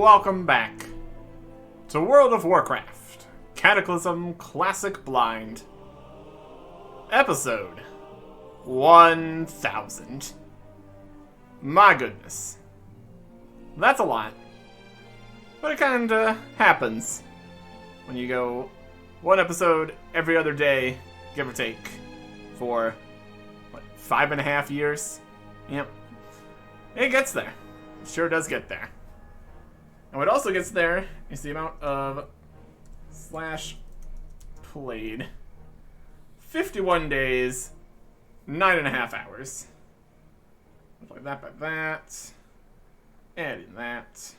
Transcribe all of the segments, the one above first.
Welcome back to World of Warcraft, Cataclysm Classic Blind, episode 1000. My goodness. That's a lot. But it kinda happens when you go one episode every other day, give or take, for, 5.5 years? Yep. It gets there. It sure does get there. And what also gets there is the amount of /played. 51 days, 9.5 hours. Multiply that by that. Adding that.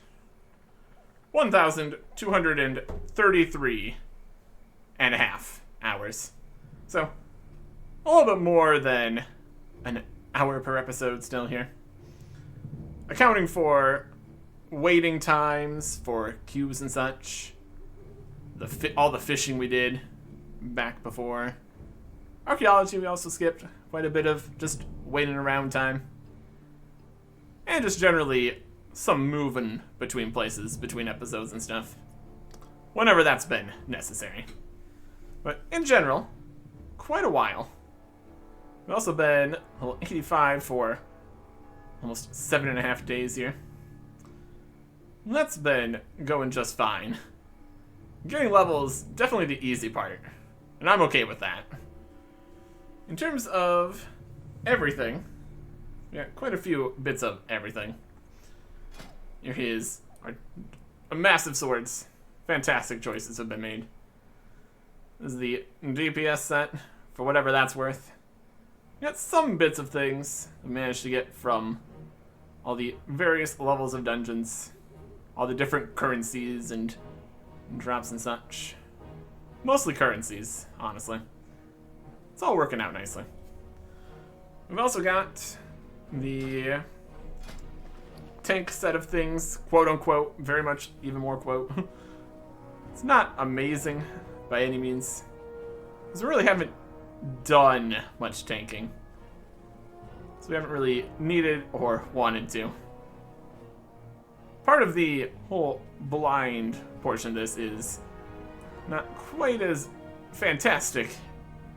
1,233.5 hours. So, a little bit more than an hour per episode still here. Accounting for waiting times for queues and such. All the fishing we did back before. Archaeology we also skipped. Quite a bit of just waiting around time. And just generally some moving between places, between episodes and stuff. Whenever that's been necessary. But in general, quite a while. We've also been level 85 for almost 7.5 days here. That's been going just fine. Getting levels, definitely the easy part. And I'm okay with that. In terms of everything, we got quite a few bits of everything. Here he is. A massive swords. Fantastic choices have been made. This is the DPS set, for whatever that's worth. We got some bits of things we managed to get from all the various levels of dungeons. All the different currencies and drops and such. Mostly currencies, honestly. It's all working out nicely. We've also got the tank set of things, quote unquote, very much even more quote. It's not amazing by any means, because we really haven't done much tanking. So we haven't really needed or wanted to. Part of the whole blind portion of this is not quite as fantastic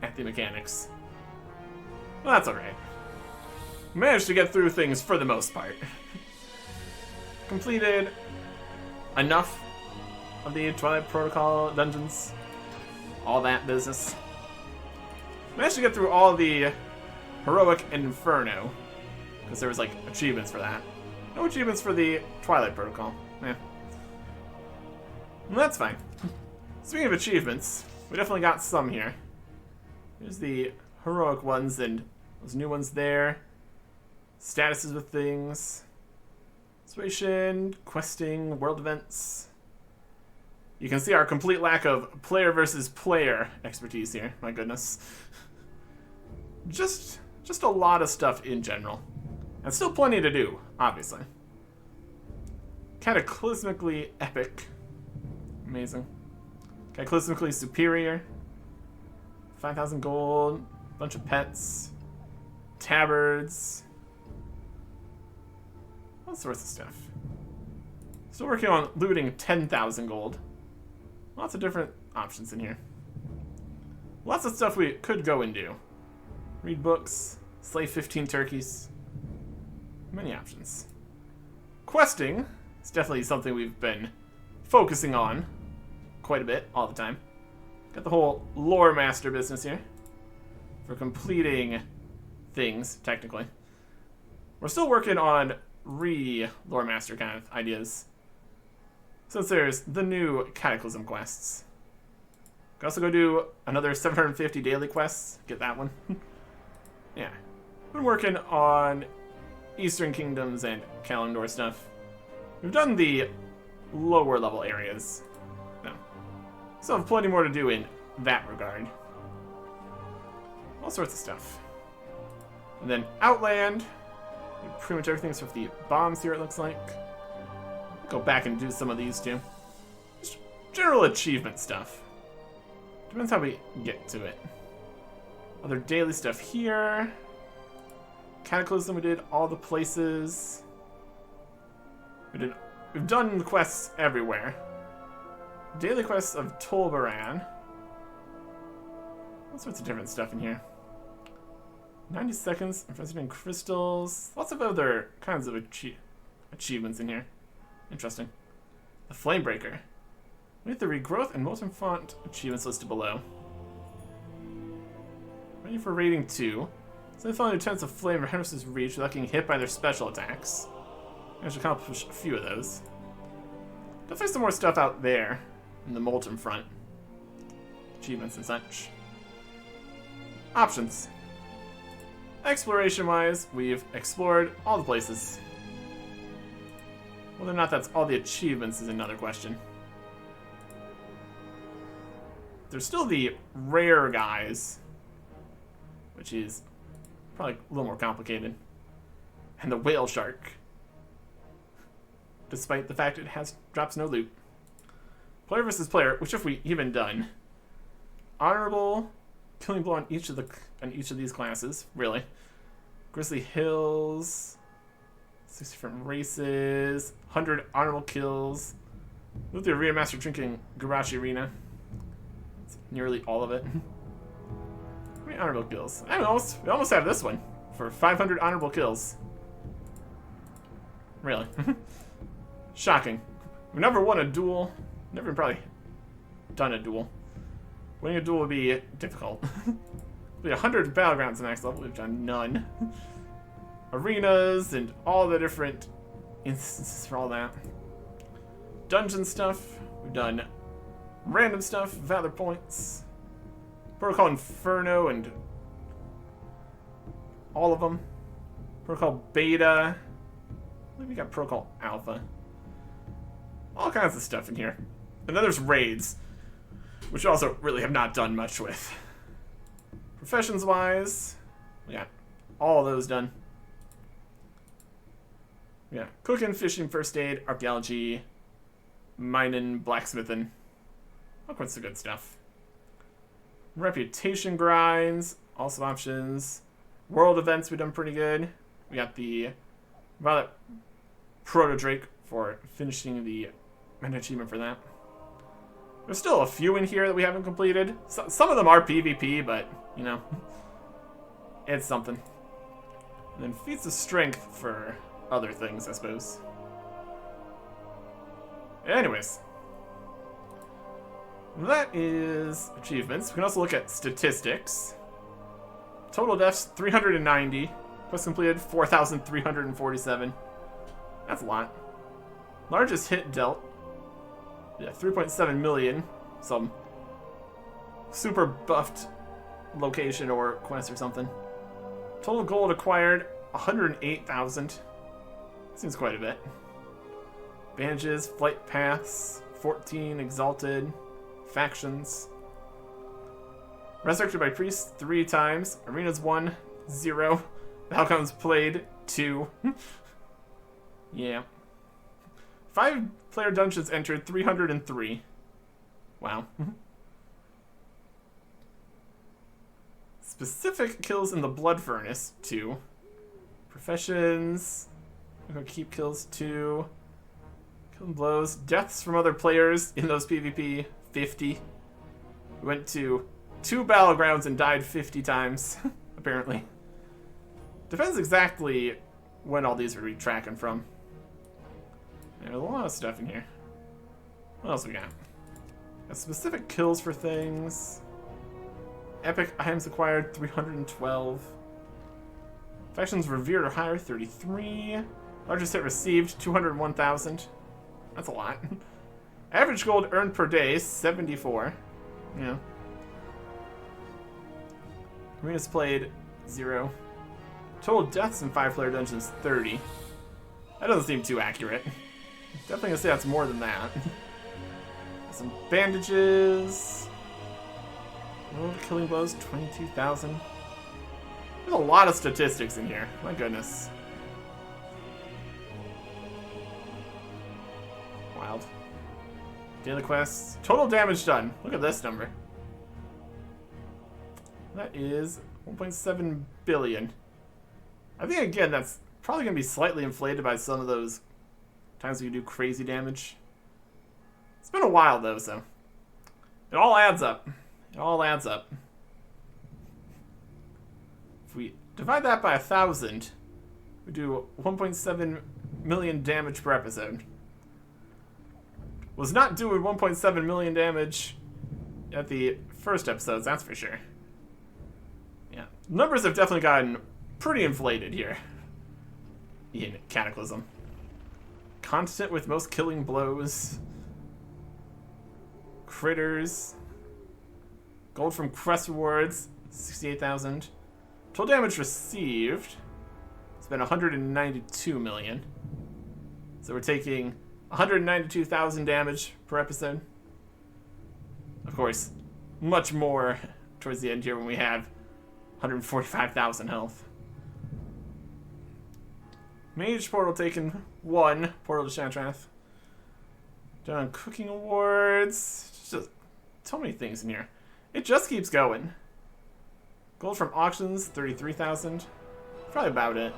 at the mechanics. Well, that's alright. Managed to get through things for the most part. Completed enough of the Twilight Protocol dungeons. All that business. Managed to get through all the Heroic and Inferno, because there was like achievements for that. No achievements for the Twilight Protocol. Yeah. Well, that's fine. Speaking of achievements, we definitely got some here. There's the heroic ones and those new ones there. Statuses with things. Situation, questing, world events. You can see our complete lack of player versus player expertise here. My goodness. Just a lot of stuff in general. And still plenty to do, obviously. Cataclysmically epic. Amazing. Cataclysmically superior. 5,000 gold. Bunch of pets. Tabards. All sorts of stuff. Still working on looting 10,000 gold. Lots of different options in here. Lots of stuff we could go and do. Read books. Slay 15 turkeys. Many options. Questing is definitely something we've been focusing on quite a bit, all the time. Got the whole lore master business here for completing things, technically. We're still working on lore master kind of ideas. Since there's the new Cataclysm quests. Could also go do another 750 daily quests. Get that one. Yeah. Been working on Eastern Kingdoms and Kalimdor stuff. We've done the lower level areas. No. So have plenty more to do in that regard. All sorts of stuff. And then Outland. Pretty much everything's with the bombs here, it looks like. Go back and do some of these too. Just general achievement stuff. Depends how we get to it. Other daily stuff here. Cataclysm, we did all the places. We did we've done quests everywhere. Daily quests of Tolbaran. All sorts of different stuff in here. 90 seconds, invested in crystals. Lots of other kinds of achievements in here. Interesting. The Flamebreaker. We have the regrowth and molten font achievements listed below. Ready for rating 2. So they found lieutenants of flame or Henris's reach without getting hit by their special attacks. I should accomplish a few of those. Definitely some more stuff out there in the molten front. Achievements and such. Options. Exploration-wise, we've explored all the places. Whether or not that's all the achievements is another question. There's still the rare guys, which is probably a little more complicated. And the whale shark, despite the fact it drops no loot. Player versus player, which have we even done? Honorable, killing blow on each of these classes, really. Grizzly Hills, 6 different races, 100 honorable kills. With the Arena Master drinking Garashi Arena. It's nearly all of it. How many honorable kills? We almost have this one for 500 honorable kills. Really. Shocking. We've never won a duel. Never probably done a duel. Winning a duel would be difficult. Be 100 battlegrounds next level. We've done none. Arenas and all the different instances for all that. Dungeon stuff. We've done random stuff, Valor points. Protocol Inferno and all of them. Protocol Beta. I think we got Protocol Alpha. All kinds of stuff in here. And then there's raids, which also really have not done much with. Professions-wise, we got all of those done. We got cooking, fishing, first aid, archaeology, mining, blacksmithing. All kinds of good stuff. Reputation grinds, also options. World events, we've done pretty good. We got the Violet Proto Drake for finishing the main achievement for that. There's still a few in here that we haven't completed. Some of them are PvP, but, you know, it's something. And then feats of strength for other things, I suppose. Anyways. That is achievements. We can also look at statistics. Total deaths, 390. Quests completed, 4,347. That's a lot. Largest hit dealt. Yeah, 3.7 million. Some super buffed location or quest or something. Total gold acquired, 108,000. Seems quite a bit. Bandages, flight paths, 14 exalted. Factions. Resurrected by priests 3 times. Arenas 1, 0. Outcomes played 2. Yeah. 5-player dungeons entered, 303. Wow. Specific kills in the Blood Furnace, 2. Professions. I'm gonna keep kills, 2. Killing blows. Deaths from other players in those PvP, 50. We went to 2 battlegrounds and died 50 times, apparently. Depends exactly when all these are tracking from. There's a lot of stuff in here. What else we got? Got specific kills for things. Epic items acquired, 312. Factions revered or higher, 33. Largest hit received, 201,000. That's a lot. Average gold earned per day, 74. Yeah. Arenas played, 0. Total deaths in 5-player dungeons, 30. That doesn't seem too accurate. Definitely gonna say that's more than that. Some bandages. Killing blows, 22,000. There's a lot of statistics in here. My goodness. Wild. Daily quests. Total damage done. Look at this number. That is 1.7 billion. I think, again, that's probably going to be slightly inflated by some of those Times we do crazy damage. It's been a while though, so it all adds up. It all adds up. If we divide that by 1,000, we do 1.7 million damage per episode. Was not doing 1.7 million damage at the first episodes, that's for sure. Yeah, numbers have definitely gotten pretty inflated here in Cataclysm. Constant with most killing blows. Critters. Gold from quest rewards, 68,000. Total damage received, it's been 192 million. So we're taking 192,000 damage per episode. Of course, much more towards the end here when we have 145,000 health. Mage portal taken 1. Portal to Shatrath. Done cooking awards. Just so many things in here. It just keeps going. Gold from auctions, 33,000. Probably about it.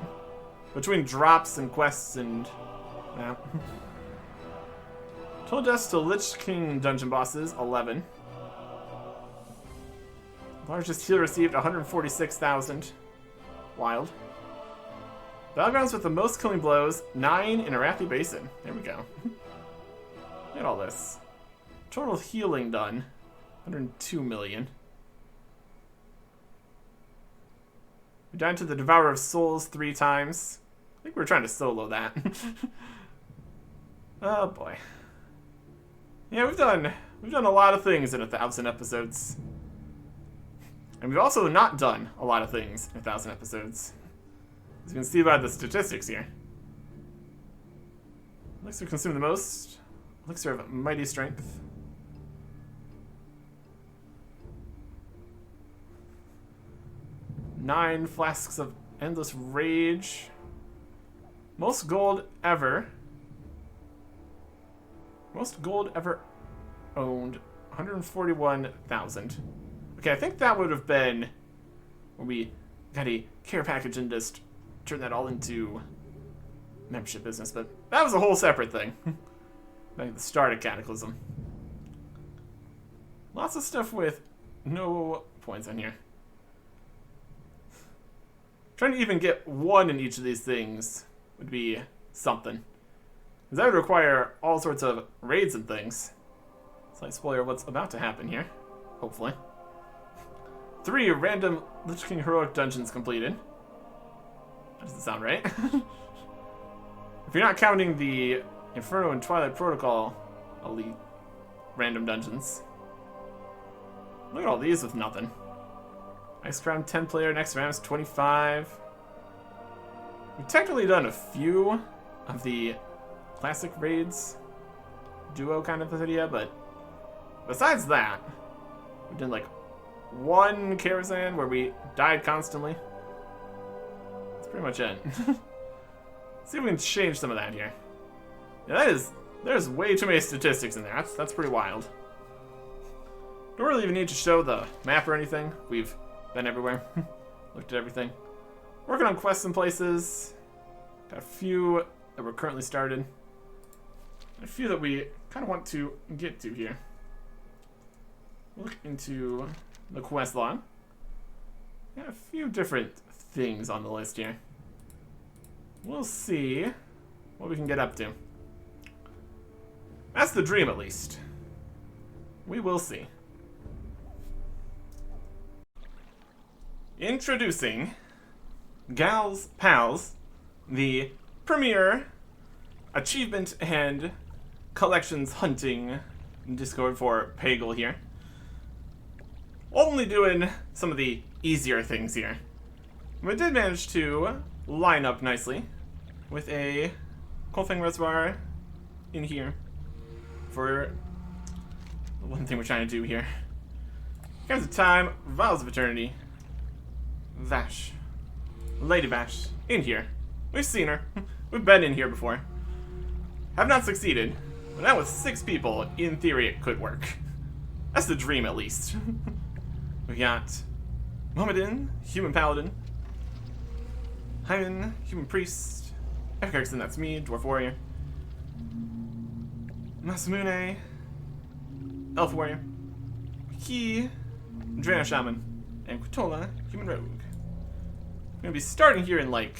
Between drops and quests and... yeah. Total deaths to Lich King dungeon bosses, 11. Largest heal received, 146,000. Wild. Battlegrounds with the most killing blows, 9 in Arathi Basin. There we go. Look at all this. Total healing done, 102 million. We died to the Devourer of Souls 3 times. I think we were trying to solo that. Oh boy. Yeah, we've done a lot of things in 1,000 episodes. And we've also not done a lot of things in 1,000 episodes. As you can see by the statistics here. Elixir consumed the most. Elixir of Mighty Strength. Nine flasks of Endless Rage. Most gold ever. Most gold ever owned, 141,000. Okay, I think that would have been when we got a care package and just turned that all into membership business, but that was a whole separate thing. Back at the start of Cataclysm. Lots of stuff with no points on here. Trying to even get 1 in each of these things would be something. Because that would require all sorts of raids and things. Slight spoiler of what's about to happen here. Hopefully. 3 random Lich King heroic dungeons completed. That doesn't sound right. If you're not counting the Inferno and Twilight Protocol elite random dungeons. Look at all these with nothing. Ice Crown 10 player, next round's 25. We've technically done a few of the classic raids, duo kind of idea, but besides that, we did like 1 Karazhan where we died constantly. That's pretty much it. See if we can change some of that here. Yeah, there's way too many statistics in there. That's pretty wild. Don't really even need to show the map or anything. We've been everywhere. Looked at everything. Working on quests in places. Got a few that were currently started. A few that we kind of want to get to here. Look into the quest log. Got a few different things on the list here. We'll see what we can get up to. That's the dream, at least. We will see. Introducing Gals Pals, the premier achievement and collections hunting Discord for Pagel here. Only doing some of the easier things here. We did manage to line up nicely with a Coalfang Reservoir in here for the one thing we're trying to do here. Here's the time, Vials of Eternity. Vash. Lady Vash. In here. We've seen her. We've been in here before. Have not succeeded. But now with 6 people, in theory it could work. That's the dream, at least. We got Mohammedan, Human Paladin. Hyman, Human Priest. Erickson, that's me, Dwarf Warrior. Masamune, Elf Warrior, Ki, Drana Shaman, and Quitola, Human Rogue. I'm gonna be starting here in like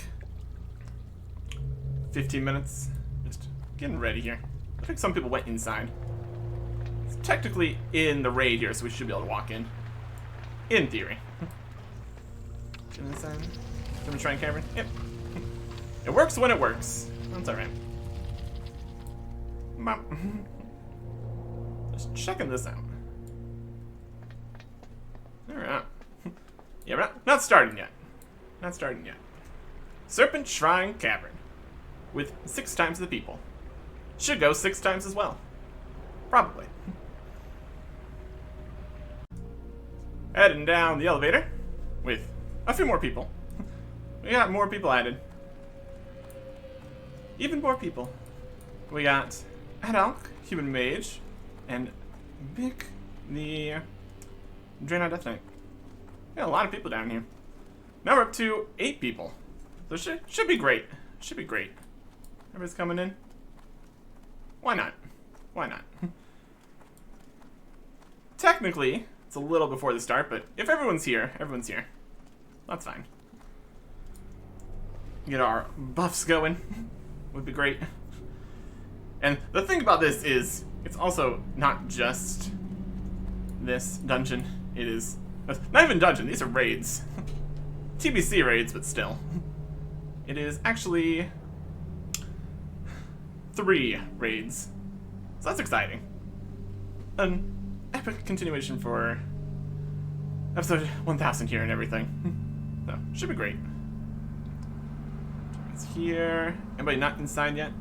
15 minutes. Just getting ready here. I think some people went inside. It's technically in the raid here, so we should be able to walk in. In theory. Get inside. Let me try and cavern. Yep. It works when it works. That's alright. Just checking this out. Alright. Yeah, we're not starting yet. Not starting yet. Serpent Shrine Cavern. With 6 times the people. Should go 6 times as well. Probably. Heading down the elevator. With a few more people. We got more people added. Even more people. We got Adalk, Human Mage, and Mick, the Draenei Death Knight. We got a lot of people down here. Now we're up to 8 people. So should be great. Should be great. Everybody's coming in. Why not? Why not? Technically, it's a little before the start, but if everyone's here, everyone's here. That's fine. Get our buffs going. Would be great. And the thing about this is, it's also not just this dungeon. It is not even dungeon, these are raids. TBC raids, but still. It is actually 3 raids. So that's exciting. An epic continuation for episode 1000 here and everything. So, should be great. It's here. Anybody not inside yet?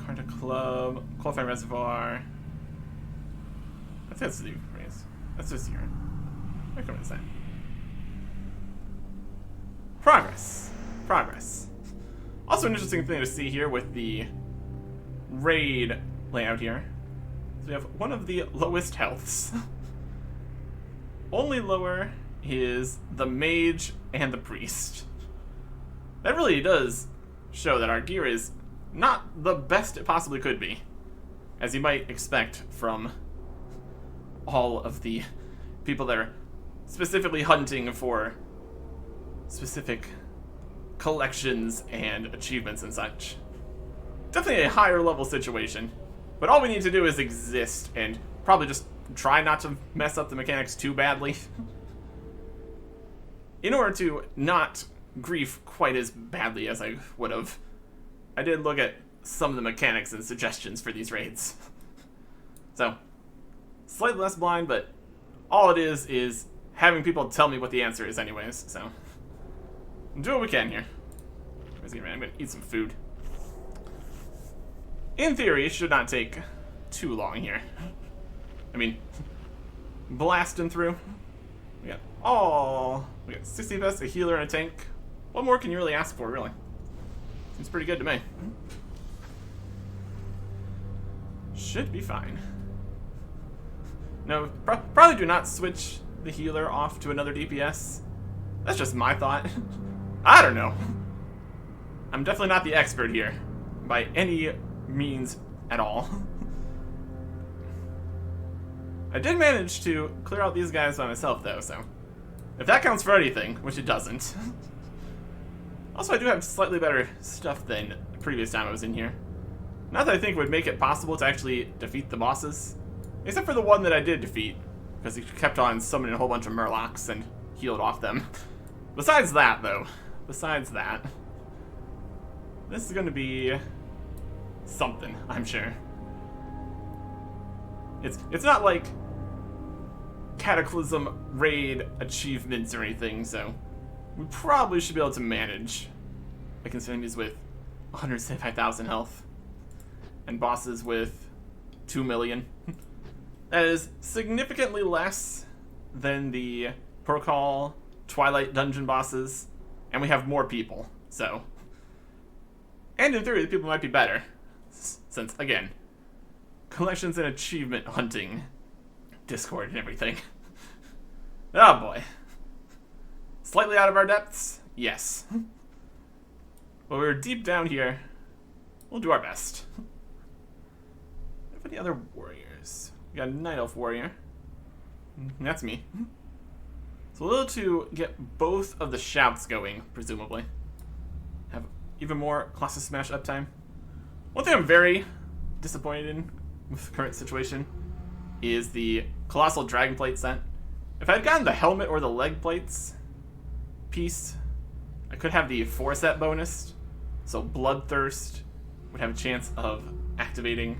Carta Club, Qualifying Reservoir. I think that's the race. That's just here. I come inside. Progress. Progress. Also an interesting thing to see here with the raid layout here. So we have one of the lowest healths. Only lower is the mage and the priest. That really does show that our gear is not the best it possibly could be, as you might expect from all of the people that are specifically hunting for specific collections and achievements and such. Definitely a higher level situation, but all we need to do is exist and probably just try not to mess up the mechanics too badly. In order to not grief quite as badly as I would have, I did look at some of the mechanics and suggestions for these raids. So, slightly less blind, but all it is having people tell me what the answer is anyways, so. Do what we can here. I'm gonna eat some food. In theory, it should not take too long here. I mean, blasting through. We got 60 vests, a healer, and a tank. What more can you really ask for, really? Seems pretty good to me. Should be fine. No, probably do not switch the healer off to another DPS. That's just my thought. I don't know. I'm definitely not the expert here, by any means at all. I did manage to clear out these guys by myself, though, so if that counts for anything, which it doesn't. Also, I do have slightly better stuff than the previous time I was in here. Not that I think would make it possible to actually defeat the bosses, except for the one that I did defeat, because he kept on summoning a whole bunch of murlocs and healed off them. Besides that, though, this is going to be something, I'm sure. It's not like Cataclysm raid achievements or anything, so we probably should be able to manage. I consider these with 175,000 health and bosses with 2 million. That is significantly less than the Protocol Twilight dungeon bosses, and we have more people, so. And in theory, the people might be better, since, again, collections and achievement hunting, Discord and everything. Oh boy. Slightly out of our depths? Yes. But we're deep down here. We'll do our best. Have any other warriors? We got a Night Elf warrior. That's me. So we'll to get both of the shouts going, presumably. Have even more Colossus Smash uptime. One thing I'm very disappointed in with the current situation is the Colossal Dragon Plate set. If I had gotten the helmet or the leg plates piece, I could have the 4-set bonus. So Bloodthirst would have a chance of activating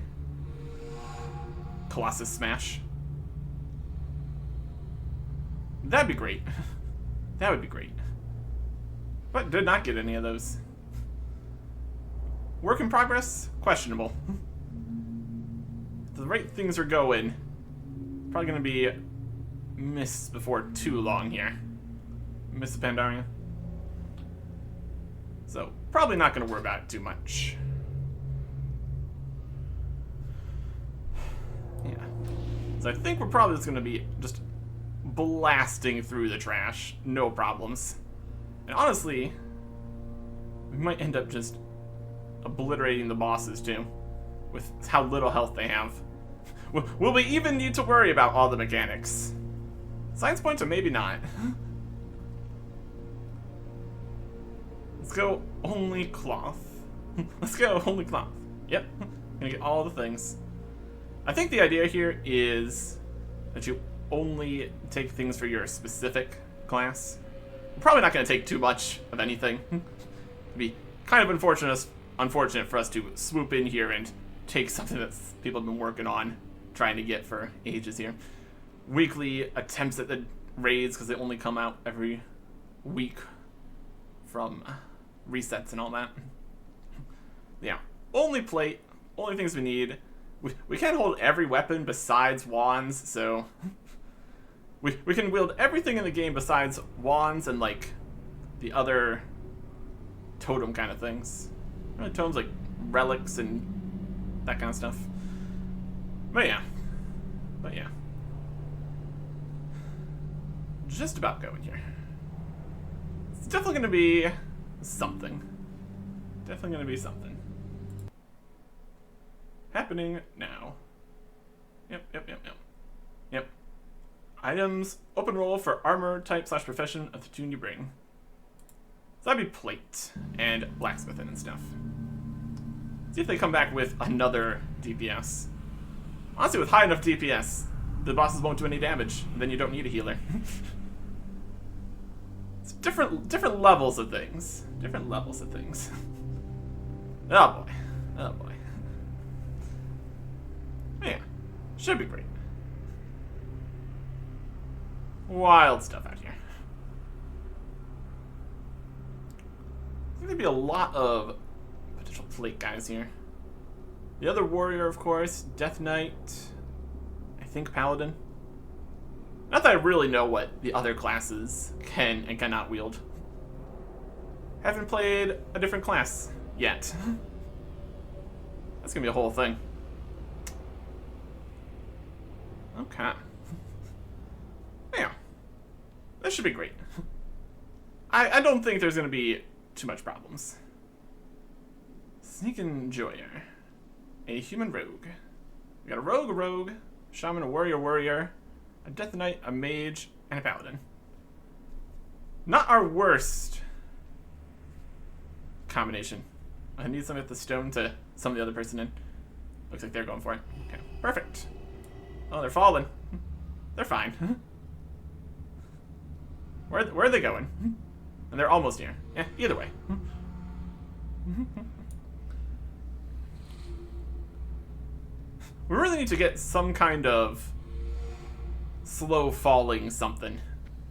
Colossus Smash. That'd be great. That would be great. But did not get any of those. Work in progress? Questionable. The right things are going. Probably going to be missed before too long here. Miss the Pandaria. So, probably not going to worry about it too much. Yeah. So I think we're probably just going to be just blasting through the trash. No problems. And honestly, we might end up just obliterating the bosses too, with how little health they have. Will we even need to worry about all the mechanics? Science points or maybe not. Let's go only cloth. Let's go only cloth. Yep, gonna get all the things. I think the idea here is that you only take things for your specific class. We're probably not gonna take too much of anything. It'd be kind of unfortunate for us to swoop in here and take something that people have been working on, trying to get for ages here. Weekly attempts at the raids, because they only come out every week from resets and all that. Yeah, only plate, only things we need. We can't hold every weapon besides wands, so we can wield everything in the game besides wands and like the other totem kind of things. Really, totems like relics and that kind of stuff. But yeah. Just about going here. It's definitely going to be something. Definitely going to be something. Happening now. Yep. Items, open roll for armor type / profession of the tune you bring. So that'd be plate and blacksmithing and stuff. See if they come back with another DPS. Honestly, with high enough DPS, the bosses won't do any damage. And then you don't need a healer. It's different levels of things. Different levels of things. Oh boy. Yeah, should be great. Wild stuff out here. I think there'd be a lot of potential plate guys here. The other warrior, of course, Death Knight, I think Paladin. Not that I really know what the other classes can and cannot wield. Haven't played a different class yet. That's gonna be a whole thing. Okay. Yeah. That should be great. I don't think there's gonna be too much problems. Sneak Enjoyer. A human rogue. We got a rogue, shaman, a warrior, a death knight, a mage, and a paladin. Not our worst combination. I need some of the stone to summon the other person in. Looks like they're going for it. Okay, perfect. Oh, they're falling. They're fine. Where are they going? And they're almost here. Yeah, either way. We really need to get some kind of slow falling something.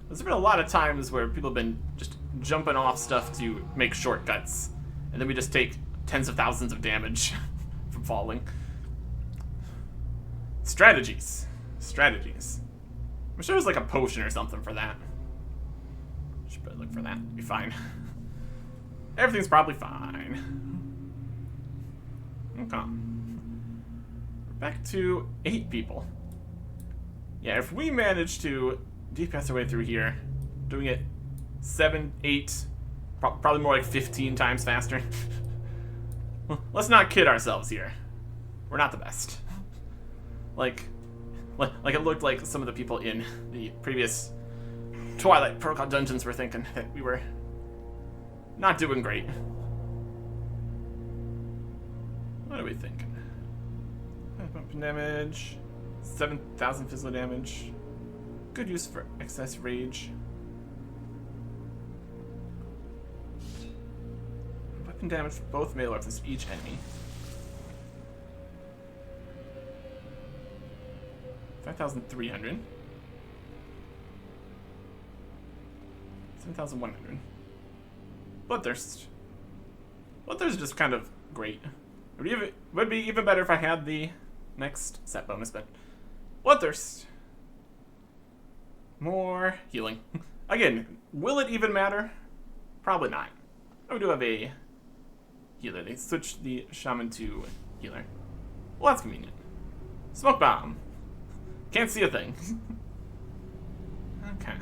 There's been a lot of times where people have been just jumping off stuff to make shortcuts, and then we just take tens of thousands of damage from falling. Strategies. I'm sure there's like a potion or something for that. Should probably look for that. Be fine. Everything's probably fine. Okay. Back to 8 people. Yeah, if we manage to DPS our way through here, doing it 7, 8, probably more like 15 times faster, let's not kid ourselves here. We're not the best. Like it looked like some of the people in the previous Twilight Protocol dungeons were thinking that we were not doing great. What are we thinking? Weapon damage, 7,000 physical damage. Good use for excess rage. Weapon damage for both melee weapons to each enemy. 5,300. 7,100. Bloodthirst. Bloodthirst is just kind of great. It would be even better if I had the next set bonus, but Bloodthirst. More healing. Again, will it even matter? Probably not. Oh, we do have a healer. They switched the shaman to healer. Well, that's convenient. Smoke bomb. Can't see a thing. Okay.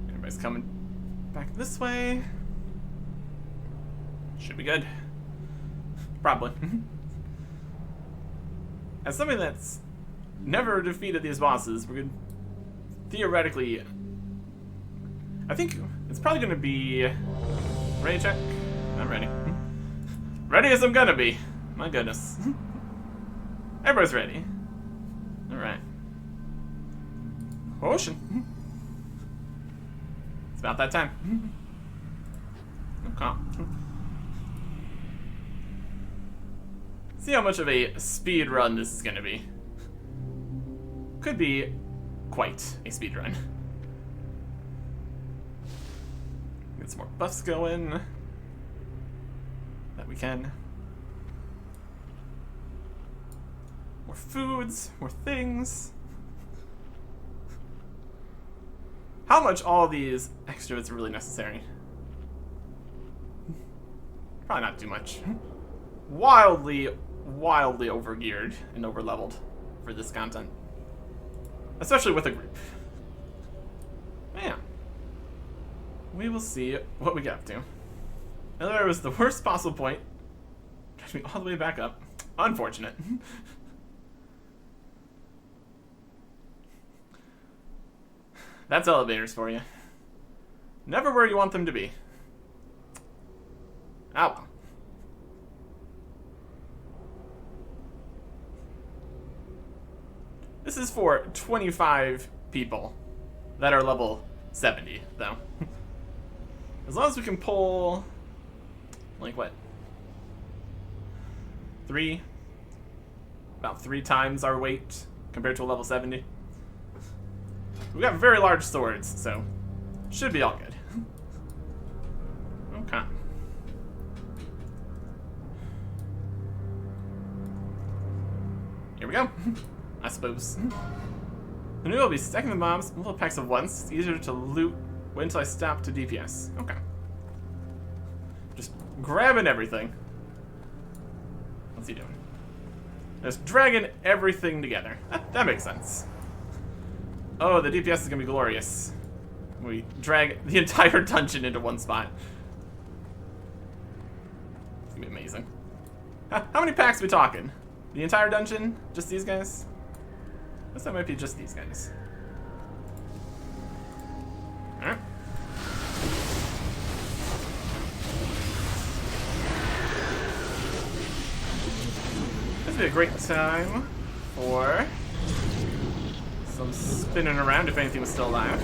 Everybody's coming back this way. Should be good. Probably. As somebody that's never defeated these bosses, we're good. Theoretically, I think it's probably going to be... Ready check? I'm ready. Ready as I'm gonna be. My goodness. Everybody's ready. Alright. Potion. It's about that time. Okay. See how much of a speed run this is gonna be. Could be quite a speed run. Get some more buffs going. That we can. More foods, more things. How much all these extras are really necessary? Probably not too much. Wildly overgeared and overleveled for this content. Especially with a group. Man. We will see what we get up to. There was the worst possible point. Drives me all the way back up. Unfortunate. That's elevators for you. Never where you want them to be. Ah well. This is for 25 people that are level 70, though. As long as we can pull, like what? About three times our weight compared to a level 70. We got very large swords, so should be all good. Okay. Here we go. I suppose. The new will be stacking the bombs, little packs of once. It's easier to loot. Wait until I stop to DPS. Okay. Just grabbing everything. What's he doing? Just dragging everything together. That makes sense. Oh, the DPS is gonna be glorious. We drag the entire dungeon into one spot. It's gonna be amazing. How many packs are we talking? The entire dungeon? Just these guys? I guess that might be just these guys. Alright. This would be a great time for some spinning around if anything was still alive.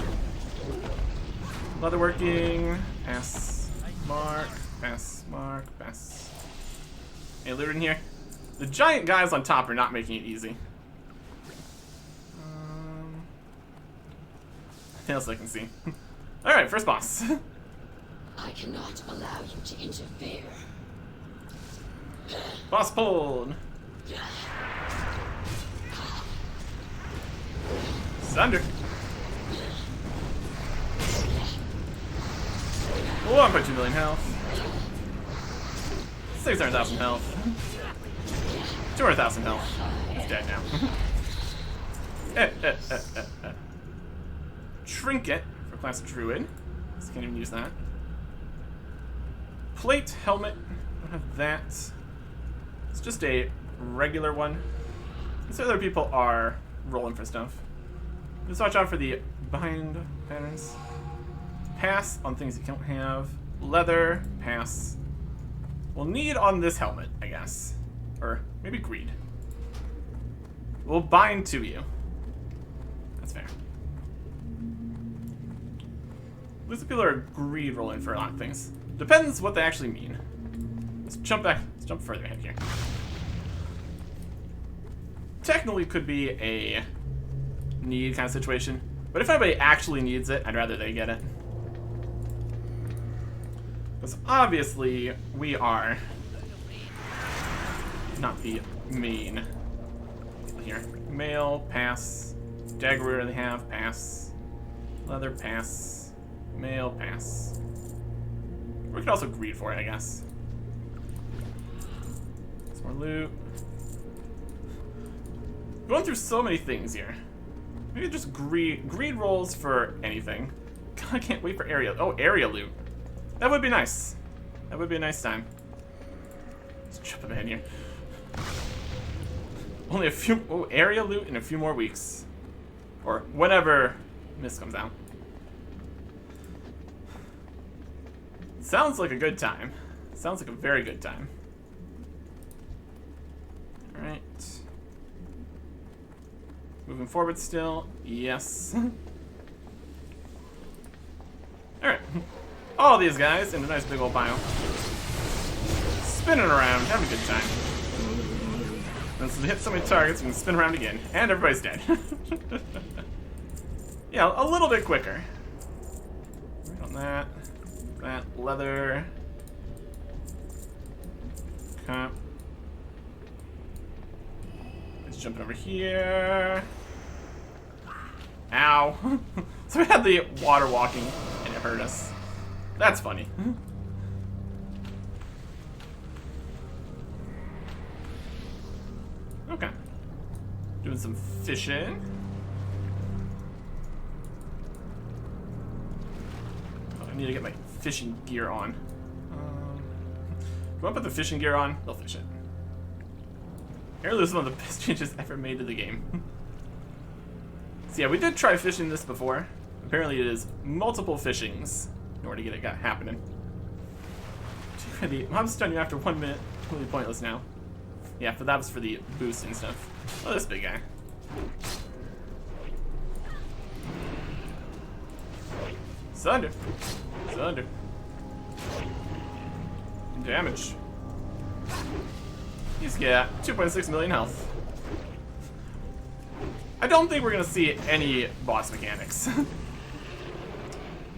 Leatherworking, pass mark, pass mark, pass. Any loot in here? The giant guys on top are not making it easy. Nothing else I can see. Alright, first boss. I cannot allow you to interfere. Boss pulled. Thunder. 1.2 million health. 600,000 health. 200,000 health. He's dead now. Trinket for class druid. Just can't even use that. Plate, helmet, don't have that. It's just a regular one. These other people are rolling for stuff. Just watch out for the bind patterns. Pass on things you don't have. Leather, pass. We'll need on this helmet, I guess. Or maybe greed. We'll bind to you. That's fair. At least people are greed rolling for a lot of things. Depends what they actually mean. Let's jump back. Let's jump further ahead here. Technically could be a need kind of situation. But if anybody actually needs it, I'd rather they get it. Because obviously, we are not the main here. Mail, pass. Dagger we already have, pass. Leather, pass. Mail, pass. We could also greed for it, I guess. Some more loot. Going through so many things here. Maybe just greed rolls for anything. God, I can't wait for area. Oh, area loot. That would be nice. That would be a nice time. Let's jump ahead here. Only a few area loot in a few more weeks. Or whenever Mist comes out. Sounds like a good time. Sounds like a very good time. Alright. Moving forward still. Yes. Alright. All these guys in a nice big old pile. Spinning around, having a good time. Once we hit so many targets, we can spin around again. And everybody's dead. Yeah, a little bit quicker. Right on that. That. Leather. Okay. Let's jump over here. Ow. So we had the water walking and it hurt us. That's funny. Okay. Doing some fishing. Oh, I need to get my fishing gear on. If I put the fishing gear on, they'll fish it. Apparently this is one of the best changes ever made to the game. So yeah, we did try fishing this before. Apparently it is multiple fishings in order to get it happening. The mobs stun you after 1 minute. Completely pointless now. Yeah, but that was for the boost and stuff. Oh, this big guy. Sunder. Sunder. Damage. He's got 2.6 million health. I don't think we're gonna see any boss mechanics.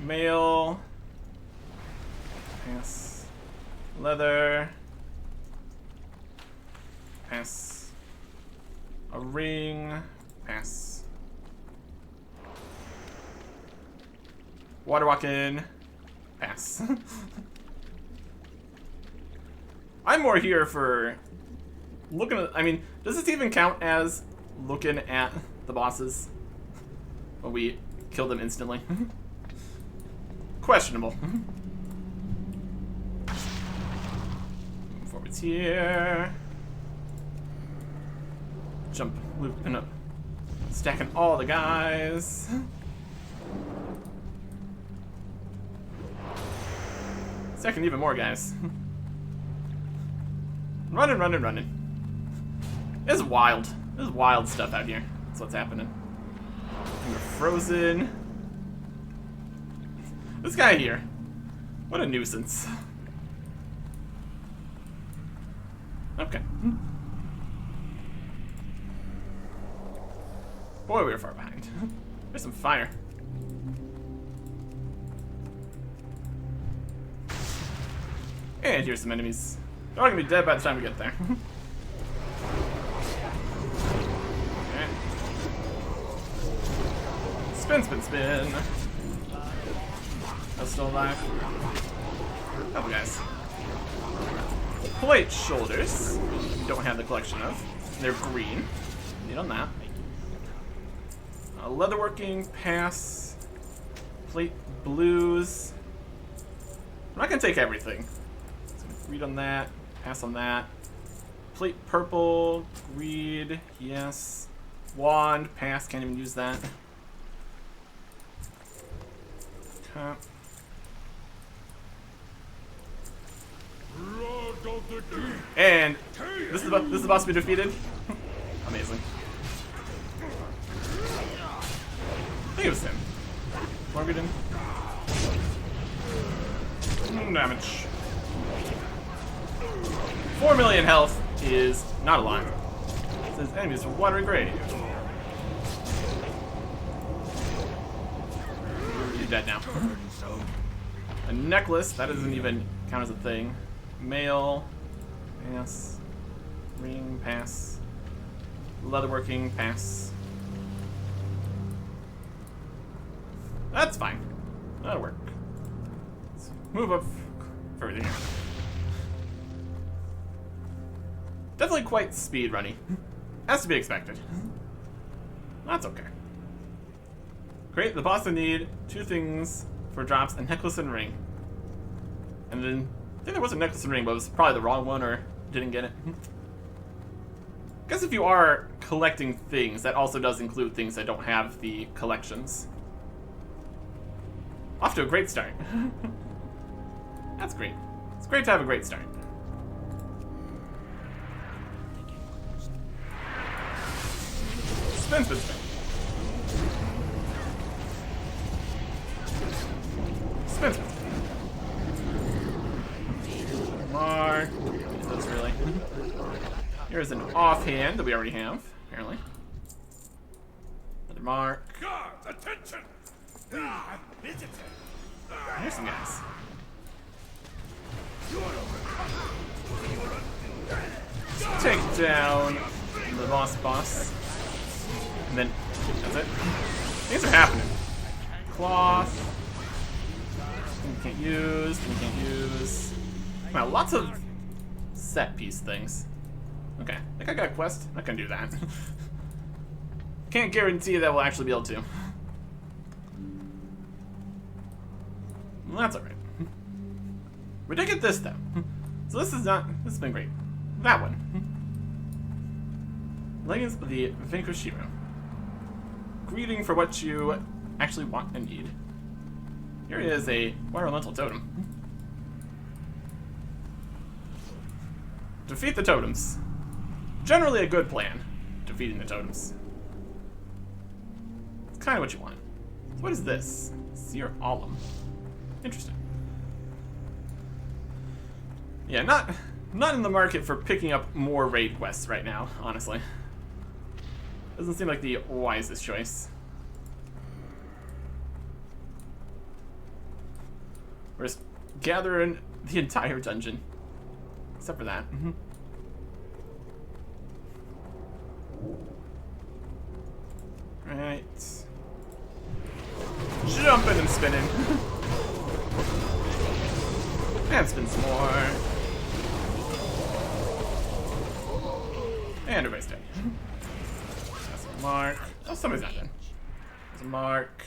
Mail. Pass. Leather. Pass. A ring. Pass. Water walking. Pass. I'm more here for looking at, I mean, does this even count as looking at the bosses when we kill them instantly? Questionable. Forwards here. Jump, looping up. Stacking all the guys. Stacking even more guys. Running, running, running. This is wild. This is wild stuff out here. That's what's happening. And we're frozen. This guy here. What a nuisance. Okay. Boy, we were far behind. There's some fire. And here's some enemies. They're all gonna be dead by the time we get there. Okay. Spin, spin, spin. That's still alive. Couple guys. Plate shoulders. We don't have the collection of. They're green. Need on that. Leatherworking, pass. Plate blues. I'm not gonna take everything. Greed on that. Pass on that. Plate purple. Greed. Yes. Wand. Pass. Can't even use that. Okay. And this is about to be defeated. Amazing. I think it was him. Morgan. Damage. 4 million health is not a lot. It says enemies from watery grave. You're dead now. A necklace, that doesn't even count as a thing. Mail, pass. Ring, pass. Leatherworking, pass. That's fine. That'll work. Let's move up further. Definitely quite speed runny. Has to be expected. That's okay. Great, the boss will need 2 things for drops, a necklace and ring. And then, I think there was a necklace and ring, but it was probably the wrong one or didn't get it. Guess if you are collecting things, that also does include things that don't have the collections. Off to a great start. That's great. It's great to have a great start. Spin, spin, spin. Spin, spin. Mark. That's really. Here's an offhand that we already have, apparently. Another mark. Guards, attention! Here's some guys. Take down the boss. And then, that's it. Things are happening. Cloth. We can't use. Wow, lots of set piece things. Okay, I think I got a quest. I can do that. Can't guarantee that we'll actually be able to. Well, that's alright. We did get this though. So this has been great. That one. Legacy of the Vanquished Hero. Greeting for what you actually want and need. Here is a Water Elemental Totem. Defeat the totems. Generally a good plan, defeating the totems. It's kind of what you want. So what is this? Seer Alum. Interesting. Yeah, not in the market for picking up more raid quests right now, honestly. Doesn't seem like the wisest choice. We're just gathering the entire dungeon. Except for that. Right. Jumping and spinning. And spin some more. And everybody's dead. That's a mark. Oh, somebody's not dead. There's a mark.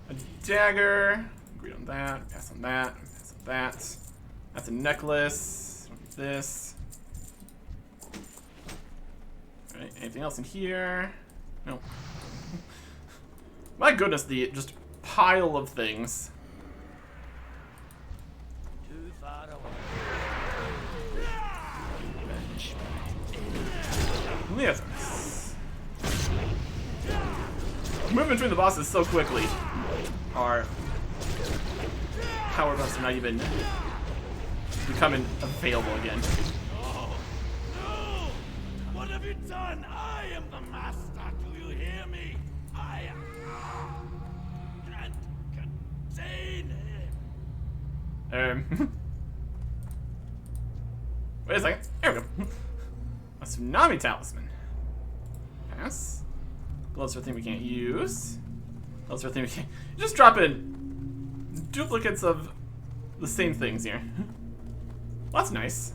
A dagger. Agreed on that. Pass on that. Pass on that. That's a necklace. This. Alright, anything else in here? Nope. My goodness, the just pile of things. Too far away. Yes. Moving between the bosses so quickly. Our power buffs are not even becoming available again. No! No! What have you done? I am the master. Do you hear me? I can't contain him. Wait a second. There we go. A tsunami talisman. Pass. Gloves are a thing we can't use. Gloves are a thing we can't. Just drop in duplicates of the same things here. Well, that's nice.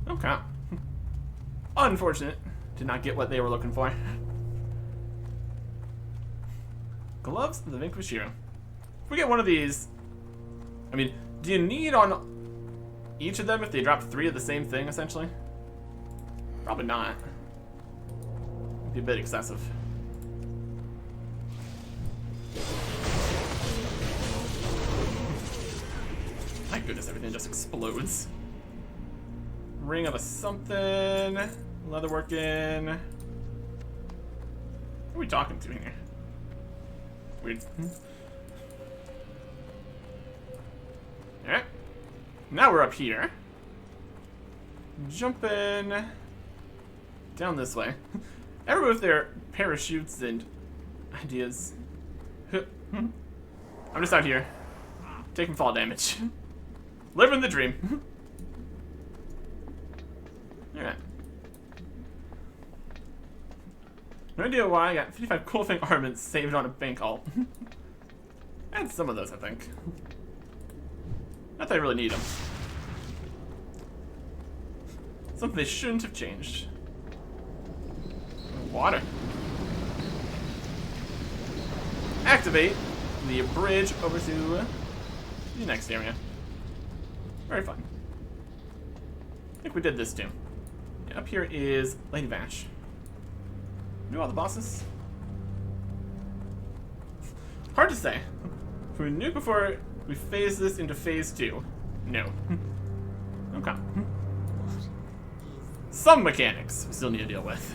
Okay. Unfortunate. Did not get what they were looking for. Gloves of the Vanquished Hero. If we get one of these, I mean, do you need on each of them if they drop 3 of the same thing, essentially? Probably not. It'd be a bit excessive. My goodness, everything just explodes. Ring of a something. Leatherworking. Who are we talking to here? Weird. Alright. Now we're up here. Jumping down this way. Everyone with their parachutes and ideas. I'm just out here taking fall damage. Living the dream. Alright. No idea why I got 55 cool thing armaments saved on a bank alt. And some of those, I think. Not that I really need them. Something they shouldn't have changed. Water. Activate the bridge over to the next area. Very fun. I think we did this too. Yeah, up here is Lady Vash. Do all the bosses? Hard to say. If we knew before we phase this into phase 2. No. Okay. Some mechanics we still need to deal with.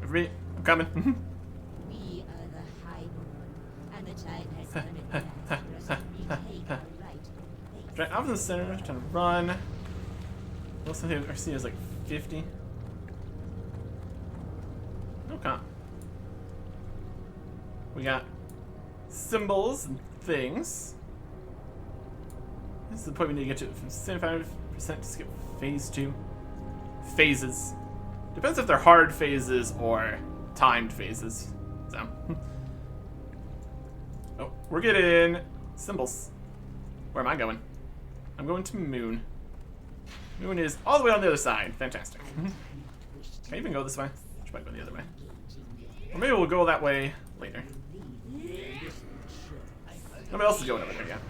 Everybody, I'm coming. We are the Highborn, and the time has come at last for us to retake our rightful place. Right out of the center, trying to run. Looks like our C is like 50. Okay. We got symbols and things. This is the point we need to get to from 75% to skip phase 2. Phases. Depends if they're hard phases or timed phases. So. Oh, we're getting symbols. Where am I going? I'm going to Moon. Moon is all the way on the other side. Fantastic. Can I even go this way? I should probably go the other way. Or maybe we'll go that way later. Nobody else is going over there yet.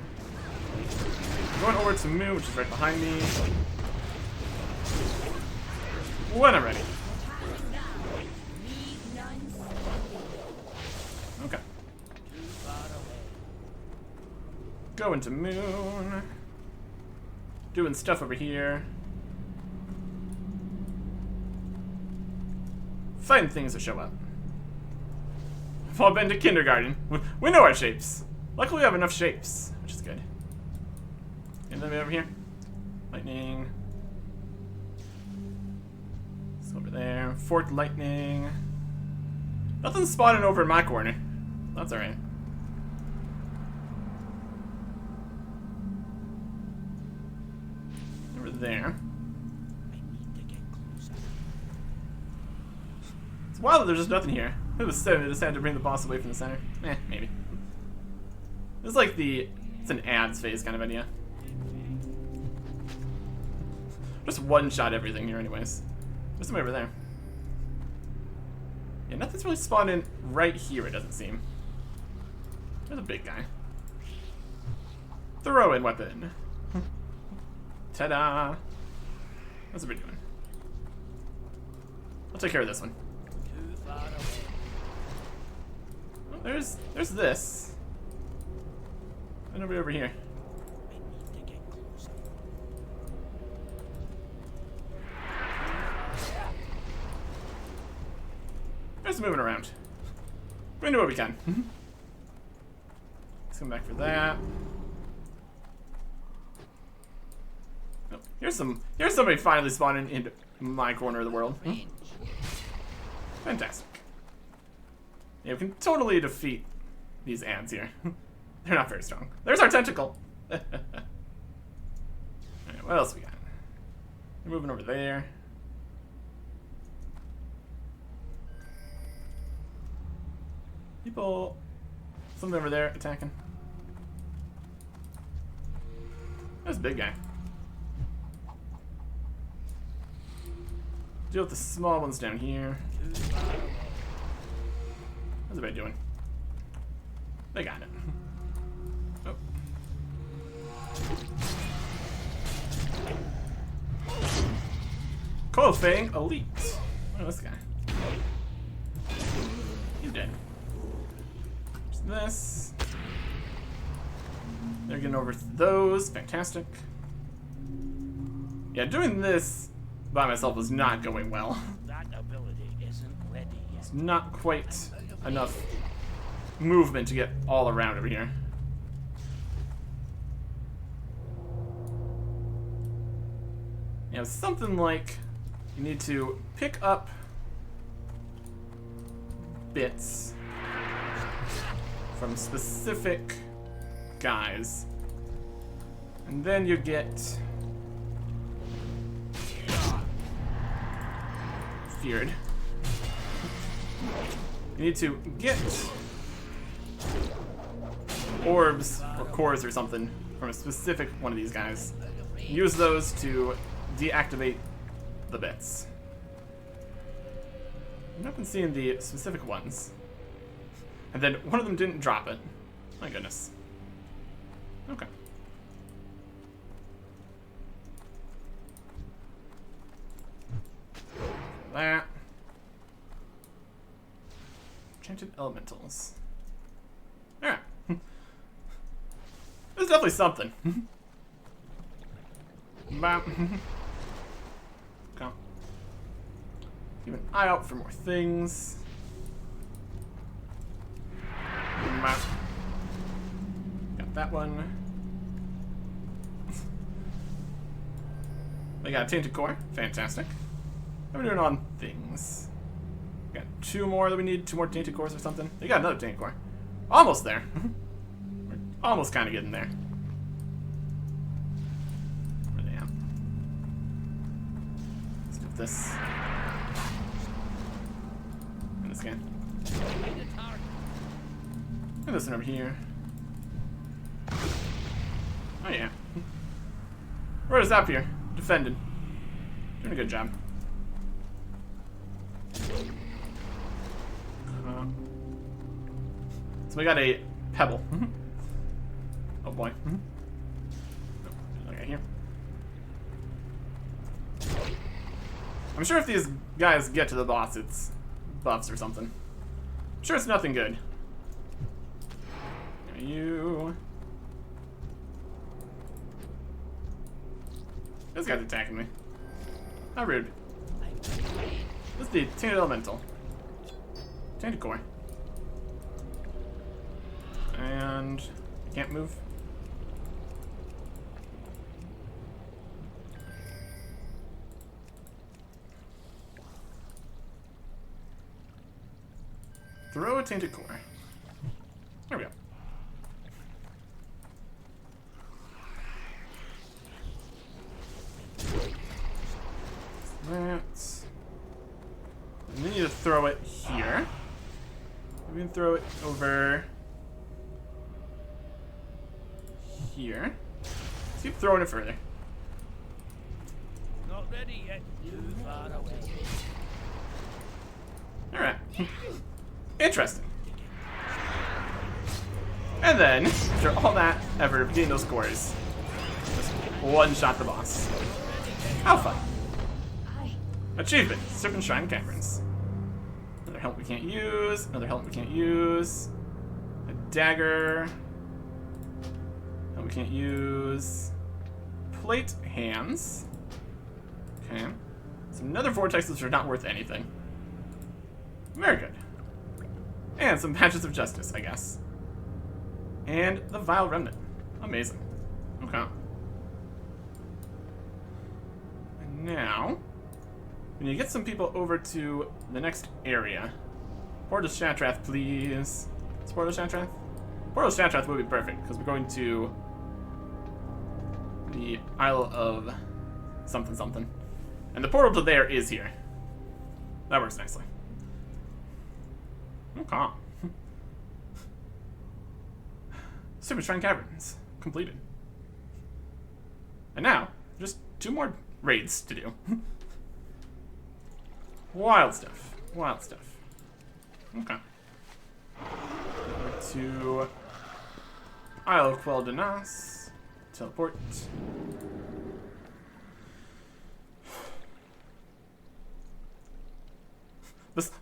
I'm going over to Moon, which is right behind me. When I'm ready. Okay. Going to Moon. Doing stuff over here. Fighting things that show up. We've all been to kindergarten. We know our shapes. Luckily we have enough shapes, which is good. Anything over here? Lightning. It's over there. Forked lightning. Nothing's spawning over in my corner. That's alright. Over there. It's wild that there's just nothing here. It was 7, they just had to bring the boss away from the center. Maybe. This is like it's an ads phase kind of idea. Just one-shot everything here anyways. There's somebody over there. Yeah, nothing's really spawned in right here, it doesn't seem. There's a big guy. Throw-in weapon. Ta-da! What's it doing? I'll take care of this one. Oh, there's this. And nobody over here. Just moving around. We do what we can. Let's come back for that. Oh, here's somebody finally spawning into my corner of the world. Fantastic. Yeah, we can totally defeat these ants here. They're not very strong. There's our tentacle. Alright, what else we got? We're moving over there. People, something over there attacking. There's a big guy. Deal with the small ones down here. What's everybody doing? They got it. Oh. Coilfang Elite. Look at this guy. He's dead. There's this. They're getting over those. Fantastic. Yeah, doing this by myself was not going well. That ability isn't ready yet. It's not quite enough movement to get all around over here. Yeah, something like you need to pick up bits from specific guys, and then you get feared. You need to get orbs or cores or something from a specific one of these guys. Use those to deactivate the bits. I've not been seeing the specific ones. And then one of them didn't drop it. My goodness. Okay. That. Enchanted elementals. Alright. There's definitely something. Bam. Okay. Keep an eye out for more things. Bam. Got that one. They got a tainted core. Fantastic. How are we doing on things? We got two more that we need. Two more tainted cores or something. They got another tainted core. Almost there. We're almost kind of getting there. Where are they at? Let's do this. And this again. And this one over here. Oh yeah. Where is up here? Defending. Doing a good job. So we got a pebble. Oh boy. Okay, here. I'm sure if these guys get to the boss, it's buffs or something. I'm sure it's nothing good. You. This guy's attacking me. How rude. This is the Tainted Elemental. Tainted Core. And I can't move. Throw a Tainted Core. There we go. That. And we need to throw it here. We can throw it over here. Let's keep throwing it further. Not ready yet. Too far away. Alright. Interesting. And then, after all that effort of getting those cores, just one-shot the boss. How fun. Achievement, Serpent Shrine Caverns. Another helmet we can't use, another helmet we can't use. A dagger. Helmet we can't use. Plate hands. Okay. Some nether vortexes which are not worth anything. Very good. And some patches of justice, I guess. And the Vile Remnant. Amazing. Okay. And now, we need to get some people over to the next area. Port of Shatrath, please. Is Port of Shatrath? Port of Shatrath would be perfect, because we're going to the Isle of something something. And the portal to there is here. That works nicely. Okay. Super Shrine Caverns. Completed. And now, just 2 more raids to do. Wild stuff. Wild stuff. Okay. to Isle of Quel'Danas. Teleport.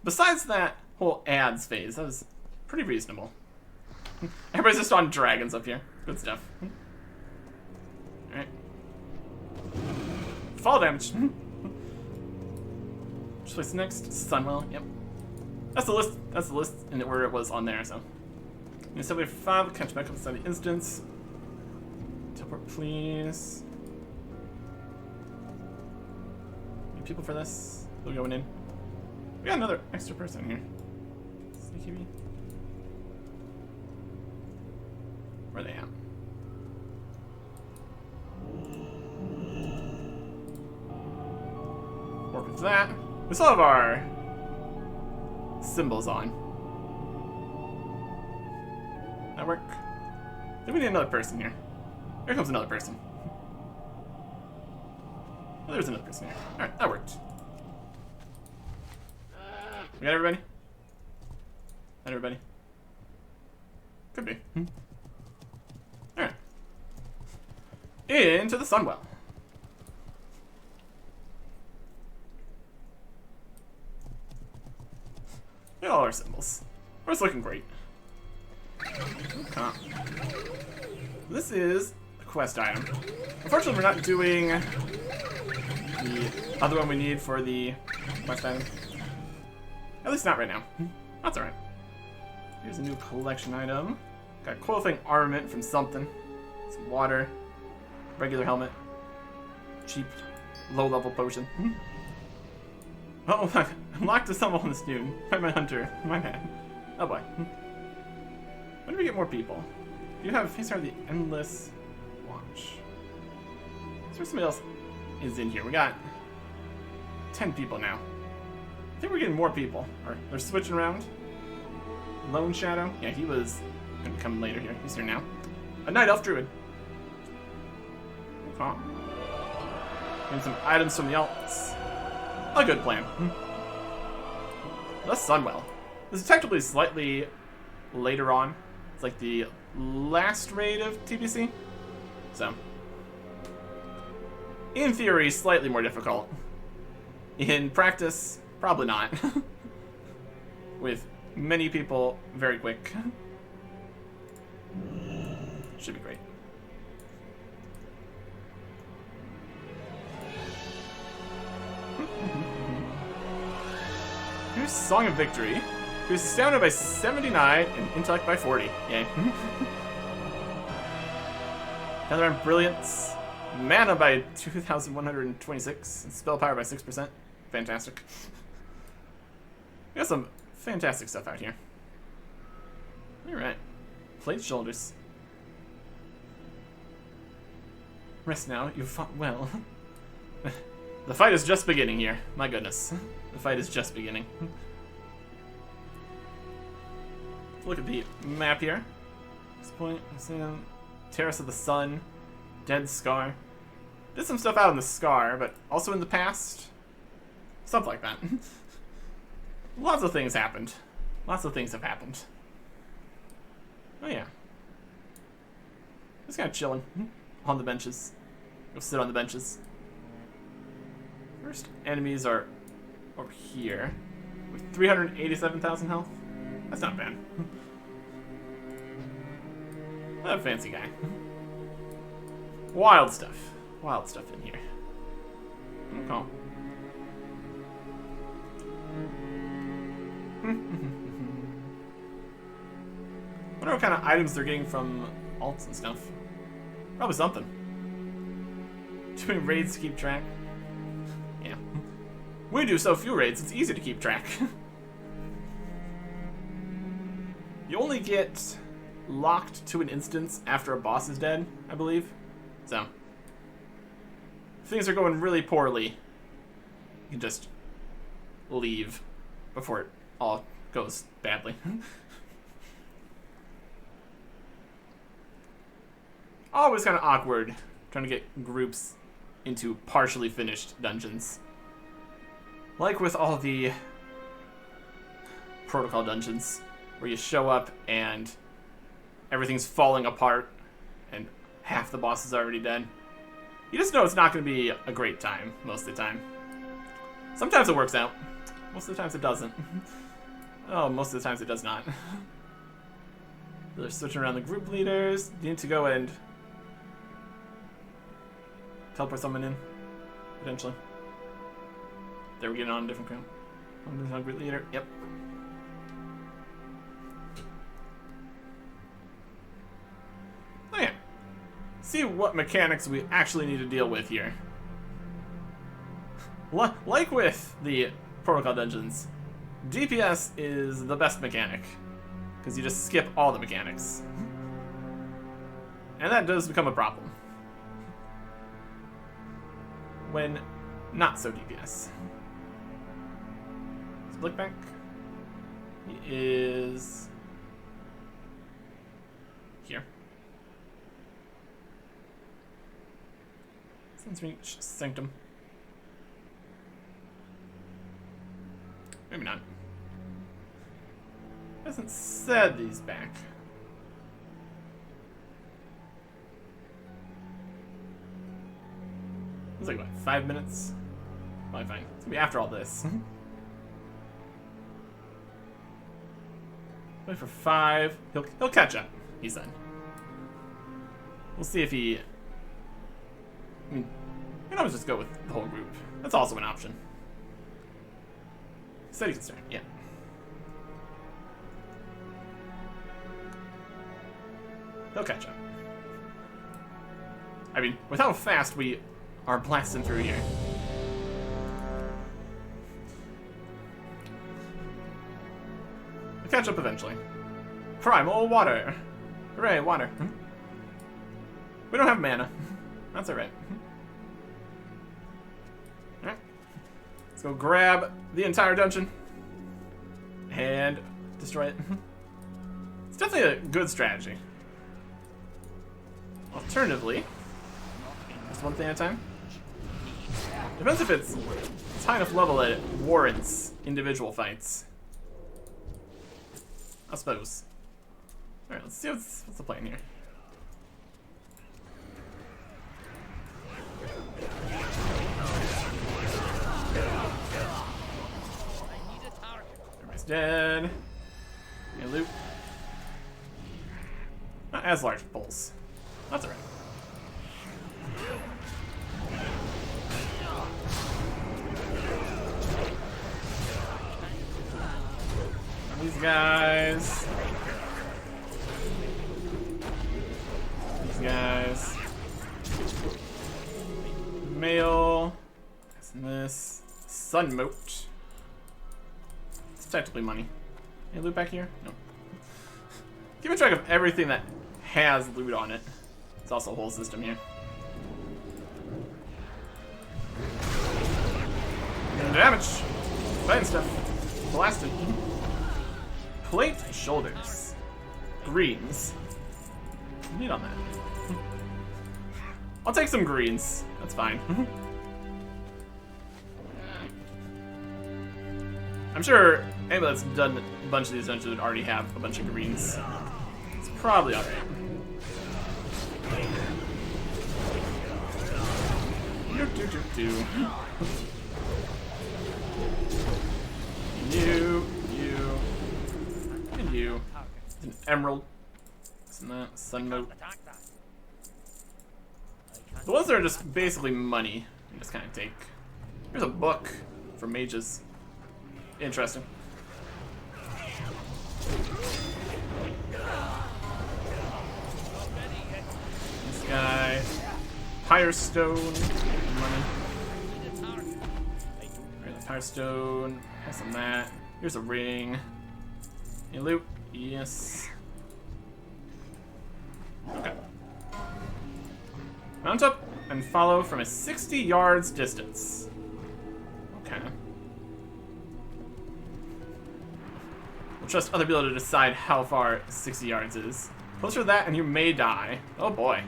Besides that whole ads phase, that was pretty reasonable. Everybody's just on dragons up here. Good stuff. Alright. Fall damage. Which place next? Sunwell, yep. That's the list. That's the list in order it was on there, so. 75, catch back up inside the instance. Teleport, please. Any people for this? Still going in. We got another extra person here. Sneaky bee. Where are they at? Work with that. We still have our symbols on. That work? I think we need another person here. Here comes another person. Oh, there's another person here. Alright, that worked. We got everybody? Not everybody? Could be. Alright. Into the Sunwell. Get all our symbols. We're just looking great. This is a quest item. Unfortunately, we're not doing the other one we need for the quest item. At least not right now. That's alright. Here's a new collection item. Got clothing armament from something. Some water. Regular helmet. Cheap, low-level potion. Oh, I'm locked to someone this noon. By my hunter. My man. Oh boy. When do we get more people? Do you have these are the endless watch? Is there somebody else is in here? We got 10 people now. I think we're getting more people. Or they're switching around. Lone Shadow. Yeah, he was gonna come later here. He's here now. A Night Elf Druid. Okay. Getting some items from the alts. A good plan. The Sunwell. This is technically slightly later on. It's like the last raid of TBC. So, in theory, slightly more difficult. In practice, probably not. With many people very quick. Should be great. Here's Song of Victory. He was astounded by 79 and intellect by 40. Yay. Another round Brilliance. Mana by 2,126. And spell power by 6%. Fantastic. We got some fantastic stuff out here. Alright. Plate shoulders. Rest now. You fought well. The fight is just beginning here. My goodness. The fight is just beginning. Look at the map here. This point, Terrace of the Sun, Dead Scar. Did some stuff out in the Scar, but also in the past. Stuff like that. Lots of things happened. Lots of things have happened. Oh yeah. Just kind of chilling on the benches. Go sit on the benches. First enemies are over here with 387,000 health. That's not bad. That fancy guy. Wild stuff. Wild stuff in here. Okay. Wonder what kind of items they're getting from alts and stuff. Probably something. Too many raids to keep track. Yeah. We do so few raids, it's easy to keep track. You only get locked to an instance after a boss is dead, I believe. So, if things are going really poorly, you can just leave before it all goes badly. Always kind of awkward trying to get groups into partially finished dungeons. Like with all the protocol dungeons, where you show up and everything's falling apart and half the boss is already dead. You just know it's not going to be a great time most of the time. Sometimes it works out. Most of the times it doesn't. Oh, most of the times it does not. They're switching around the group leaders. You need to go and teleport someone in, potentially. They were getting on a different group. On group leader. Yep. Okay. See what mechanics we actually need to deal with here. Like with the protocol dungeons, DPS is the best mechanic, because you just skip all the mechanics. And that does become a problem when not so DPS. Let's look back. He is here. Since we Sanctum. Maybe not. Hasn't said he's back. It's like, what, 5 minutes? Probably fine. It's gonna be after all this. Wait for 5. He'll catch up, he said. We'll see if he... I mean, you can always just go with the whole group. That's also an option. He said he can start, yeah. He'll catch up. I mean, with how fast we are blasting through here. We'll catch up eventually. Primal water. Hooray, water. We don't have mana. That's alright. Alright. Let's go grab the entire dungeon and destroy it. It's definitely a good strategy. Alternatively, just one thing at a time. Depends if it's high enough level that it warrants individual fights. I suppose. Alright, let's see what's the plan here. Everybody's dead. And loot. Not as large pulls. That's alright. These guys. These guys. Mail. This. Sun moat. It's technically money. Any loot back here? No. Keeping track of everything that has loot on it. It's also a whole system here. Damage. Fighting stuff. Blasted. Plate shoulders. Greens. Need on that. I'll take some greens. That's fine. I'm sure anybody that's done a bunch of these dungeons would already have a bunch of greens. It's probably alright. You, and you. It's an emerald. Isn't that sun moat? The ones that are just basically money, you just kind of take. Here's a book for mages. Interesting. This guy. Firestone. Money. Here's a Firestone. Have some of that. Here's a ring. Any loot? Yes. Okay. Mount up and follow from a 60 yards distance. Okay. We'll trust other people to decide how far 60 yards is. Closer to that and you may die. Oh boy.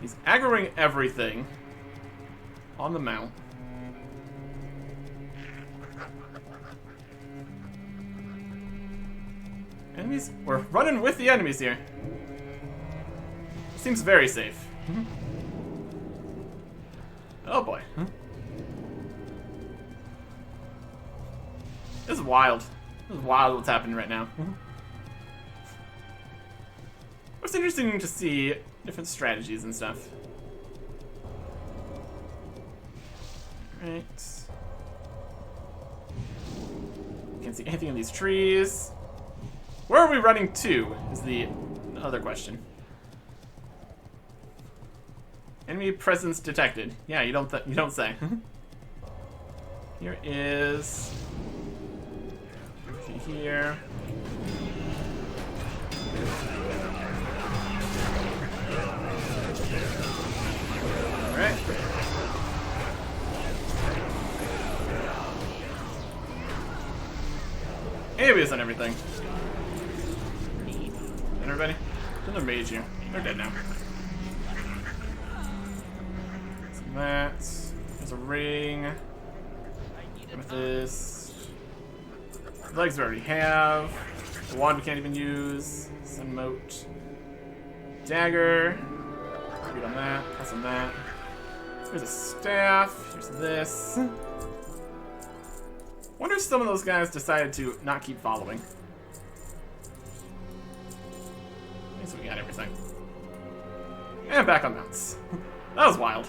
He's aggroing everything on the mount. And enemies? We're running with the enemies here. Seems very safe. Oh boy. This is wild. This is wild what's happening right now. It's interesting to see different strategies and stuff. Alright. Can't see anything in these trees. Where are we running to is the other question. Enemy presence detected. Yeah, you don't say. Here is here. Alright. AoEs on everything. And everybody? There's another mage here. They're dead now. That. There's a ring. With this. The legs we already have. The wand we can't even use. Sun moat. Dagger. Read on that. Pass on that. Here's a staff. Here's this. Wonder if some of those guys decided to not keep following. Okay, so we got everything. And back on mounts. That was wild.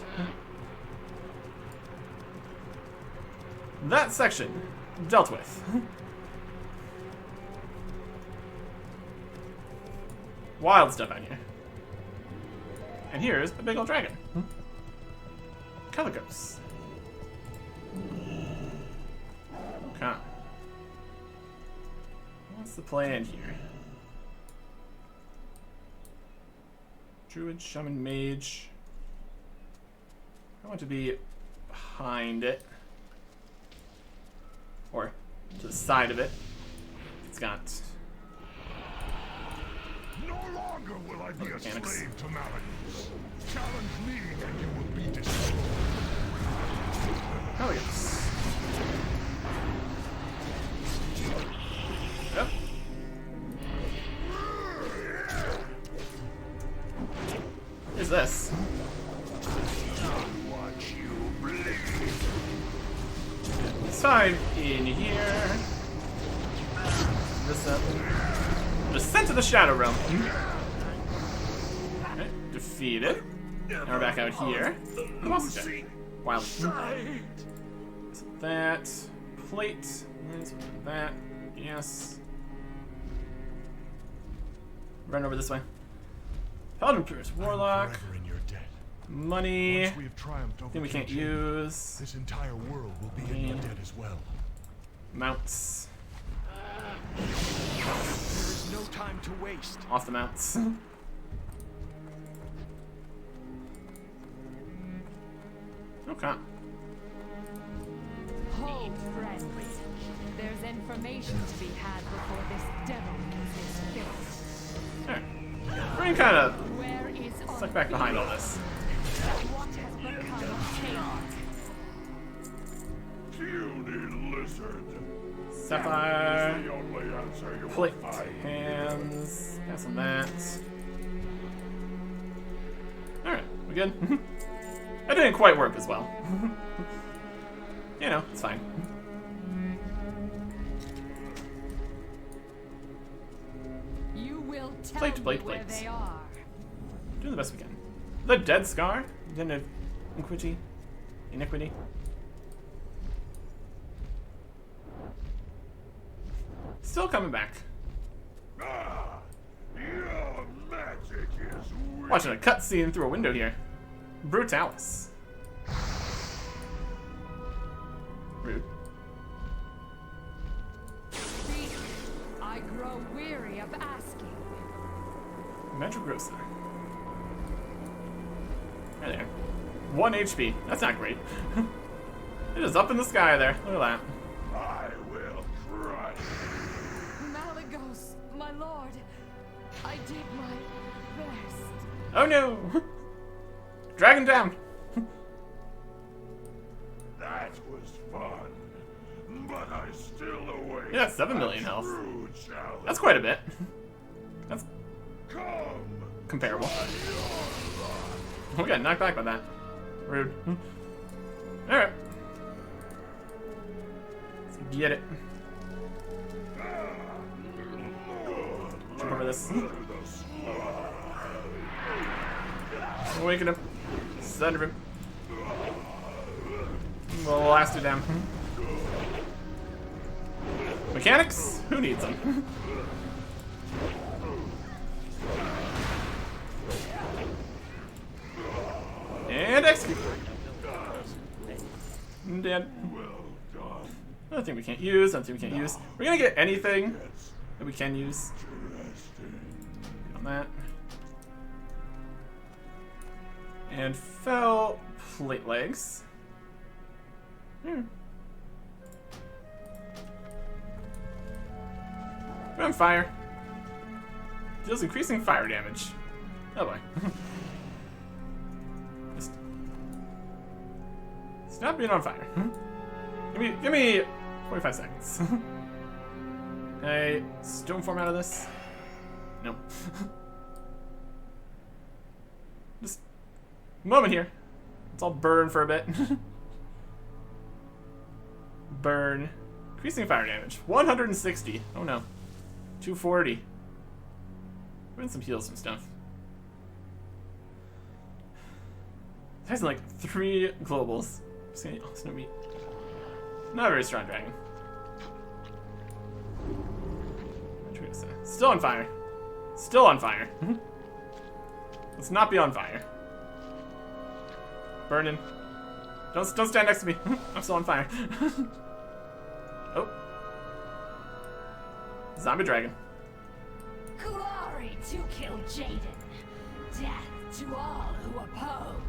That section dealt with. Wild stuff out here. And here's a big old dragon. Calicos. Okay. What's the plan here? Druid, Shaman, Mage. I want to be behind it. Or to the side of it. It's got... No longer will I be a mechanics. slave to Malachus. Challenge me and you will be destroyed. Oh, yes. Yep. Here's this. Watch you bleed. This time in here. This up. Descent to the Shadow Realm. Okay, defeated. Now we're back out here. Who else is there? Wild. That. Plate. That. Yes. Run over this way. Paladin Pierce. Warlock. Forever in your debt. Money. Once we have triumphed over Thing we can't King, use. this entire world will be in your debt as well. Mounts. There is no time to waste. Off the mounts. Okay. Hold, friends. There's information to be had before this devil gets his fill. Alright. We're gonna kind of Where is suck back behind all this. What has become of chaos? Puny lizard. Sapphire. The only answer you will Plate. find. Hands. Pass on that. Alright. We good? That didn't quite work as well. You know, it's fine. You will tell Plate, me plate, where plates. they are. Doing the best we can. The Dead Scar? Iniquity? Still coming back. Ah, your magic is weak. Watching a cutscene through a window here. Brutalis. Rude. Speak. I grow weary of asking. Metrogrosa. Right there. 1 HP. That's not great. It is up in the sky there. Look at that. I will crush. Malagos, my lord. I did my best. Oh no! Dragon down! That was fun. But I still await. Yeah, 7 million health. True challenge. That's quite a bit. That's Come. comparable. We got knocked back by that. Rude. Alright. Let's get it. Jump over this. Awaken him. Sunder him. We'll blast it down. Mechanics? Who needs them? And execute. Dead. Nothing we can't use, nothing we can't use. We're gonna get anything that we can use. On that. And fell plate legs. We're on fire. Deals increasing fire damage. Oh boy. Just stop being on fire. Give me 45 seconds. Can I stone form out of this? No. Just a moment here. Let's all burn for a bit. Burn. Increasing fire damage. 160. Oh no. 240. We're in some heals and stuff. There's like 3 globals. Just gonna, it's gonna be not a very strong dragon. Still on fire. Still on fire. Let's not be on fire. Burning. Don't stand next to me. I'm still on fire. Oh. Zombie dragon. Glory to kill Jaden. Death to all who oppose.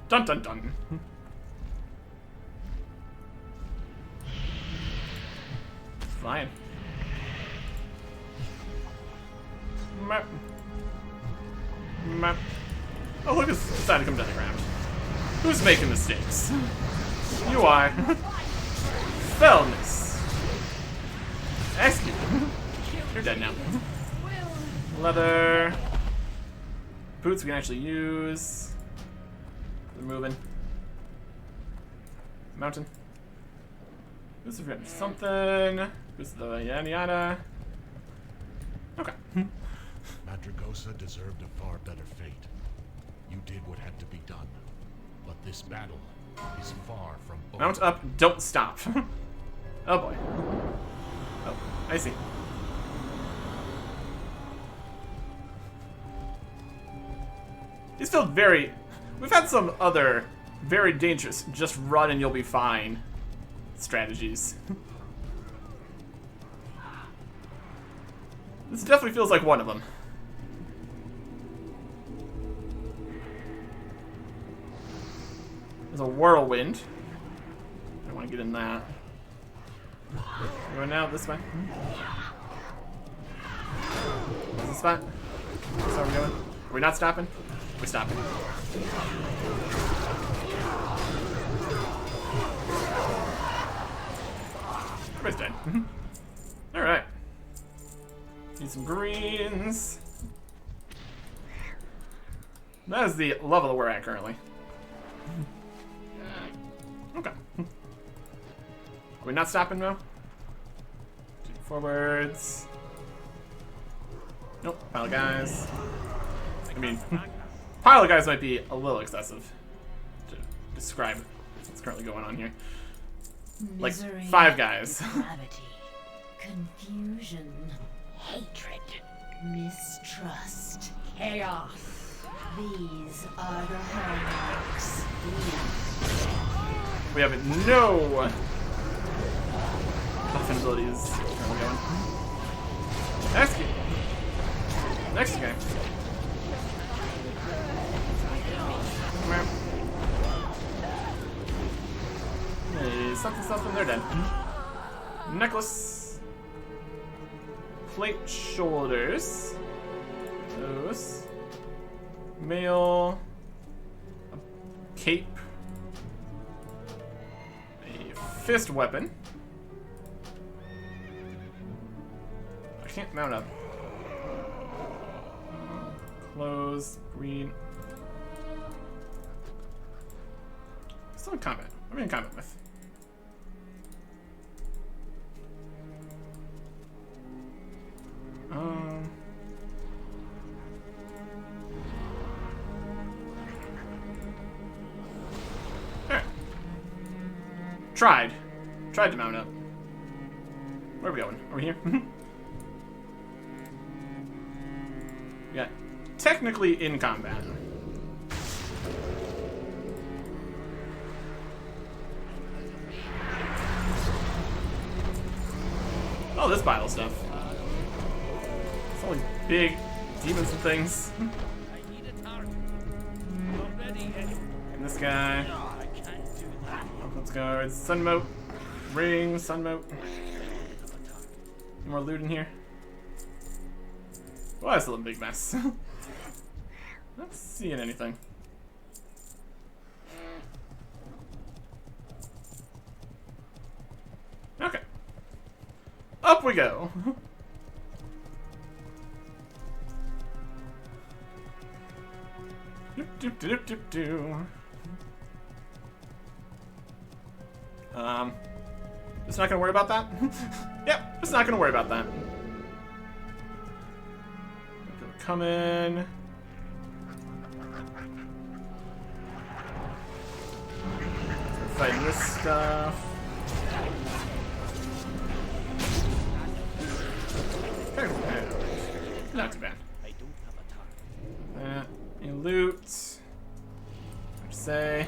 Dun dun dun. Flying. Map. Map. Oh, look, it's decided to come down the ground. Who's making mistakes? You are. Fellness. Execute. You're dead now. Leather. Boots we can actually use. They're moving. Mountain. Boots have written something. Boots the yada yada. Okay. Madragosa deserved a far better fate. You did what had to be done. But this battle is far from over. Mount up, don't stop. Oh boy. Oh, I see. These feel very... We've had some other very dangerous, just run and you'll be fine strategies. This definitely feels like one of them. There's a whirlwind. I don't want to get in that. Going now this way. Is this spot? That's how we're going. Are we not stopping? We're stopping. Everybody's dead. Alright. Need some greens. That is the level that we're at currently. Okay. Are we not stopping now? Forwards. Nope. Pile of guys. I mean, pile of guys might be a little excessive to describe what's currently going on here. Like Misery, 5 guys. depravity, confusion, hatred, mistrust, chaos. These are the hallmarks. We have no buffing abilities. Where are we going? Next game. Next game. Hey, something, they're dead. Necklace. Plate shoulders. Those. Mail. A cape. A fist weapon. can't mount up. Close, green. Still in combat. What am I in combat with? Alright. Tried to mount up. Where are we going? Over here? Yeah. Technically in combat. Oh, this pile of stuff. It's all like big demons and things. I need a target. Already, And this guy. no, I can't do that. Let's go. It's Sunmote. Ring, Sunmote. Any more loot in here? Well, that's a little big mess. Not seeing anything. Okay. Up we go. Doop, doop, doop, doop, doop. Just not gonna worry about that? Yep, just not gonna worry about that. Come in. Start fighting this stuff. Not too bad. I don't have a target. Any loot? I'd say.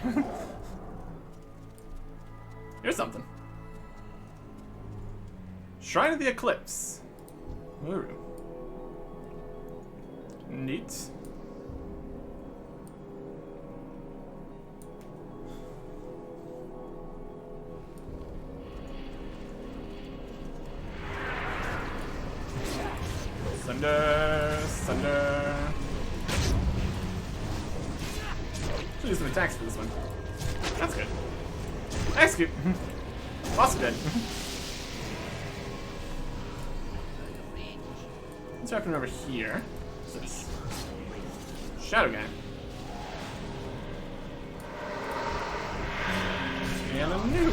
Here's something. Shrine of the Eclipse. Ooh. Neat. Thunder. Should do some attacks for this one. That's good. Execute. Boss dead. What's happening over here? What's this? Shadow guy. And a new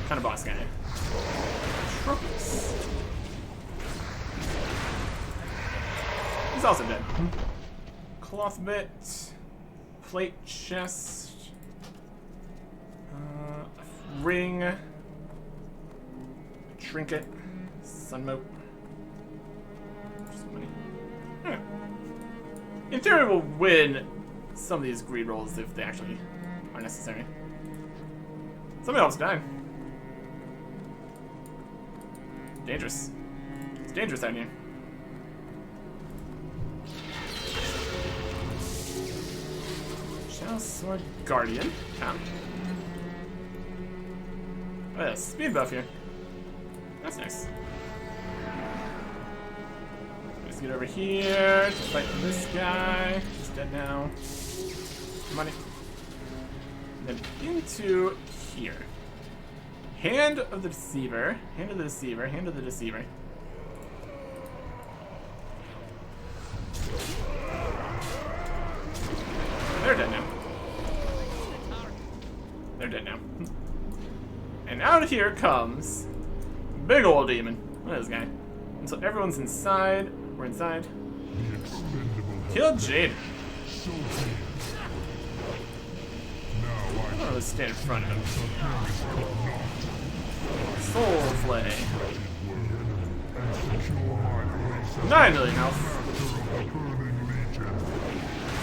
kind of boss guy. Tropus. He's also dead. Cloth bit. Plate chest. Ring. Trinket. Sunmote. Just money. Alright. In theory, we'll win some of these greed rolls if they actually are necessary. Somebody else died. Dangerous. It's dangerous out here. Shadow Sword Guardian. Come. Oh, yeah, speed buff here. That's nice. Let's get over here to fight this guy. He's dead now. Money. And then into here. Hand of the Deceiver. Hand of the Deceiver. Hand of the Deceiver. They're dead now. They're dead now. And out of here comes big old demon. Look at this guy. And so everyone's inside. We're inside. Kill Jade. I don't really stand in front of him. Soul Flay. 9 million health.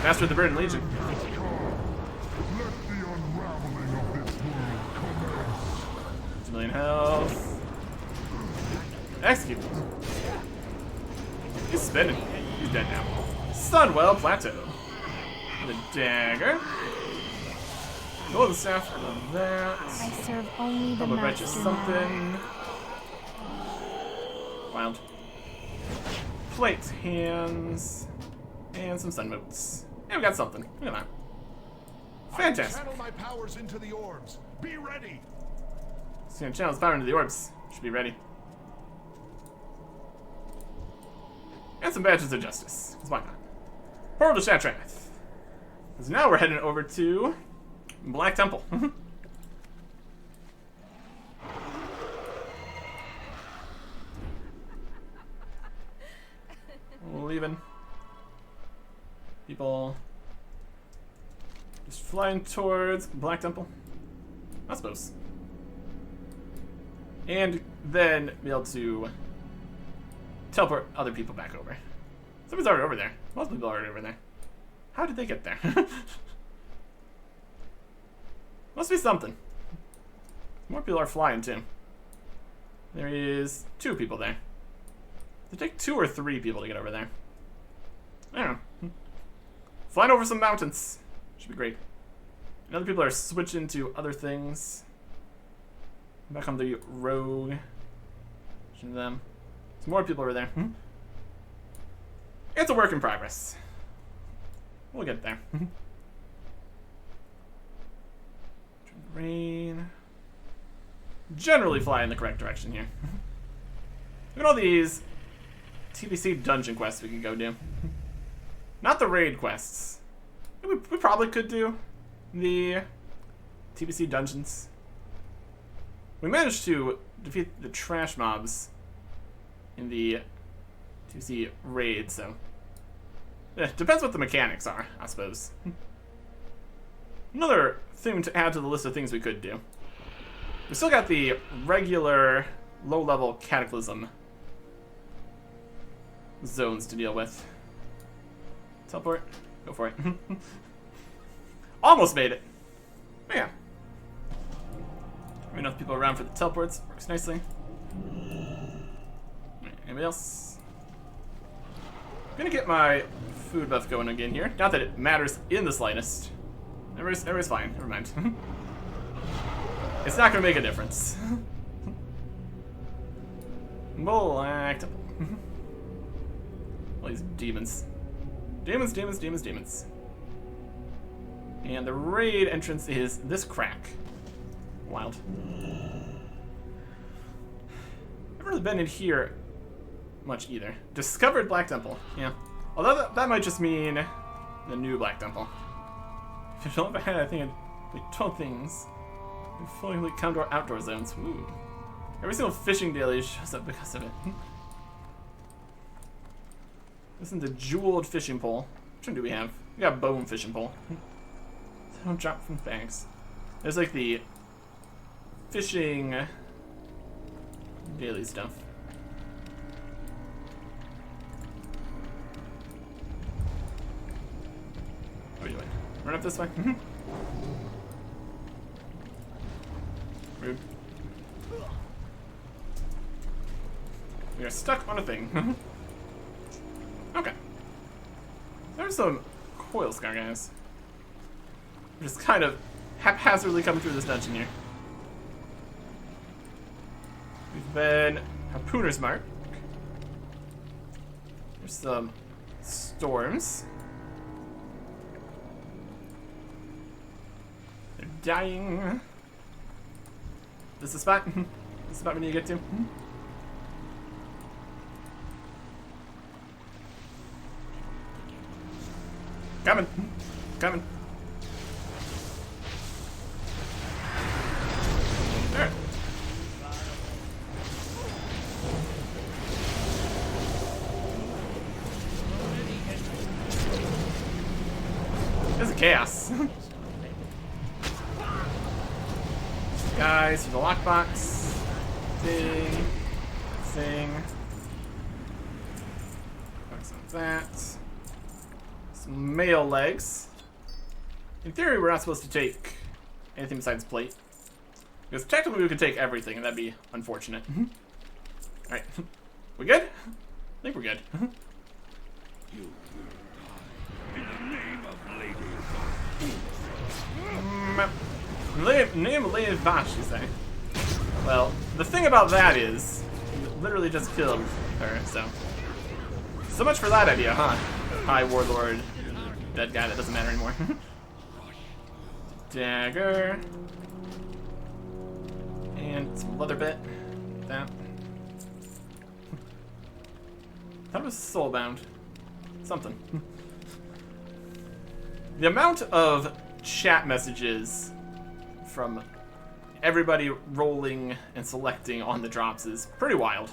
Master of the Burning Legion. 2 million health. Execute. He's spinning. He's dead now. Sunwell Plateau. The dagger. Golden staff for that. I serve only the Probably write you master. something. Wild. Plates, hands, and some sun motes. And we got something. Look at that. Fantastic. Channel my powers into the orbs. Be ready. So gonna channel his power into the orbs. Should be ready. And some badges of justice. Because why not? Portal to Shatrath. Because now we're heading over to Black Temple. Leaving. People just flying towards Black Temple. I suppose. And then be able to teleport other people back over. Somebody's already over there. Most people are already over there. How did they get there? Must be something. More people are flying too. There is 2 people there. Does it take 2 or 3 people to get over there? I don't know. Flying over some mountains. Should be great. And other people are switching to other things. Back on the rogue. Switching to them. Some more people over there. It's a work in progress. We'll get there. Rain. Generally fly in the correct direction here. Look at all these TBC dungeon quests we can go do. Not the raid quests. We probably could do the TBC dungeons. We managed to defeat the trash mobs in the TBC raid, so depends what the mechanics are, I suppose. Another thing to add to the list of things we could do. We still got the regular low-level Cataclysm zones to deal with. Teleport? Go for it. Almost made it. But yeah. Enough people around for the teleports. Works nicely. Anybody else? I'm gonna get my food buff going again here. Not that it matters in the slightest. Everybody's fine. Never mind. It's not gonna make a difference. Black Temple. All these demons. Demons. And the raid entrance is this crack. Wild. I've really been in here much either. Discovered Black Temple. Yeah. Although that might just mean the new Black Temple. If you don't have, I think like 12 things. Fully like outdoor zones. Ooh. Every single fishing daily shows up because of it. Listen to jeweled fishing pole. Which one do we have? We got bone fishing pole. Don't drop from bags. There's like the fishing daily stuff. What are you doing? Run up this way. Rude. We are stuck on a thing. Okay. There's some coil scar guys. We're just kind of haphazardly coming through this dungeon here. We've been Harpooner's Mark. There's some storms. They're dying. This is the spot. This is the spot we need to get to. Coming. There. This is chaos. Guys, the lockbox. Sing. Focus on that. Some male legs. In theory, we're not supposed to take anything besides plate. Because technically we could take everything, and that'd be unfortunate. Alright. We good? I think we're good. You will die in the name of Lady Name of Lady Vash, you say? Well, the thing about that is, you literally just killed her, so. So much for that idea, huh? High Warlord, dead guy that doesn't matter anymore. Dagger. And some leather bit. That. That was soulbound. Something. The amount of chat messages from everybody rolling and selecting on the drops is pretty wild.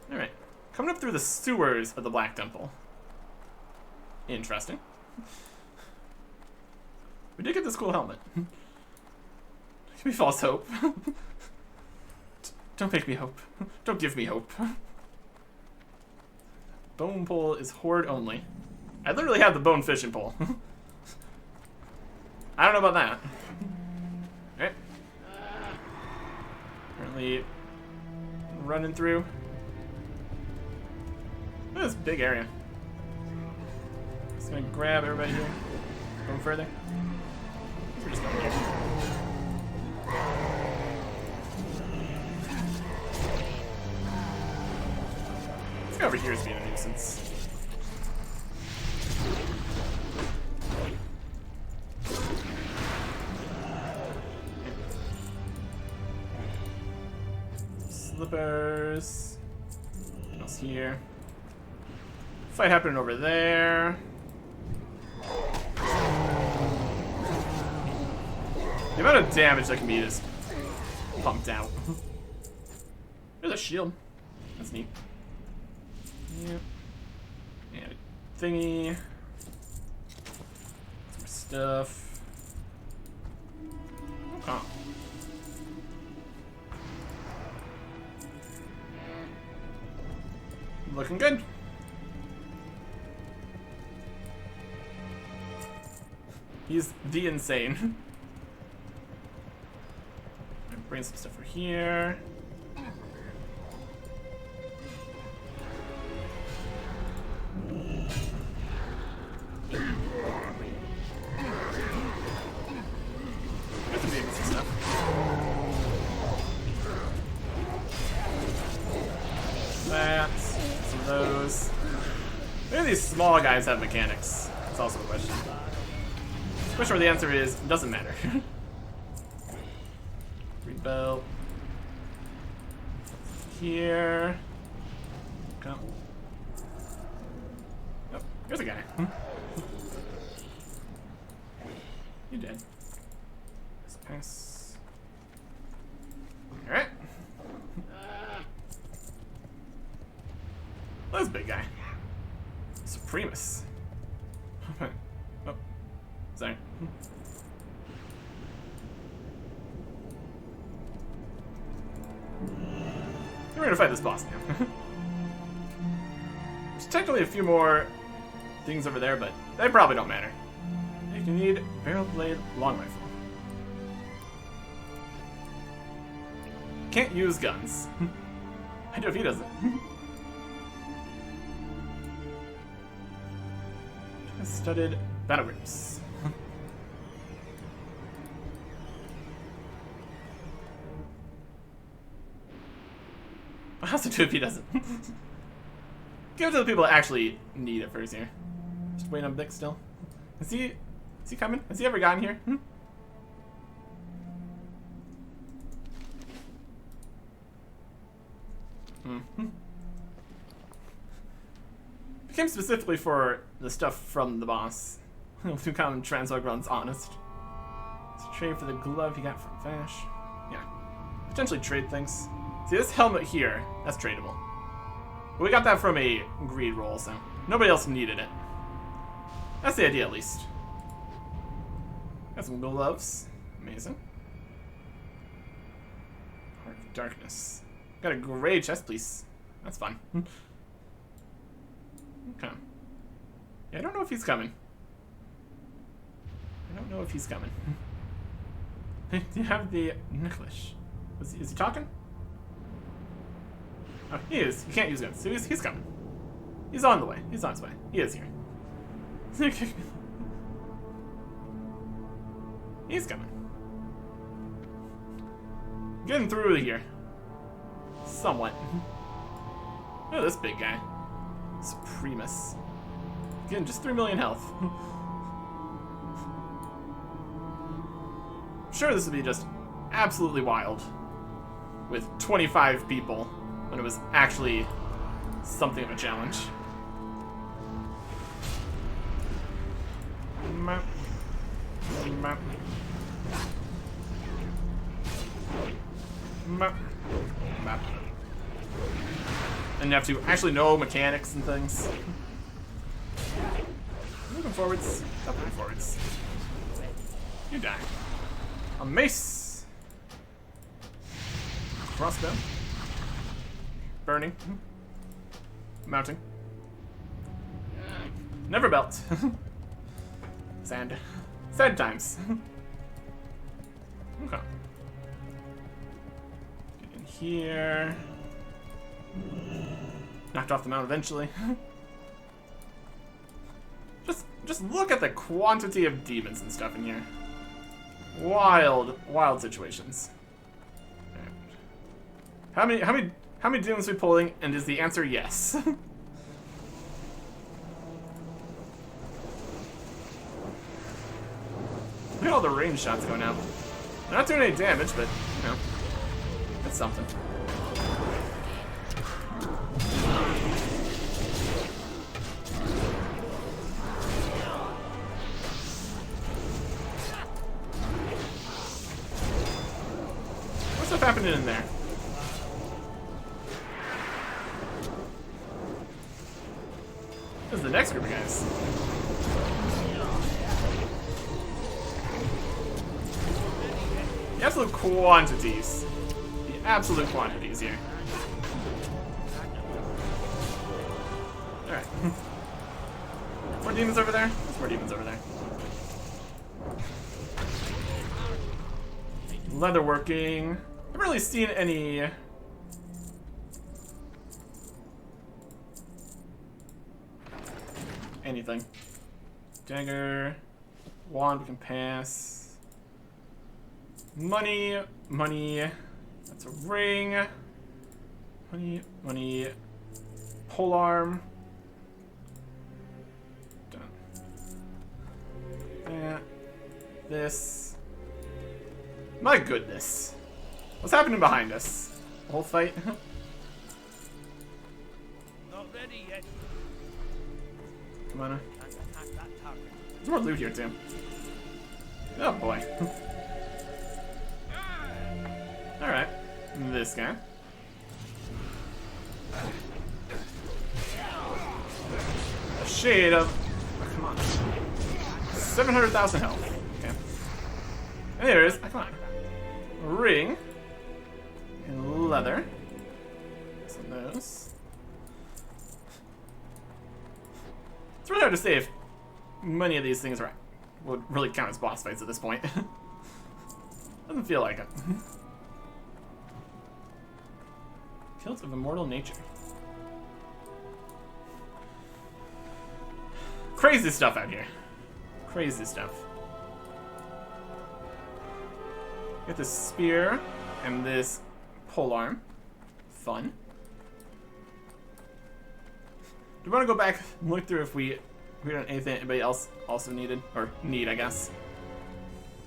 Alright. Coming up through the sewers of the Black Temple. Interesting. We did get this cool helmet. Give me false hope. Don't make me hope. Don't give me hope. Bone pole is horde only. I literally have the bone fishing pole. I don't know about that. Alright. Currently running through. Look at this big area. Just gonna grab everybody here. Going further. We're just going here. This guy over here is being a nuisance. Slippers. What else here? Fight happening over there. The amount of damage that can be just pumped out. There's a shield. That's neat. Yep. And a thingy. Some more stuff. Okay. Looking good. He's the insane. Bring some stuff over here. There's some babies and stuff. That. Some of those. Maybe these small guys have mechanics. That's also a question. Question where the answer is, doesn't matter. Green belt. Here. Come. Oh, here's a guy. You dead. Let's pass. Alright. Oh, this big guy. Supremus. Oh. Sorry. We're gonna fight this boss now. There's technically a few more things over there, but they probably don't matter. You need barrel blade long rifle. Can't use guns. I know if he doesn't. Studded battle grips. What else to do if he doesn't? Give it to the people that actually need it first here. Just waiting on Vic still. Is he coming? Has he ever gotten here? Came specifically for the stuff from the boss. Two common translog runs, honest. Let's trade for the glove you got from Vash. Yeah. Potentially trade things. See, this helmet here, that's tradable. But we got that from a greed roll, so nobody else needed it. That's the idea, at least. Got some gloves. Amazing. Heart of Darkness. Got a gray chest piece. That's fun. Okay. Yeah, I don't know if he's coming. I don't know if he's coming. Do you have the necklace? Is he talking? Oh, he is. You can't use guns. So he's coming. He's on the way. He's on his way. He is here. He's coming. Getting through here. Somewhat. Oh, this big guy. Supremus. Again, just 3 million health. I'm sure this would be just absolutely wild with 25 people when it was actually something of a challenge. Map. Map. Map. Map. And you have to actually know mechanics and things. Moving forwards. Stop moving forwards. You die. A mace. Crossbow. Burning. Mounting. Never belt. Sad. Sad times. Okay. Get in here. Knocked off the mount eventually. Just look at the quantity of demons and stuff in here. Wild, wild situations. How many demons are we pulling? And is the answer yes? Look at all the range shots going out. They're not doing any damage, but you know, it's something. What's stuff happening in there? This is the next group of guys. The absolute quantities. The absolute quantities here. Alright. More demons over there? There's more demons over there. Leatherworking. I haven't really seen any... anything. Dagger. Wand we can pass. Money. Money. That's a ring. Money. Money. Polearm. Done. That. This. My goodness. What's happening behind us? The whole fight? Not ready yet. Come on. There's more loot here, too. Oh, boy. Alright. This guy. A shade of... Oh, come on. 700,000 health. Okay. And there it is. Oh, come on. A ring. And leather. Some of those. It's really hard to say if many of these things would really count as boss fights at this point. Doesn't feel like it. Guilt of Immortal Nature. Crazy stuff out here. Crazy stuff. Get this spear and this polearm. Fun. Do we want to go back and look through if we done anything anybody else also needed? Or need, I guess.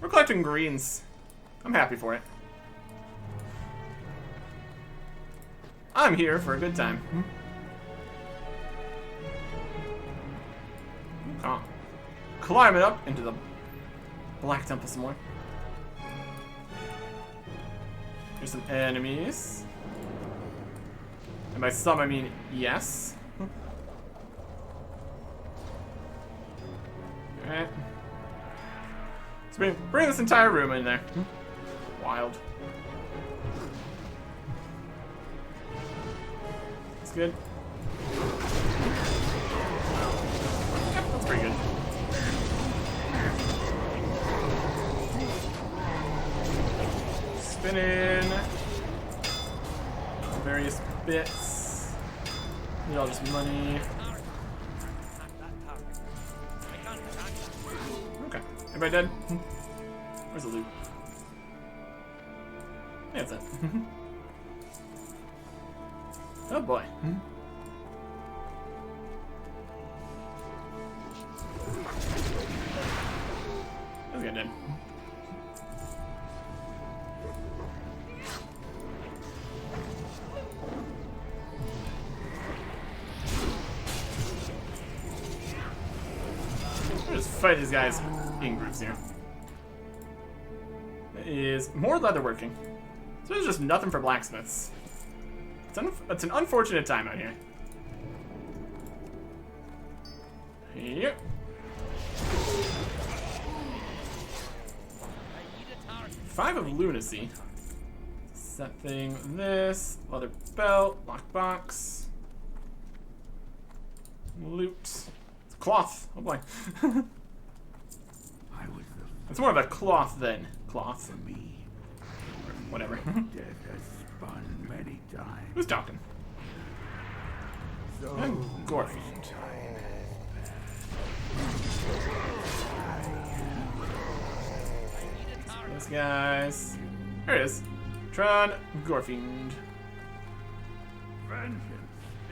We're collecting greens. I'm happy for it. I'm here for a good time. Okay. Climb it up into the Black Temple some more. Here's some enemies. And by some, I mean yes. Alright. So bring this entire room in there. Wild. That's good. Yep, that's pretty good. Spinning. Various bits. Need all this money. Okay. Everybody dead? Where's the loot? Yeah, that's it. Oh boy. This guy dead. fight these guys in groups here. There is more leatherworking. So there's just nothing for blacksmiths. It's an unfortunate time out here. Yep. 5 of lunacy. Set thing, this, leather belt, lockbox, loot, cloth. Oh boy. It's more of a cloth than cloth. For me, Whatever. death has spun many times. Who's talking? So I'm Gorf. Those guys. There it is. Tron Gorfiend. vengeance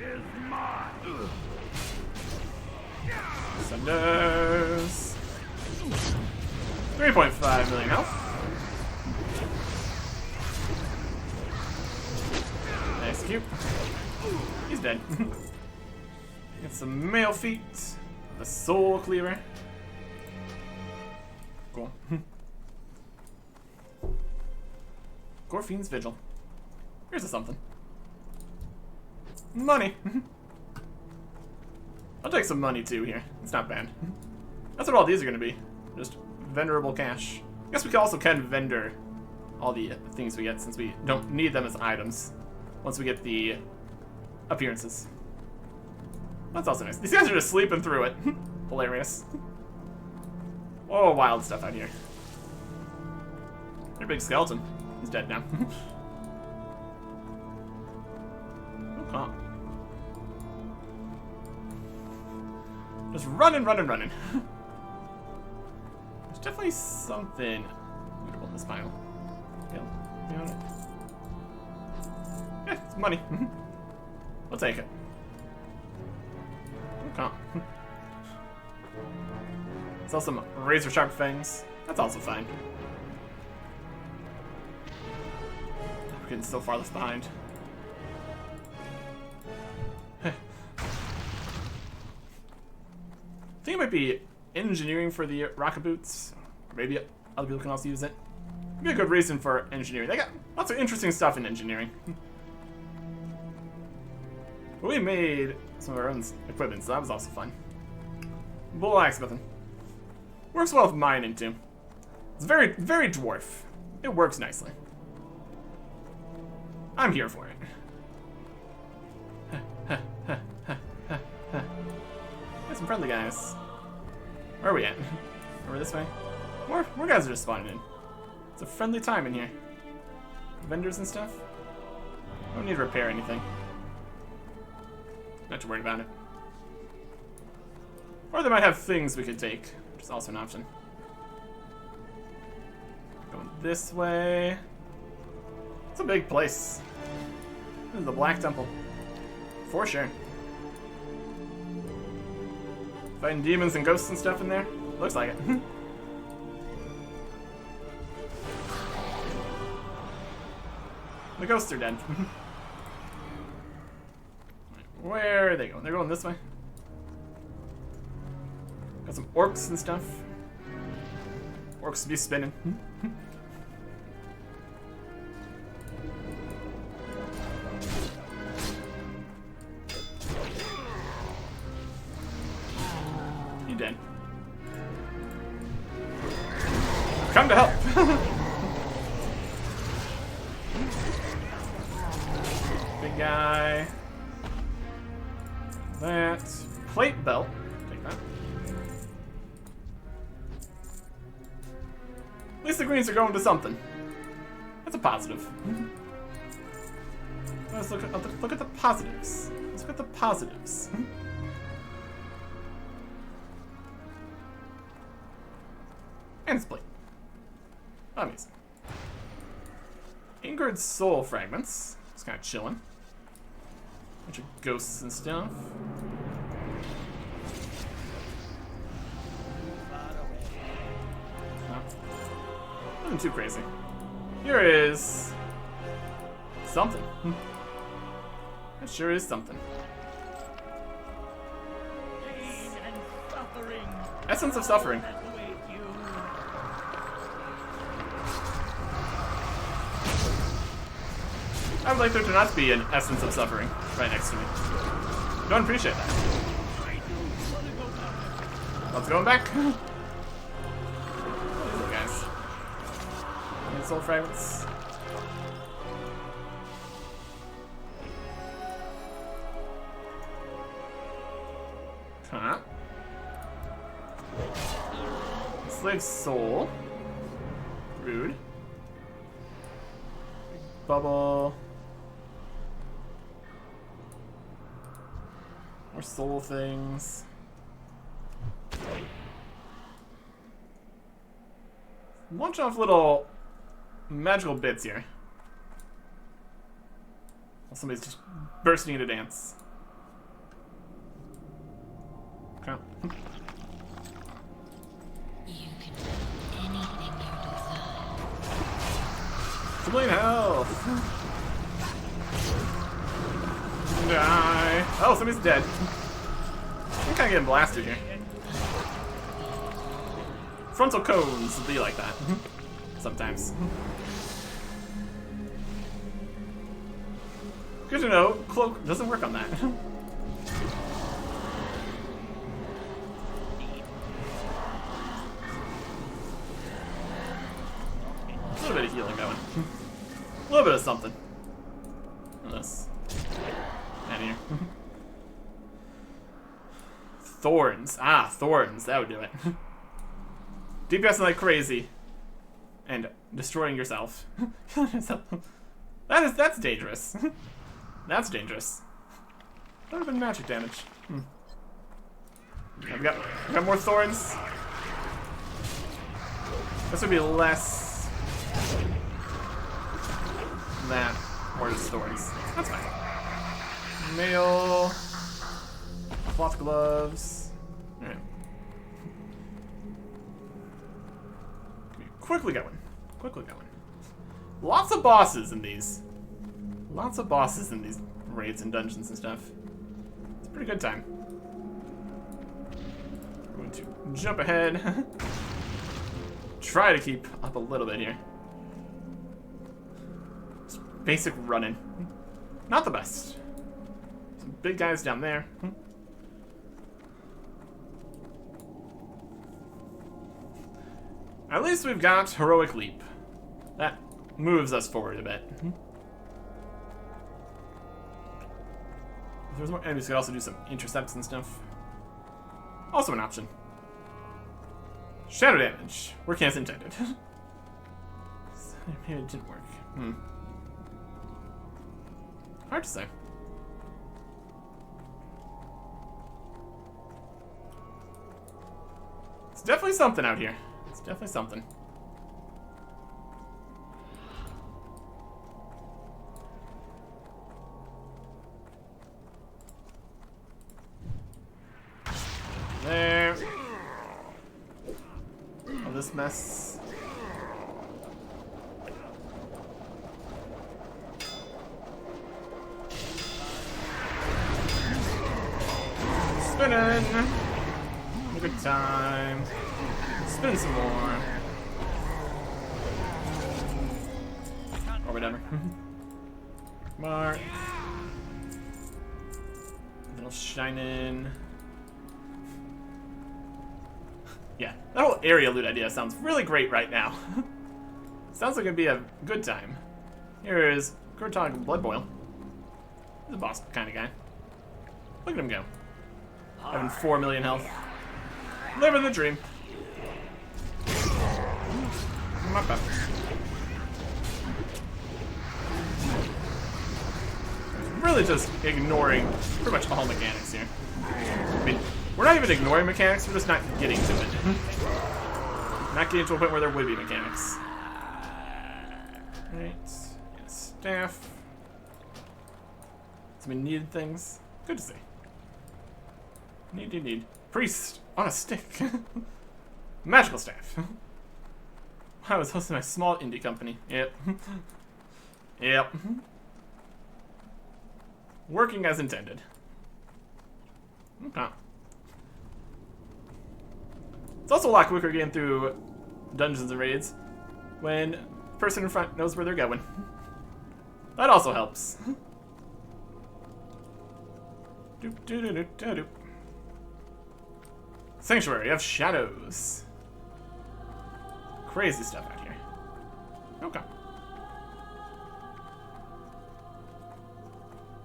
is mine. Sunders. 3.5 million health. Execute. He's dead. Get some male feet. The soul cleaver. Cool. Gorfiend's Vigil. Here's a something. Money. I'll take some money too here. It's not bad. That's what all these are gonna be. Just venerable cash. I guess we also can vendor all the things we get since we don't need them as items once we get the appearances. That's also nice. These guys are just sleeping through it. Hilarious. Oh, wild stuff out here. Your big skeleton. He's dead now. Oh, calm. Just running. There's definitely something beautiful in this pile. Yeah, you own it. Yeah, it's money. We'll take it. Oh, calm. Sell some razor sharp fangs. That's also fine. We're getting so far left behind. I think it might be engineering for the rocket boots. Or maybe other people can also use it. It'd be a good reason for engineering. They got lots of interesting stuff in engineering. But we made some of our own equipment, so that was also fun. Blacksmithing. Works well with mining too. It's very, very dwarf. It works nicely. I'm here for it. There's some friendly guys. Where are we at? Are we this way? More guys are just spawning in. It's a friendly time in here. Vendors and stuff. Don't need to repair anything. Not too worried about it. Or they might have things we could take, which is also an option. Going this way. It's a big place. This is the Black Temple. For sure. Fighting demons and ghosts and stuff in there? Looks like it. The ghosts are dead. Where are they going? They're going this way. Got some orcs and stuff. Orcs be spinning. You dead. Come to help. Big guy. That plate belt. Take that. At least the greens are going to something. That's a positive. Let's look at the positives. Let's look at the positives. And it's plate. Amazing. Ingrid's soul fragments. Just kind of chilling. Bunch of ghosts and stuff. Nothing too crazy. Here is something. That sure is something. Pain and suffering Essence of Suffering. I would like there to not be an Essence of Suffering right next to me. Don't appreciate that. Let's go back. What is it, guys? Any soul fragments? Huh? Slave soul. Rude. Bubble. More soul things. Bunch of little magical bits here. Somebody's just bursting into dance. Okay. You can do anything you desire. Complete health. Die. Oh, somebody's dead. I'm kind of getting blasted here. Frontal cones be like that. Sometimes. Good to know. Cloak doesn't work on that. A little bit of healing going. A little bit of something. This. Out of here. Thorns. Ah, thorns. That would do it. DPSing like crazy. And destroying yourself. That's dangerous. That's dangerous. That would have been magic damage. I've got more thorns. This would be less that, more just thorns. That's fine. Mail, cloth gloves. Alright. Quickly going. Quickly going. Lots of bosses in these. Lots of bosses in these raids and dungeons and stuff. It's a pretty good time. I'm going to jump ahead. Try to keep up a little bit here. Just basic running. Not the best. Some big guys down there. At least we've got Heroic Leap. That moves us forward a bit. If there's more enemies, we could also do some intercepts and stuff. Also an option. Shadow damage. Working as intended. Maybe it didn't work. Hard to say. It's definitely something out here. It's definitely something. There. Oh, this mess. Spinning. Have a good time. Spin some more. Or whatever. Mark. Little shining. Yeah, that whole area loot idea sounds really great right now. Sounds like it'd be a good time. Here is Kurtog Bloodboil. He's a boss kind of guy. Look at him go. Having 4 million health. Living the dream. Really just ignoring pretty much all mechanics here. I mean, we're not even ignoring mechanics, we're just not getting to it. Not getting to a point where there would be mechanics. Right. Staff. Some needed things. Good to see. Need. Priest on a stick. Magical staff. I was hosting my small indie company. Yep. Yep. Working as intended. Okay. It's also a lot quicker getting through dungeons and raids when the person in front knows where they're going. That also helps. Doop, doop, doop, doop, doop. Sanctuary of Shadows. Crazy stuff out here. Okay.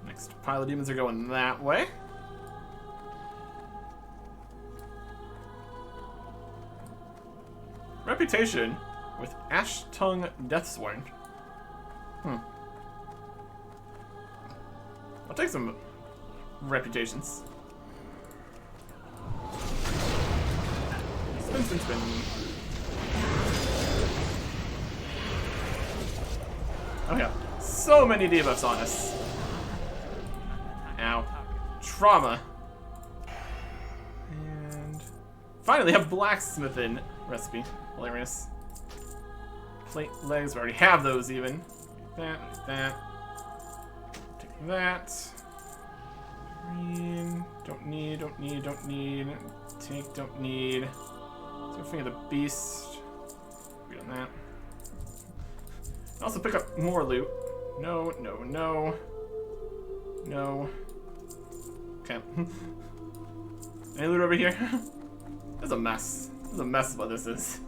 Next pile of demons are going that way. Reputation with Ash Tongue Deathsworn. I'll take some reputations. Spin, spin, spin. Oh yeah. So many debuffs on us. Ow. Trauma. And finally have blacksmithing recipe. Hilarious. Plate legs, we already have those even. That. Take that. Green. Don't need. Take, don't need. Surfing of the beast. Read on that. Also pick up more loot. No. Okay. Any loot over here? This is a mess. This is a mess of what this is.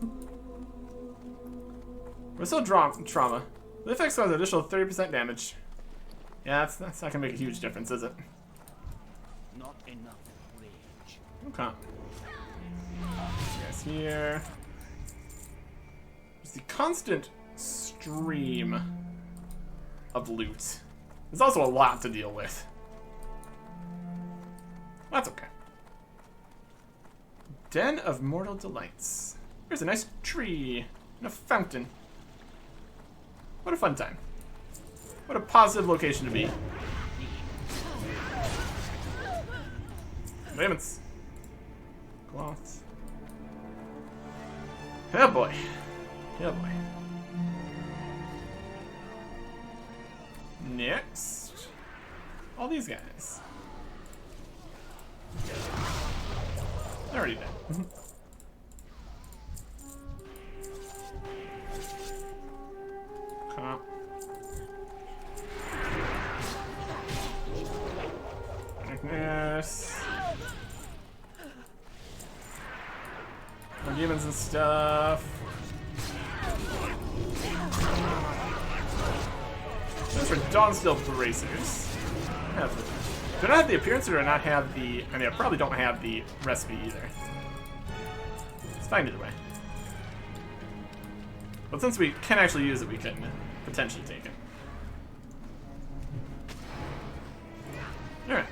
We're still trauma. The effects cause an additional 30% damage. Yeah, that's not gonna make a huge difference, is it? Not enough rage. Okay. Guys here. There's the constant stream of loot. There's also a lot to deal with. That's okay. Den of Mortal Delights. Here's a nice tree and a fountain. What a fun time. What a positive location to be. Laments. Cloths. Oh boy. Oh boy. Next. All these guys. They're already dead. Okay. Darkness. More demons and stuff. Those are Dawnsteel bracers. Do I have the appearance or do I not have the... I mean, I probably don't have the recipe either. It's fine either way. But since we can actually use it, we can potentially take it. Alright.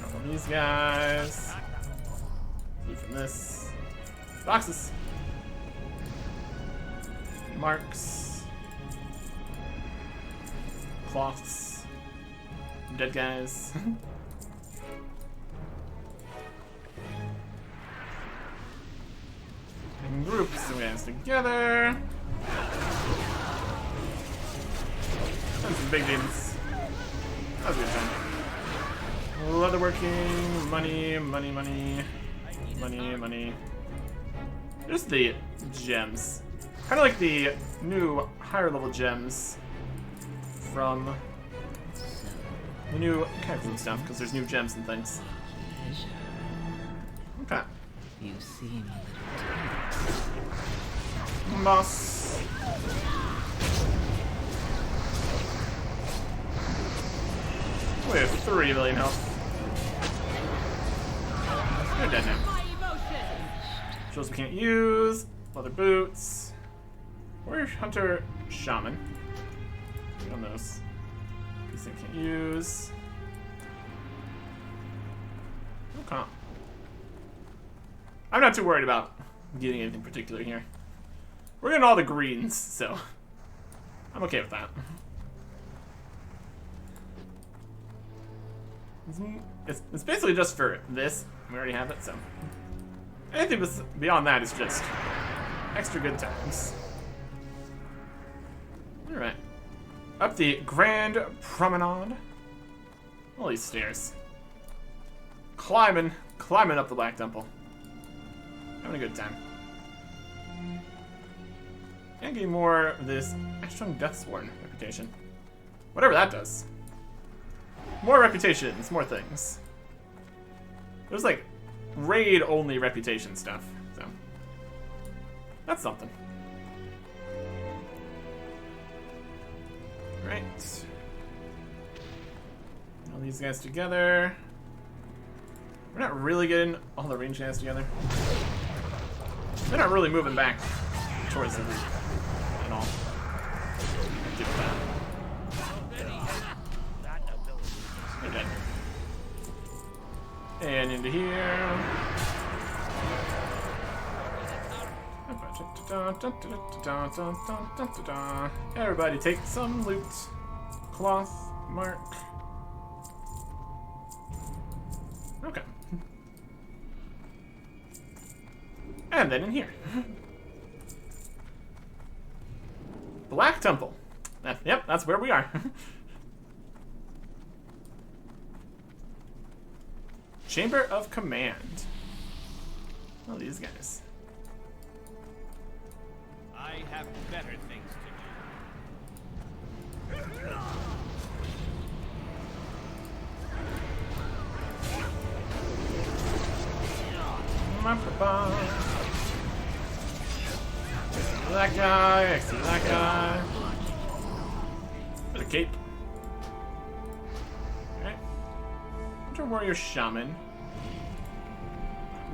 All these guys. Eat from this. Boxes. Marks. Cloths. Dead guys. And groups some guys together. And some big demons. That was a good time. Leatherworking, money. Just the gems. Kind of like the new higher level gems from the new Cataclysm stuff, because there's new gems and things. Okay. You seem Moss. We have 3 million health. They're dead now. Shields we can't use. Leather boots. Warrior Hunter Shaman. We don't know those. These things can't use. Okay. I'm not too worried about getting anything particular here. We're getting all the greens, so I'm okay with that. It's basically just for this. We already have it, so anything beyond that is just extra good times. Alright. Up the Grand Promenade. All these stairs. climbing up the Black Temple. Having a good time. And getting more of this strong Deathsworn reputation. Whatever that does. More reputations, more things. There's like raid only reputation stuff, so that's something. Right. All these guys together. We're not really getting all the range guys together. They're not really moving back towards the route at all. Give it that. They're dead. And into here. Everybody take some loot. Cloth, mark. Okay. And then in here. Black Temple. Yep, that's where we are. Chamber of Command. Oh, these guys. I have better things to do. That guy, I see that guy. With a cape. Alright. Winter Warrior Shaman.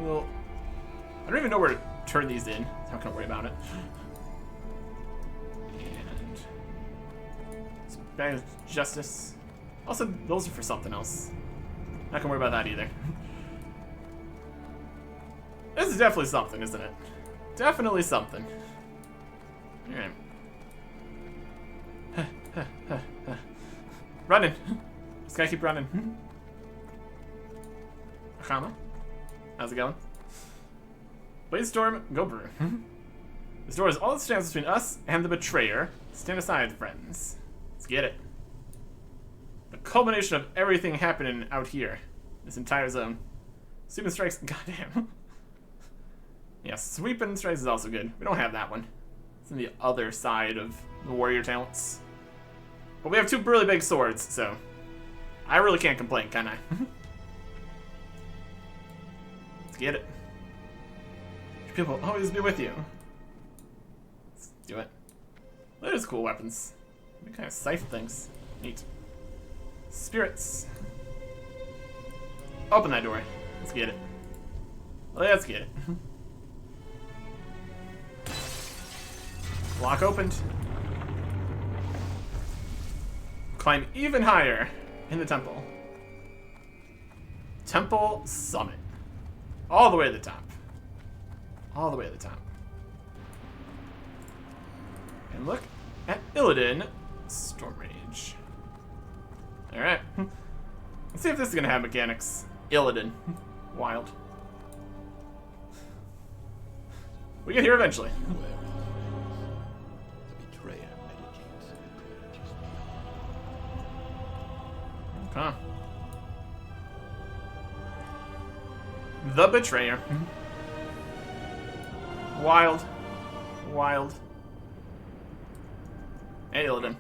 Well, I don't even know where to turn these in, so I'm not gonna worry about it. And Bag of Justice. Also, those are for something else. Not gonna worry about that either. This is definitely something, isn't it? Definitely something. Alright. Running. Just gotta keep running. Akama. How's it going? Bladestorm, go brew. This door is all that stands between us and the betrayer. Stand aside, friends. Let's get it. The culmination of everything happening out here. This entire zone. Sweeping strikes, goddamn. Yeah, sweeping strikes is also good. We don't have that one. It's on the other side of the warrior talents. But we have two really big swords, so I really can't complain, can I? Let's get it. People will always be with you. Let's do it. That is cool weapons. They kind of scythe things. Neat. Spirits. Open that door. Let's get it. Let's get it. Lock opened. Climb even higher in the temple. Temple Summit. All the way to the top. All the way to the top. And look at Illidan Stormrage. Alright. Let's see if this is going to have mechanics. Illidan. Wild. We get here eventually. Okay. The Betrayer. Wild. Wild. Hey, Illidan.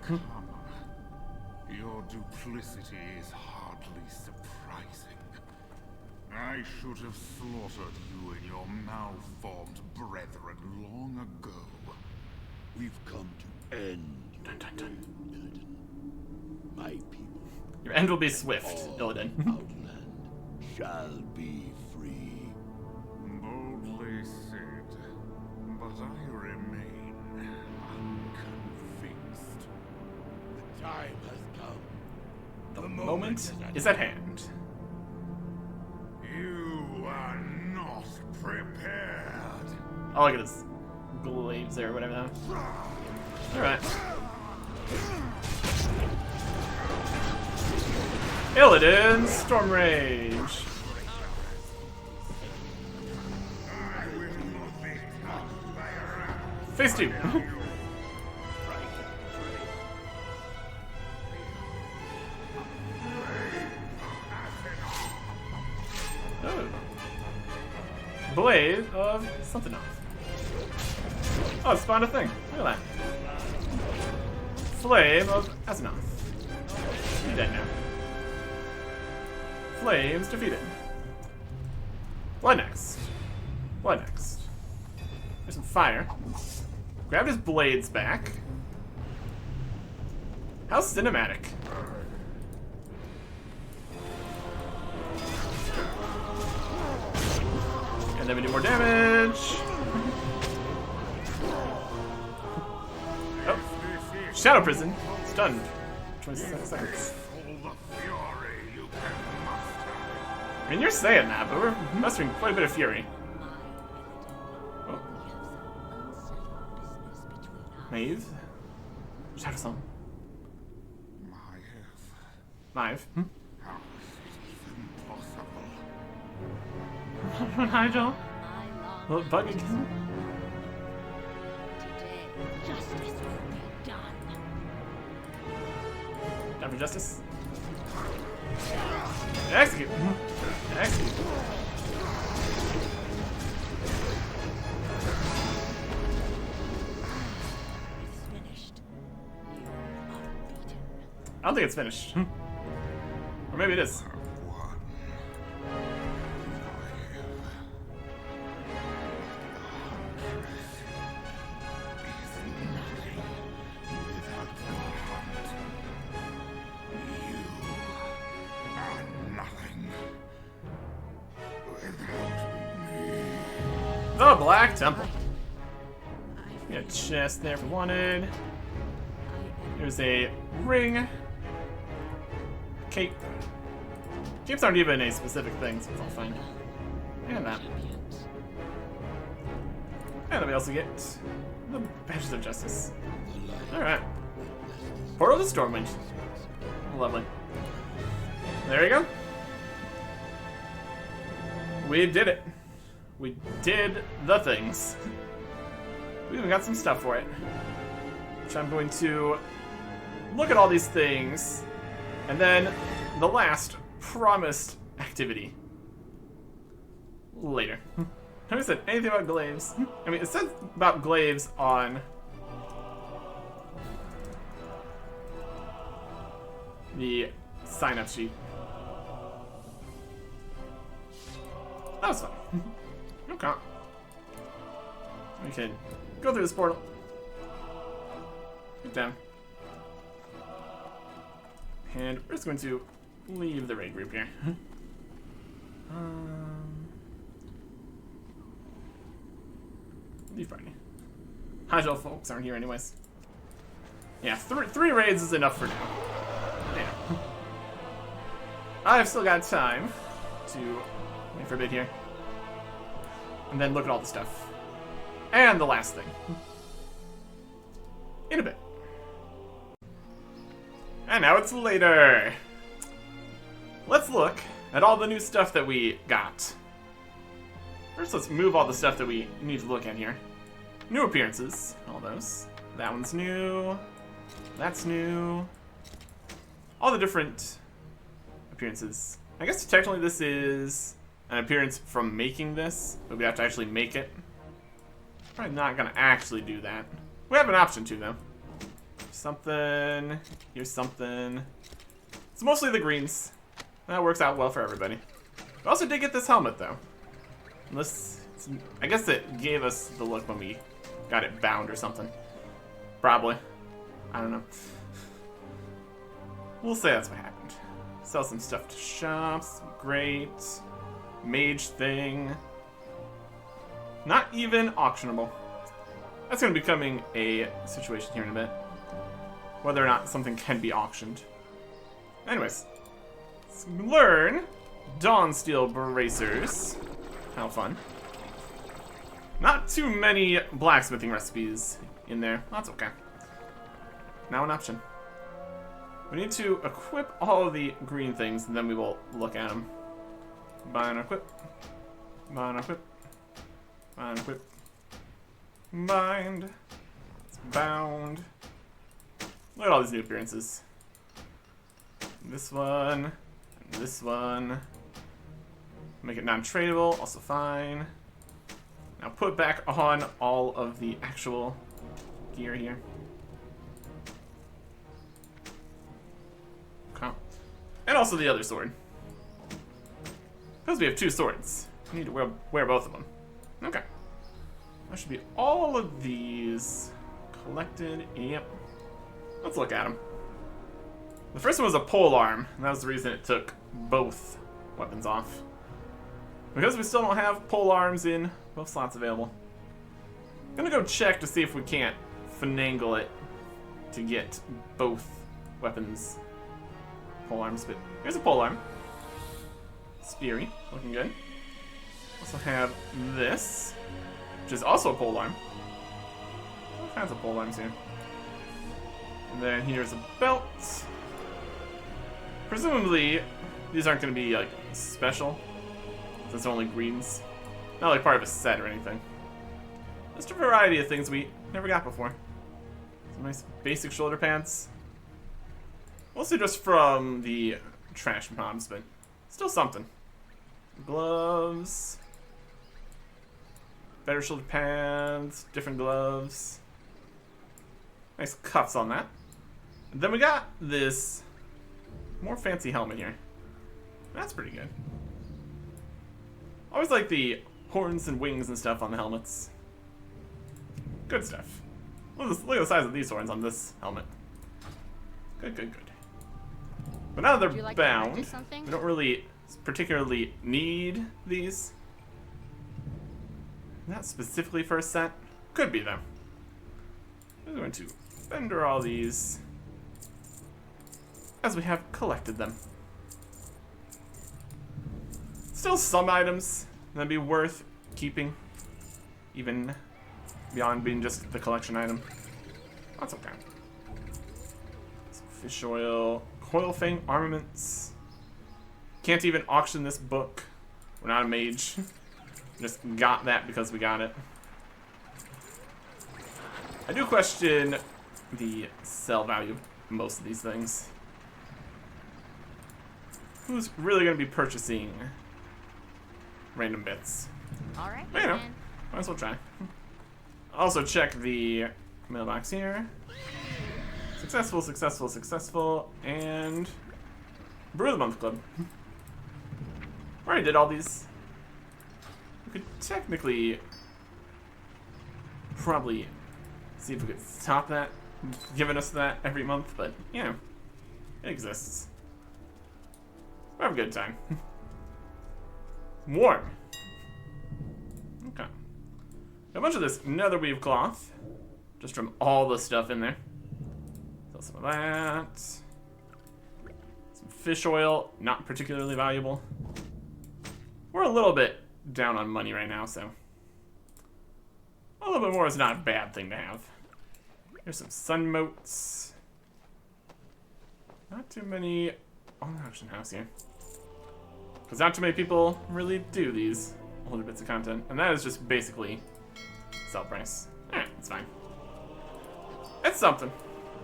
Your duplicity is hardly surprising. I should have slaughtered you and your malformed brethren long ago. We've come to end Dun, dun, dun. Illidan. My people. Your end will be swift, Illidan. Outland shall be free. Boldly said, but I remain unconvinced. The time has come. The moment is at hand. You are not prepared. Oh, look at this glaives there, whatever that was. Alright. Illidan Stormrage. Face two. Blade of something else. Oh, it spawned a thing. Look at that. Flame of Azeroth. You're dead now. Flames defeated. What next? What next? There's some fire. Grabbed his blades back. How cinematic. And then we do more damage. Oh. Shadow Prison. Stunned. 27 seconds. I mean, you're saying that, but we're mustering quite a bit of fury. Oh. Maeve? Shadow Song. Maeve. How is it even possible? Nigel. I long Bug for again. today. Justice will be done. Time for justice. Execute. Execute. It's finished. You are beaten. I don't think it's finished. Or maybe it is. The Black Temple. We got a chest there if we wanted. There's a ring. Cape. Capes aren't even a specific thing, so it's all fine. And that. And then we also get the Badges of Justice. Alright. Portal to Stormwind. Lovely. There you go. We did it. We did the things. We even got some stuff for it. Which I'm going to look at all these things. And then the last promised activity. Later. Have I said anything about glaives? I mean, it says about glaives on the sign-up sheet. That was fun. Okay. We can go through this portal. Get down. And we're just going to leave the raid group here. Leave party. Hydro folks aren't here anyways. Yeah, three raids is enough for now. Yeah. I've still got time to wait for a bit here. And then look at all the stuff. And the last thing. In a bit. And now it's later. Let's look at all the new stuff that we got. First, let's move all the stuff that we need to look at here. New appearances. All those. That one's new. That's new. All the different appearances. I guess technically this is an appearance from making this, but we have to actually make it. Probably not gonna actually do that. We have an option to though. Something. Here's something. It's mostly the greens. That works out well for everybody. We also did get this helmet though. Unless, I guess it gave us the look when we got it bound or something. Probably. I don't know. We'll say that's what happened. Sell some stuff to shops. Great. Mage thing. Not even auctionable. That's going to be becoming a situation here in a bit. Whether or not something can be auctioned. Anyways. Let's learn Dawnsteel bracers. How fun. Not too many blacksmithing recipes in there. That's okay. Now an option. We need to equip all of the green things, and then we will look at them. Buy and equip. Buy and equip. Buy and equip. Bind. It's bound. Look at all these new appearances. This one. And this one. Make it non-tradable, also fine. Now put back on all of the actual gear here. Okay. And also the other sword. Because we have 2 swords. We need to wear both of them. Okay. That should be all of these collected. Yep. Let's look at them. The first one was a pole arm, and that was the reason it took both weapons off. Because we still don't have pole arms in both slots available. I'm gonna go check to see if we can't finagle it to get both weapons pole arms, but here's a pole arm. Speary, looking good. Also have this, which is also a pole arm. All kinds of pole arms here. And then here's a belt. Presumably, these aren't going to be like special, since it's only greens. Not like part of a set or anything. Just a variety of things we never got before. Some nice basic shoulder pads. Mostly just from the trash mobs, but still something. Gloves. Better shoulder pads. Different gloves. Nice cuffs on that. And then we got this more fancy helmet here. That's pretty good. Always like the horns and wings and stuff on the helmets. Good stuff. Look at the size of these horns on this helmet. Good, good, good. But now that Would you they're like to bound, purchase something? we don't really particularly need these. Not specifically for a set. Could be, though. We're going to vendor all these as we have collected them. Still some items that'd be worth keeping, even beyond being just the collection item. That's okay. Some fish oil, coil fang armaments. Can't even auction this book. We're not a mage. Just got that because we got it. I do question the sell value of most of these things. Who's really going to be purchasing random bits? Alright, You know, man. might as well try. Also check the mailbox here. Successful, successful, successful, and Brew of the Month Club. Already did all these. We could technically probably see if we could stop that, giving us that every month, but you know, it exists. We have a good time. Warm. Okay. A bunch of this netherweave cloth, just from all the stuff in there. Sell some of that. Some fish oil, not particularly valuable. We're a little bit down on money right now, so a little bit more is not a bad thing to have. Here's some sun motes. Not too many on the auction house here. Because not too many people really do these older bits of content. And that is just basically sell price. Alright, it's fine. It's something.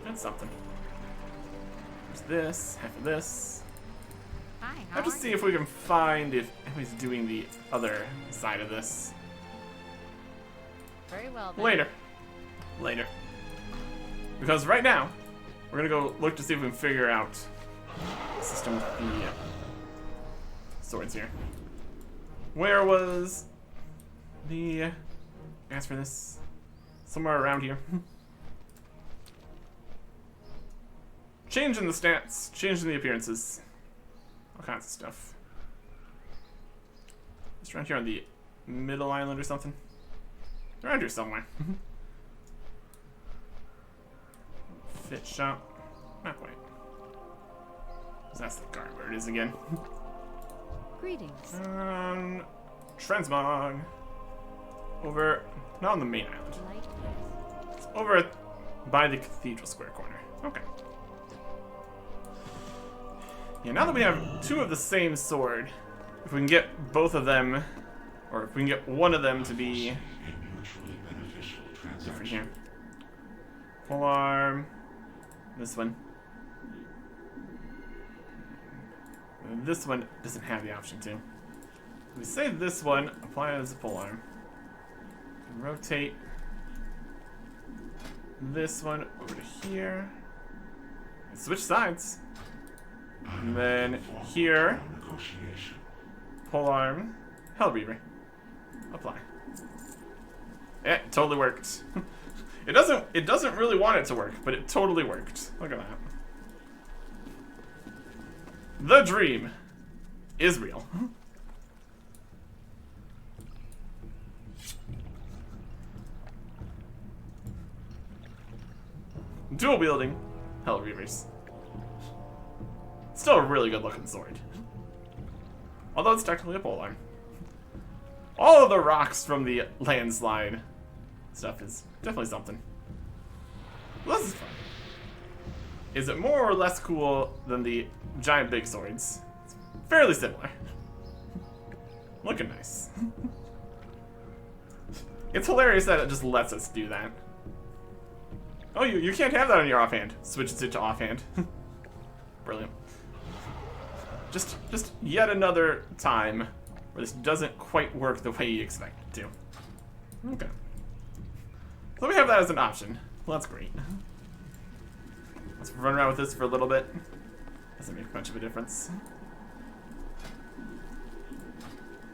It's something. There's this, half of this. Hi, I how have to are see you? if we can find if anybody's doing the other side of this. Very well then. Later. Later. Because right now, we're gonna go look to see if we can figure out the system with the swords here. Where was the gas for this? Somewhere around here. Changing the stats, changing the appearances. All kinds of stuff. Just around here on the middle island or something. Around here somewhere. Fit shop. Not quite. That's the guard where it is again. Greetings. Transmog. Over, not on the main island. Light. It's over by the Cathedral Square corner. Okay. Yeah, now that we have two of the same sword, if we can get both of them, or if we can get one of them to be different here. Polearm. This one. And this one doesn't have the option to. We say this one, apply it as a polearm. rotate this one over to here. And switch sides. And then here, polearm, Hellreaver. Apply. Yeah, it totally worked. It doesn't really want it to work, but it totally worked. Look at that. The dream is real. Dual wielding Hellreavers. Still a really good looking sword. Although it's technically a polearm. All of the rocks from the landslide stuff is definitely something. Well, this is fun. Is it more or less cool than the giant big swords? It's fairly similar. Looking nice. It's hilarious that it just lets us do that. Oh, you can't have that on your offhand. Switches it to offhand. Brilliant. Just yet another time where this doesn't quite work the way you expect it to. Okay. So we have that as an option. Well, that's great. Let's run around with this for a little bit. Doesn't make much of a difference.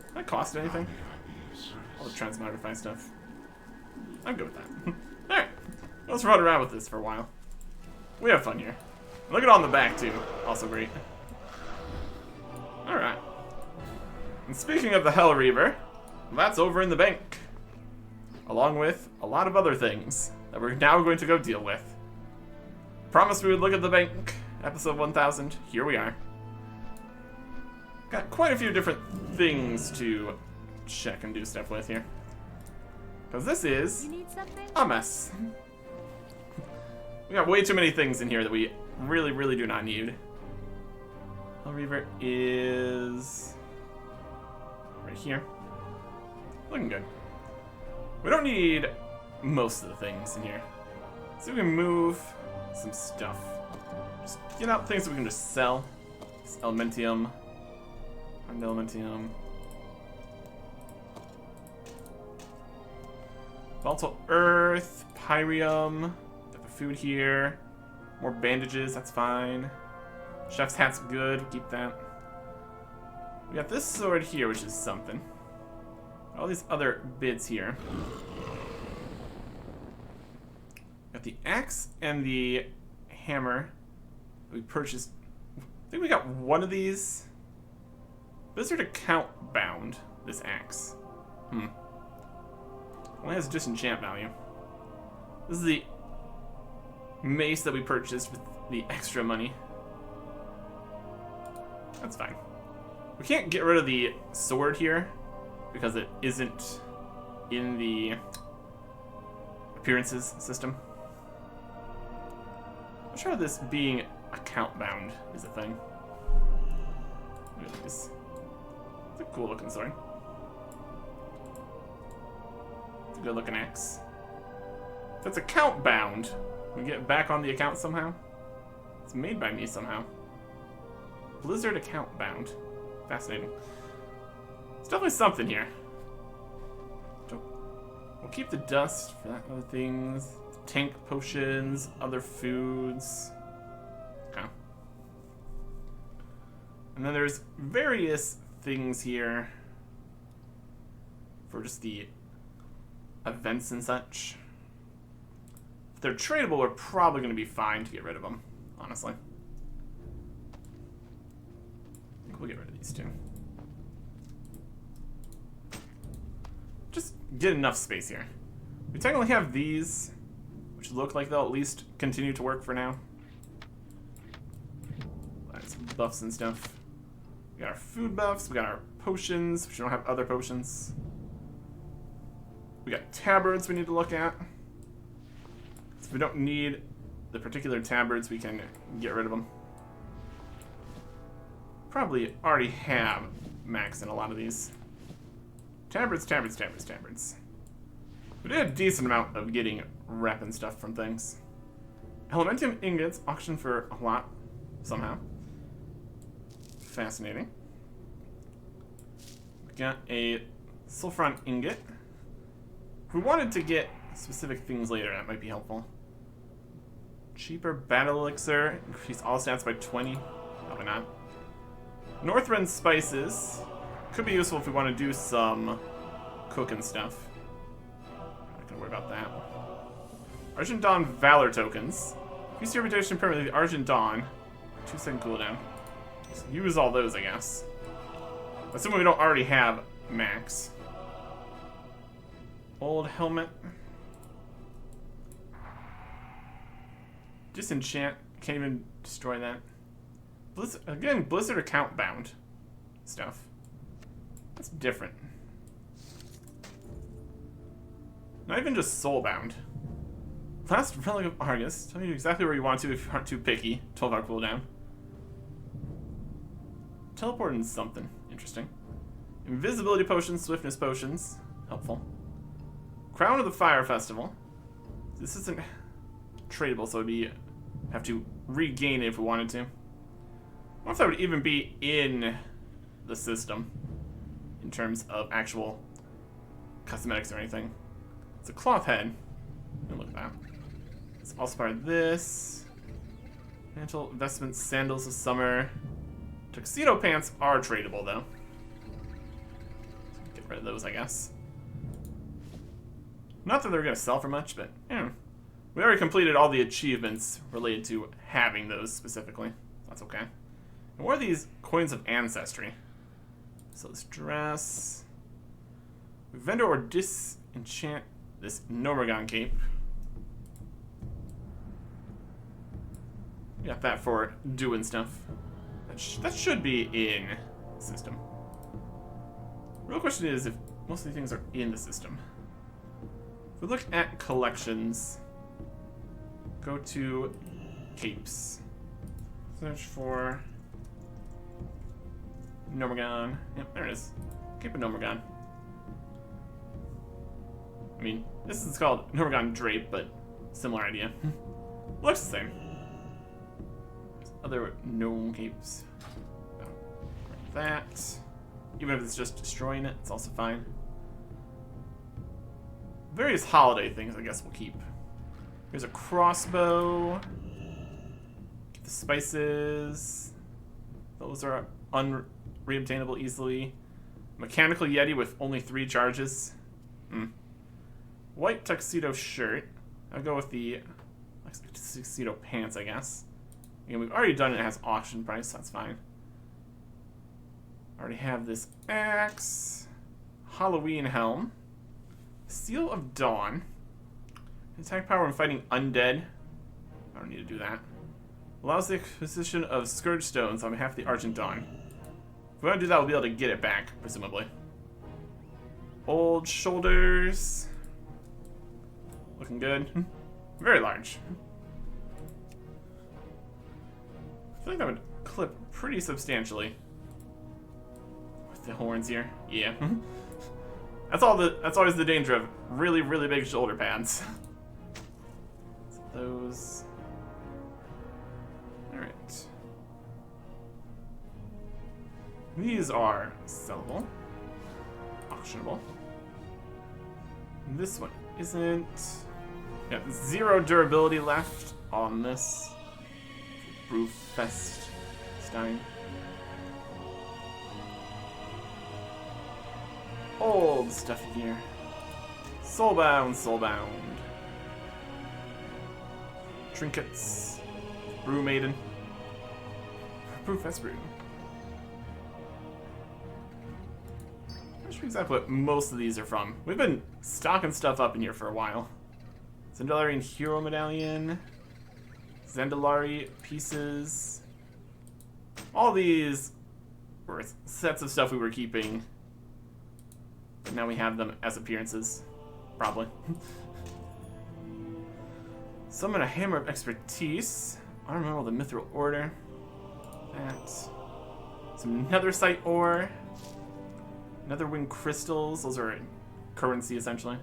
Does that cost anything? All the transmogrify stuff. I'm good with that. Alright. Let's run around with this for a while. We have fun here. Look at it on the back, too. Also great. Alright. And speaking of the Hellreaver, that's over in the bank. Along with a lot of other things that we're now going to go deal with. Promised we would look at the bank. Episode 1000. Here we are. Got quite a few different things to check and do stuff with here. Because this is You need something? a mess. We got way too many things in here that we really do not need. Hellreaver is right here. Looking good. We don't need most of the things in here. So we can move some stuff. Just get out things that we can just sell. This Elementium. And Elementium. Volatile Earth. Pyrium. Got the food here. More bandages, that's fine. Chef's hat's good, we'll keep that. We got this sword here, which is something. All these other bits here. Got the axe and the hammer that we purchased. I think we got one of these. Blizzard account bound, this axe. Only has disenchant value. This is the mace that we purchased with the extra money. That's fine. We can't get rid of the sword here because it isn't in the appearances system. I'm sure this being account bound is a thing. Look at this. It's a cool looking sword. It's a good looking axe. If it's account bound, we get back on the account somehow. It's made by me somehow. Blizzard account bound. Fascinating. It's definitely something here. We'll keep the dust for that other things. Tank potions, other foods. Okay. And then there's various things here for just the events and such. If they're tradable, we're probably going to be fine to get rid of them, honestly. I think we'll get rid of these two. Just get enough space here. We technically have these, which look like they'll at least continue to work for now. Some buffs and stuff. We got our food buffs, we got our potions, which we don't have other potions. We got tabards we need to look at. If we don't need the particular tabards, we can get rid of them. Probably already have max in a lot of these. Tabards. We did a decent amount of getting rep and stuff from things. Elementium ingots auction for a lot, somehow. Fascinating. We got a Sulfuron ingot. If we wanted to get specific things later, that might be helpful. Cheaper battle elixir, increase all stats by 20. Probably not. Northrend spices could be useful if we want to do some cooking stuff. Not gonna worry about that. Argent Dawn Valor tokens. Increase your reputation permanently with the Argent Dawn. 2-second cooldown. Just use all those, I guess. Assuming we don't already have max. Old helmet. Disenchant. Can't even destroy that. Again, Blizzard account bound stuff. That's different. Not even just soul bound. Last Relic of Argus. Tell you exactly where you want to if you aren't too picky. 12-hour cooldown. Teleporting something. Interesting. Invisibility potions, swiftness potions. Helpful. Crown of the Fire Festival. This isn't tradable, so we have to regain it if we wanted to. I don't know if that would even be in the system in terms of actual cosmetics or anything. It's a cloth head. Look at that. It's also part of this. Mantle, investments, sandals of summer. Tuxedo pants are tradable though. Get rid of those, I guess. Not that they're gonna sell for much, but yeah. We already completed all the achievements related to having those specifically. That's okay. And what are these coins of ancestry? So this dress. Vendor or disenchant this Nomergon cape. We got that for doing stuff. That should be in the system. Real question is if most of these things are in the system. If we look at collections, go to capes. Search for Nomergon. Yep, there it is. Cape of Nomergon. I mean, this is called Nomergon Drape, but similar idea. Looks the same. There's other gnome capes. Oh, like that. Even if it's just destroying it, it's also fine. Various holiday things, I guess we'll keep. Here's a crossbow. Keep the spices. Those are unreobtainable easily. Mechanical Yeti with only 3 charges. White tuxedo shirt. I'll go with the tuxedo pants, I guess. Again, we've already done it. It has auction price. That's fine. Already have this axe. Halloween helm. Seal of Dawn. Attack power when fighting undead. I don't need to do that. Allows the acquisition of Scourge Stones on behalf of the Argent Dawn. If we want to do that, we'll be able to get it back, presumably. Old shoulders. Looking good. Very large. I feel like that would clip pretty substantially. With the horns here. Yeah. That's always the danger of really, really big shoulder pads. So those. Alright. These are sellable. Auctionable. This one isn't. Yeah, 0 durability left on this. Brewfest Stein. Old stuff here. Soulbound, soulbound. Trinkets. Brew Maiden. Brewfest Brew. I'm not sure exactly what most of these are from. We've been stocking stuff up in here for a while. Zandalarian Hero Medallion. Zandalari pieces. All these were sets of stuff we were keeping. But now we have them as appearances. Probably. Summon a Hammer of Expertise. Armor of the Mithril Order. That. Some Netherite ore. Netherwind crystals. Those are currency, essentially.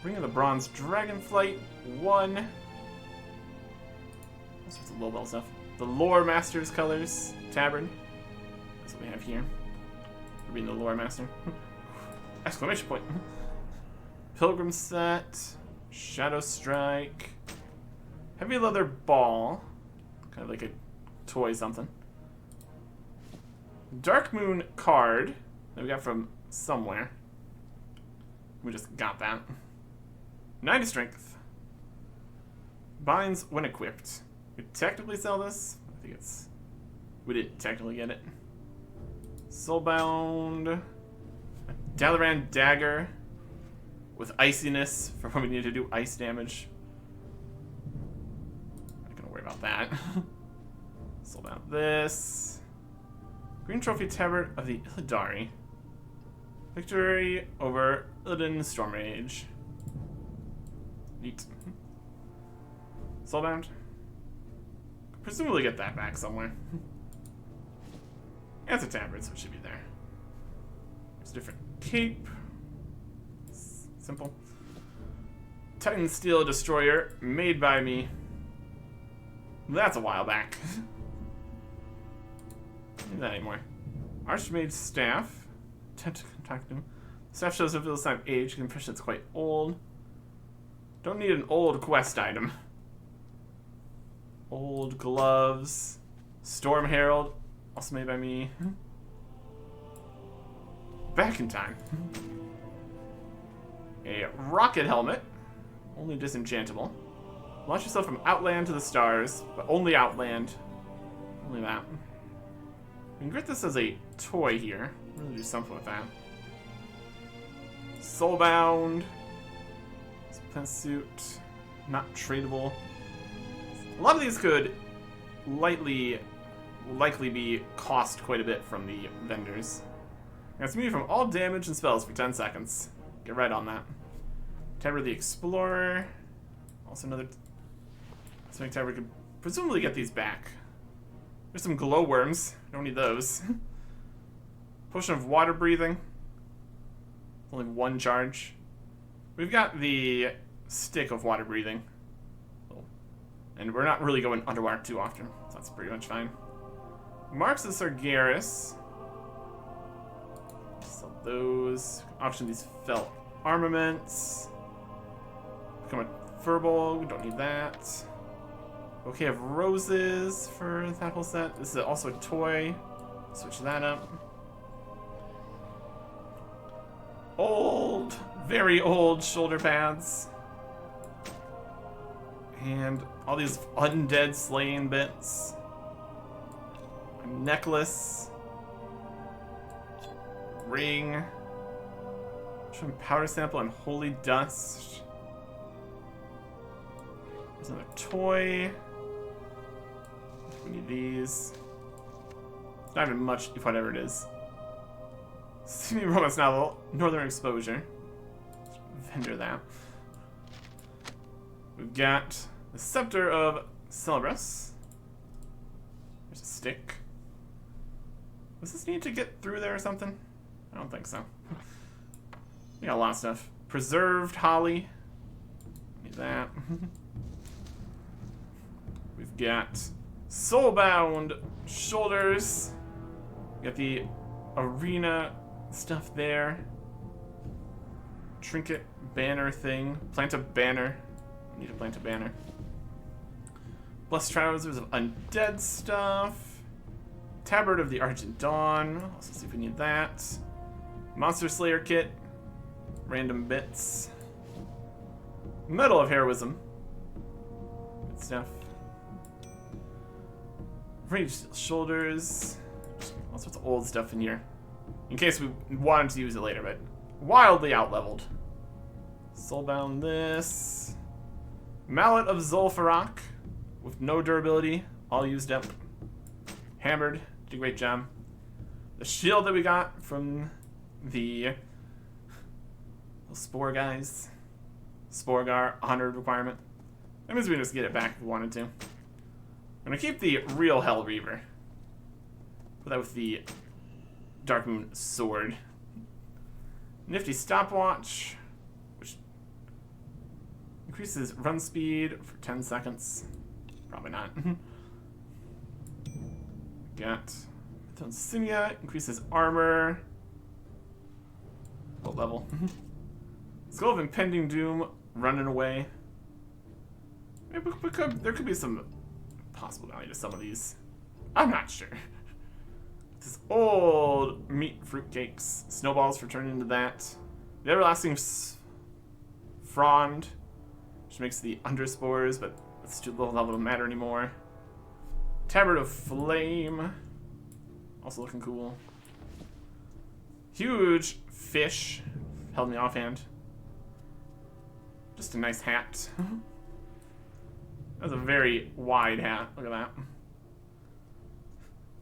Ring of the Bronze Dragonflight. 1. All sorts of low-level stuff. The Lore Master's Colors. Tabard. That's what we have here. For being the Lore Master. Exclamation point. Pilgrim set, Shadow Strike, Heavy Leather Ball, kind of like a toy something. Dark Moon card that we got from somewhere. We just got that. 90 strength. Binds when equipped. We could technically sell this. I think it's... We didn't technically get it. Soulbound. Dalaran Dagger. With iciness for when we need to do ice damage. Not gonna worry about that. Soulbound this. Green Trophy Tabard of the Illidari. Victory over Illidan Stormrage. Neat. Soulbound. Presumably get that back somewhere. Yeah, it's a tabard, so it should be there. There's a different cape. Simple. Titan Steel Destroyer, made by me. That's a while back. Don't need that anymore. Archmage Staff. Attempt to contact him. Staff shows a visible sign of age. You can impression it's quite old. Don't need an old quest item. Old gloves. Storm Herald, also made by me. Back in time. A rocket helmet, only disenchantable. Launch yourself from Outland to the stars, but only Outland. Only that. We can get this as a toy here. Really do something with that. Soulbound. Suit. Not tradable. A lot of these could likely be cost quite a bit from the vendors. It's immune from all damage and spells for 10 seconds. Get right on that. Tabard the Explorer. Also another... Something Tabard could presumably get these back. There's some glowworms. Don't need those. Potion of Water Breathing. Only one charge. We've got the Stick of Water Breathing. And we're not really going underwater too often, so that's pretty much fine. Marks of Sargeras. Sell those. Auction these felt armaments. Become a Furball. We don't need that. Bouquet of Roses for that whole set. This is also a toy. Switch that up. Old, very old shoulder pads. And all these undead slaying bits. A necklace. Ring. Powder sample and holy dust. There's another toy. We need these. Not even much, if whatever it is. Semi romance novel, Northern Exposure. Vendor that. We've got the Scepter of Celebras. There's a stick. Does this need to get through there or something? I don't think so. We got a lot of stuff. Preserved Holly. Need that. We've got Soulbound Shoulders. We got the arena stuff there. Trinket banner thing. Plant a banner. Need to plant a banner. Blessed Trousers of Undead stuff. Tabard of the Argent Dawn. Also see if we need that. Monster Slayer kit. Random bits. Medal of Heroism. Good stuff. Ranged Shoulders. All sorts of old stuff in here. In case we wanted to use it later, but wildly outleveled. Soulbound this. Mallet of Zul'Farrak with no durability, all used up. Hammered, did a great job. The shield that we got from the Spore guys. Sporgar, 100 requirement. That means we can just get it back if we wanted to. I'm gonna keep the real Hell Reaver. Put that with the Dark Moon sword. Nifty stopwatch, which increases run speed for 10 seconds. Probably not. Got Insignia, increases armor. What level? Skull of Impending Doom running away. Maybe there could be some possible value to some of these. I'm not sure. This old meat fruitcakes. Snowballs for turning into that. The Everlasting Frond, which makes the Underspores, but it's too low level to matter anymore. Tabard of Flame. Also looking cool. Huge fish. Held in the offhand. Just a nice hat. That's a very wide hat. Look at that.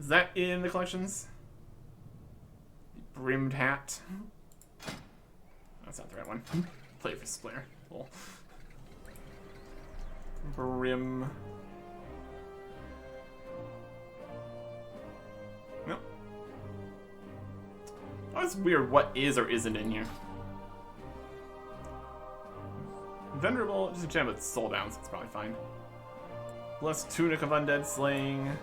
Is that in the collections? Brimmed hat. That's not the right one. Play for Splayer. Cool. Brim. Nope. Oh, it's weird what is or isn't in here. Venerable, just a gem, but it's sold out, so it's probably fine. Blessed Tunic of Undead Slaying.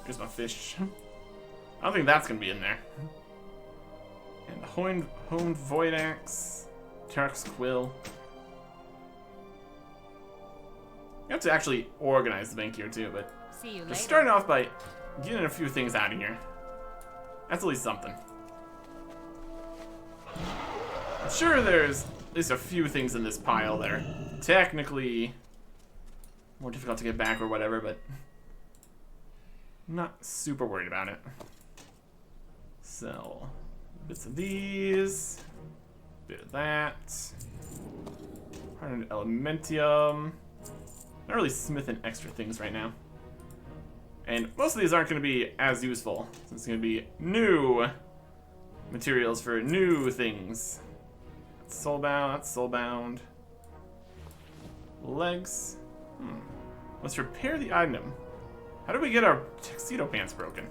Here's my fish. I don't think that's gonna be in there. And the Honed Void Axe. Tarek's Quill. You have to actually organize the bank here too, but See you just later. starting off by getting a few things out of here. That's at least something. I'm sure there's at least a few things in this pile that are technically more difficult to get back or whatever, but I'm not super worried about it. Sell bits of these, bit of that, 100 Elementium. Not really smithing extra things right now. And most of these aren't going to be as useful, since it's going to be new materials for new things. That's soulbound, that's soulbound. Legs. Let's repair the item. How do we get our tuxedo pants broken?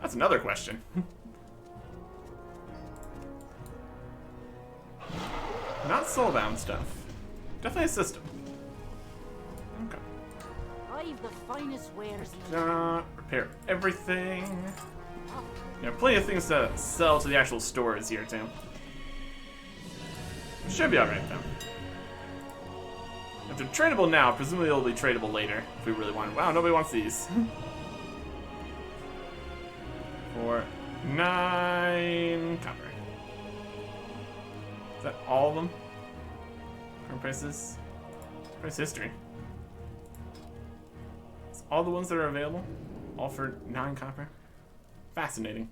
That's another question. Not soulbound stuff. Definitely a system. Okay. I've the finest wares. Repair everything. Plenty of things to sell to the actual stores here too. Should be alright though. If they're tradable now, presumably they'll be tradable later if we really want it. Wow, nobody wants these. For 9 copper. Is that all of them? Current prices? Price history. It's all the ones that are available? All for 9 copper? Fascinating.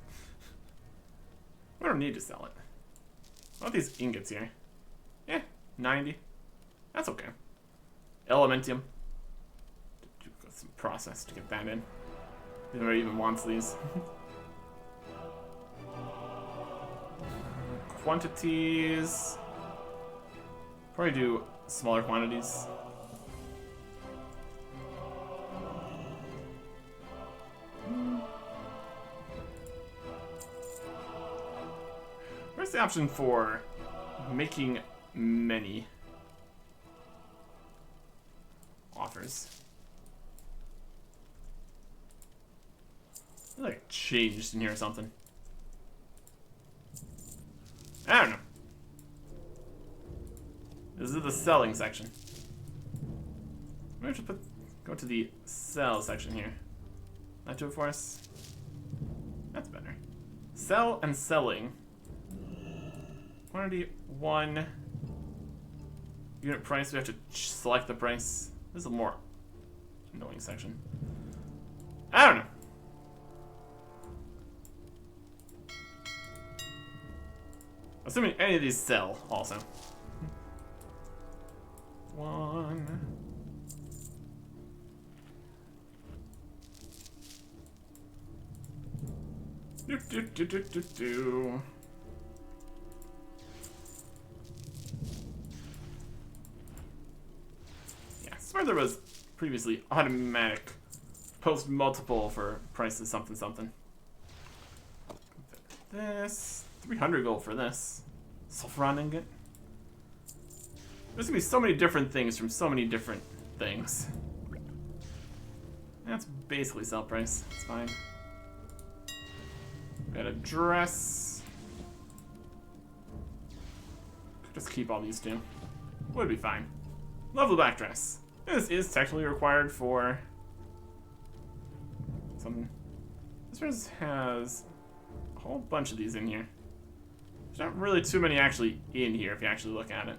We don't need to sell it. What about these ingots here? Yeah, 90. That's okay. Elementium. Do some process to get that in. Nobody even wants these. Quantities. Probably do smaller quantities. Where's the option for making many offers? I feel like it changed in here or something. I don't know. This is the selling section. We have to go to the sell section here. That do it for us? That's better. Sell and selling. Quantity 1. Unit price, we have to select the price. This is a more annoying section. I don't know. Assuming any of these sell, also. 1. Do. Yeah, I swear there was previously automatic post multiple for prices something something. This 300 gold for this. Sulfuron ingot. There's gonna be so many different things from so many different things. That's basically sell price. It's fine. Got a dress. Could just keep all these two. Would be fine. Lovely black dress. This is technically required for something. This one has a whole bunch of these in here. There's not really too many actually in here if you actually look at it.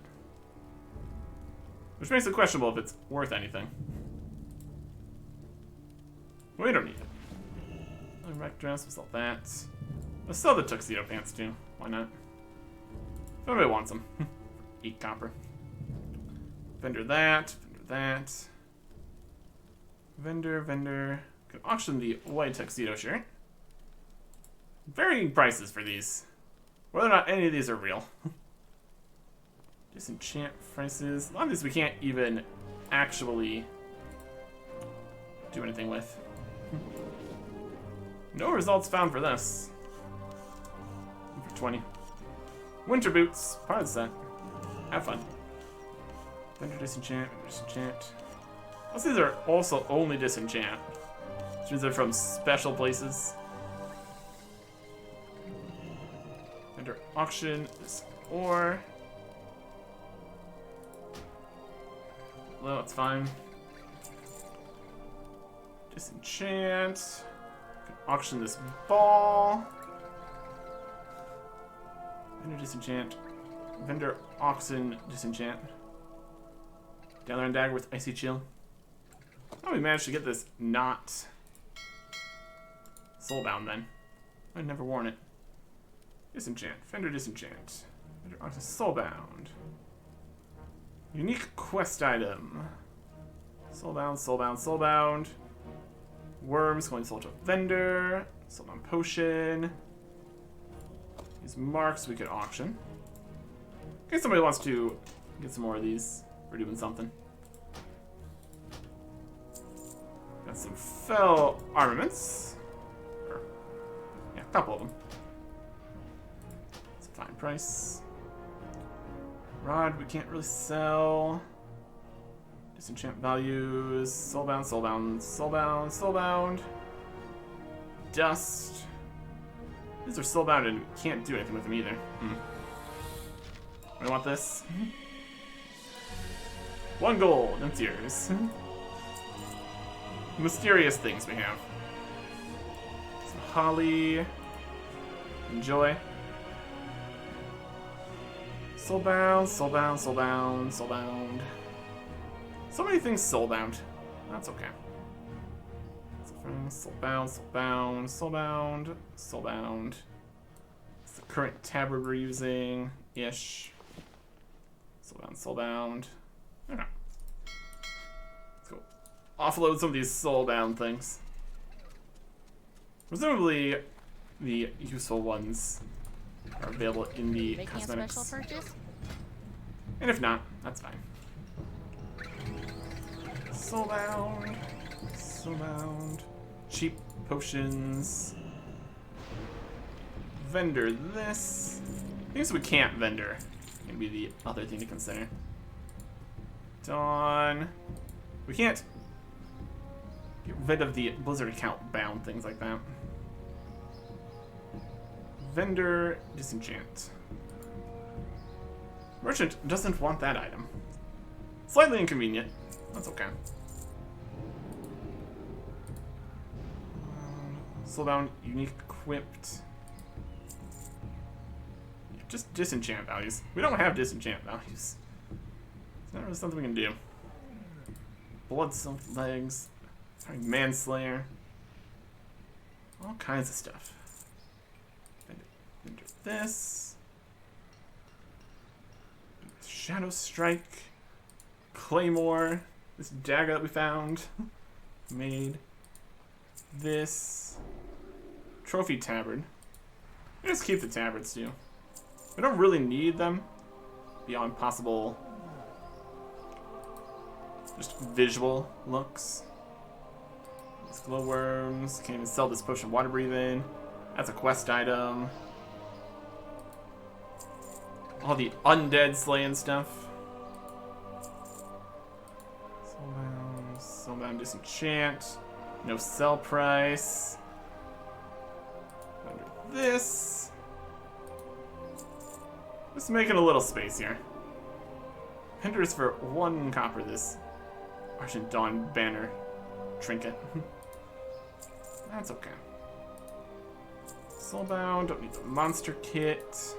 Which makes it questionable if it's worth anything. We don't need it. Black dress, we'll sell that. Let's sell the tuxedo pants too. Why not? If anybody wants them. 8 copper. Vendor that. Vendor that. Vendor. Can auction the white tuxedo shirt. Varying prices for these. Whether or not any of these are real. Disenchant prices. A lot of these we can't even actually do anything with. No results found for this. For 20. Winter boots. Part of the set. Have fun. Vendor disenchant. Most of these are also only disenchant. Which means they're from special places. Vendor auction. This ore. Well, it's fine. Disenchant. Can auction this ball. Vendor disenchant. Vendor auction disenchant. Down there on dagger with icy chill. How we managed to get this not soulbound then? I'd never worn it. Disenchant. Vendor disenchant. Vendor auction soulbound. Unique quest item. Soulbound. Worms going sold to a vendor. Soulbound potion. These marks we could auction. In case somebody wants to get some more of these. We're doing something. Got some fell armaments. Yeah, a couple of them. It's a fine price. Rod we can't really sell. Disenchant values. Soulbound. Dust. These are soulbound and we can't do anything with them either. I want this. 1 gold. That's yours. Mysterious things we have. Some holly. Enjoy. Soulbound. So many things soulbound. That's okay. Soulbound. It's the current tabard we're using. Ish. Soulbound. Okay. Let's go offload some of these soulbound things. Presumably, the useful ones are available in the Making cosmetics. a special purchase? And if not, that's fine. Soulbound. Cheap potions. Vendor this. Things we can't vendor. Gonna be the other thing to consider. Dawn. We can't get rid of the Blizzard account bound things like that. Vendor disenchant. Merchant doesn't want that item. Slightly inconvenient. That's okay. Soulbound unique equipped. Just disenchant values. We don't have disenchant values. It's not really something we can do. Blood-soaked legs. Manslayer. All kinds of stuff. Vendor this. Shadow Strike. Claymore. This dagger that we found. Made. This. Trophy tabard. Let's keep the tabards too. We don't really need them beyond possible just visual looks. These glowworms. Can't even sell this potion of water breathing. That's a quest item. All the undead slaying stuff. Soulbound disenchant. No sell price. this. Just making a little space here. Hinders for 1 copper this Argent Dawn banner trinket. That's okay. Soulbound, don't need the monster kit.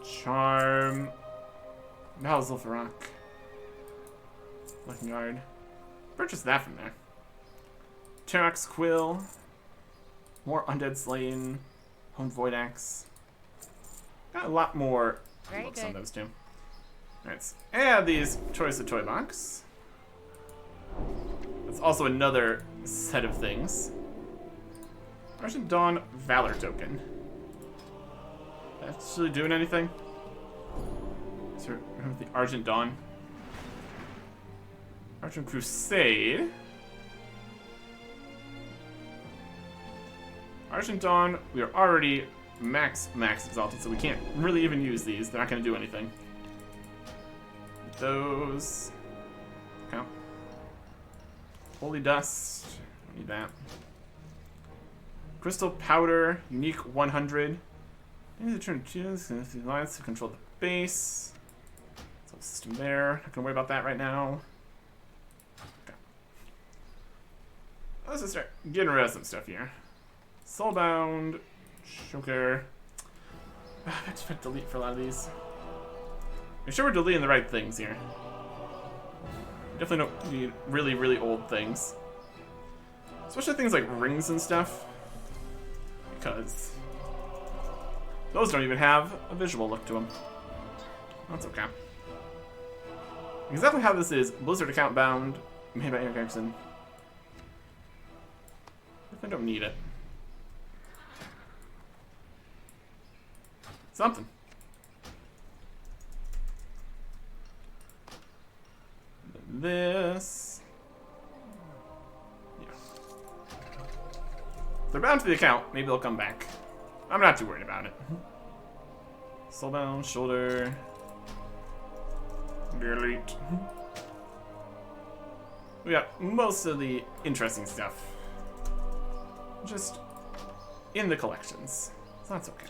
Charm. Malzulfarak. Looking Guard. Purchase that from there. Terox Quill. More Undead Slain. Honed Void Axe. Got a lot more looks on those two. Alright, add these Choice of Toy Box. That's also another set of things. Argent Dawn Valor Token. Actually doing anything? Is there the Argent Dawn? Argent Crusade. Argent Dawn, we are already max exalted, so we can't really even use these. They're not going to do anything. Those. Okay. Holy Dust. Don't need that. Crystal Powder, unique 100. Maybe the turn choose the alliance to control the base. So system there. Not gonna worry about that right now. Okay. Let's just start getting rid of some stuff here. Soulbound, Choker. I have to delete for a lot of these. Make sure we're deleting the right things here. Definitely don't need really, really old things. Especially things like rings and stuff. Because those don't even have a visual look to them. That's okay. Exactly how this is Blizzard account bound, made by Eric Erickson. I don't need it. Something. This. Yeah. If they're bound to the account, maybe they'll come back. I'm not too worried about it. Soulbound, shoulder. Delete. We got most of the interesting stuff just in the collections. So that's okay.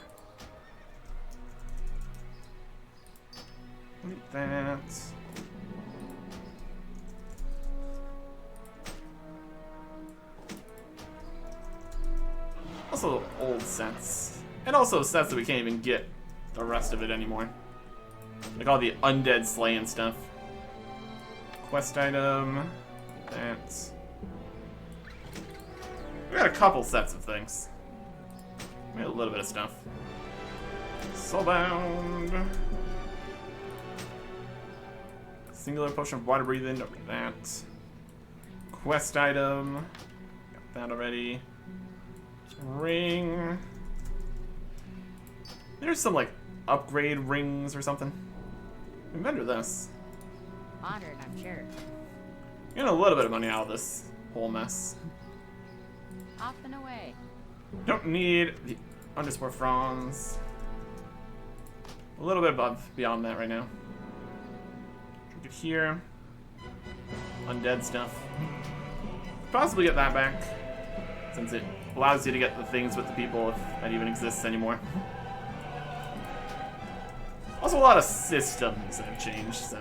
Delete that. Also old sets. And also sets that we can't even get the rest of it anymore. Like all the undead slaying stuff. Quest item. That. We got a couple sets of things. We got a little bit of stuff. Soulbound. Singular potion of water breathing. Don't need that. Quest item. Got that already. Ring. There's some like upgrade rings or something. Remember this. Honored, I'm sure. Getting a little bit of money out of this whole mess. Off and away. Don't need the underscore fronds. A little bit above beyond that right now. Drink it here. Undead stuff. Possibly get that back, since it allows you to get the things with the people if that even exists anymore. Also, a lot of systems that have changed, so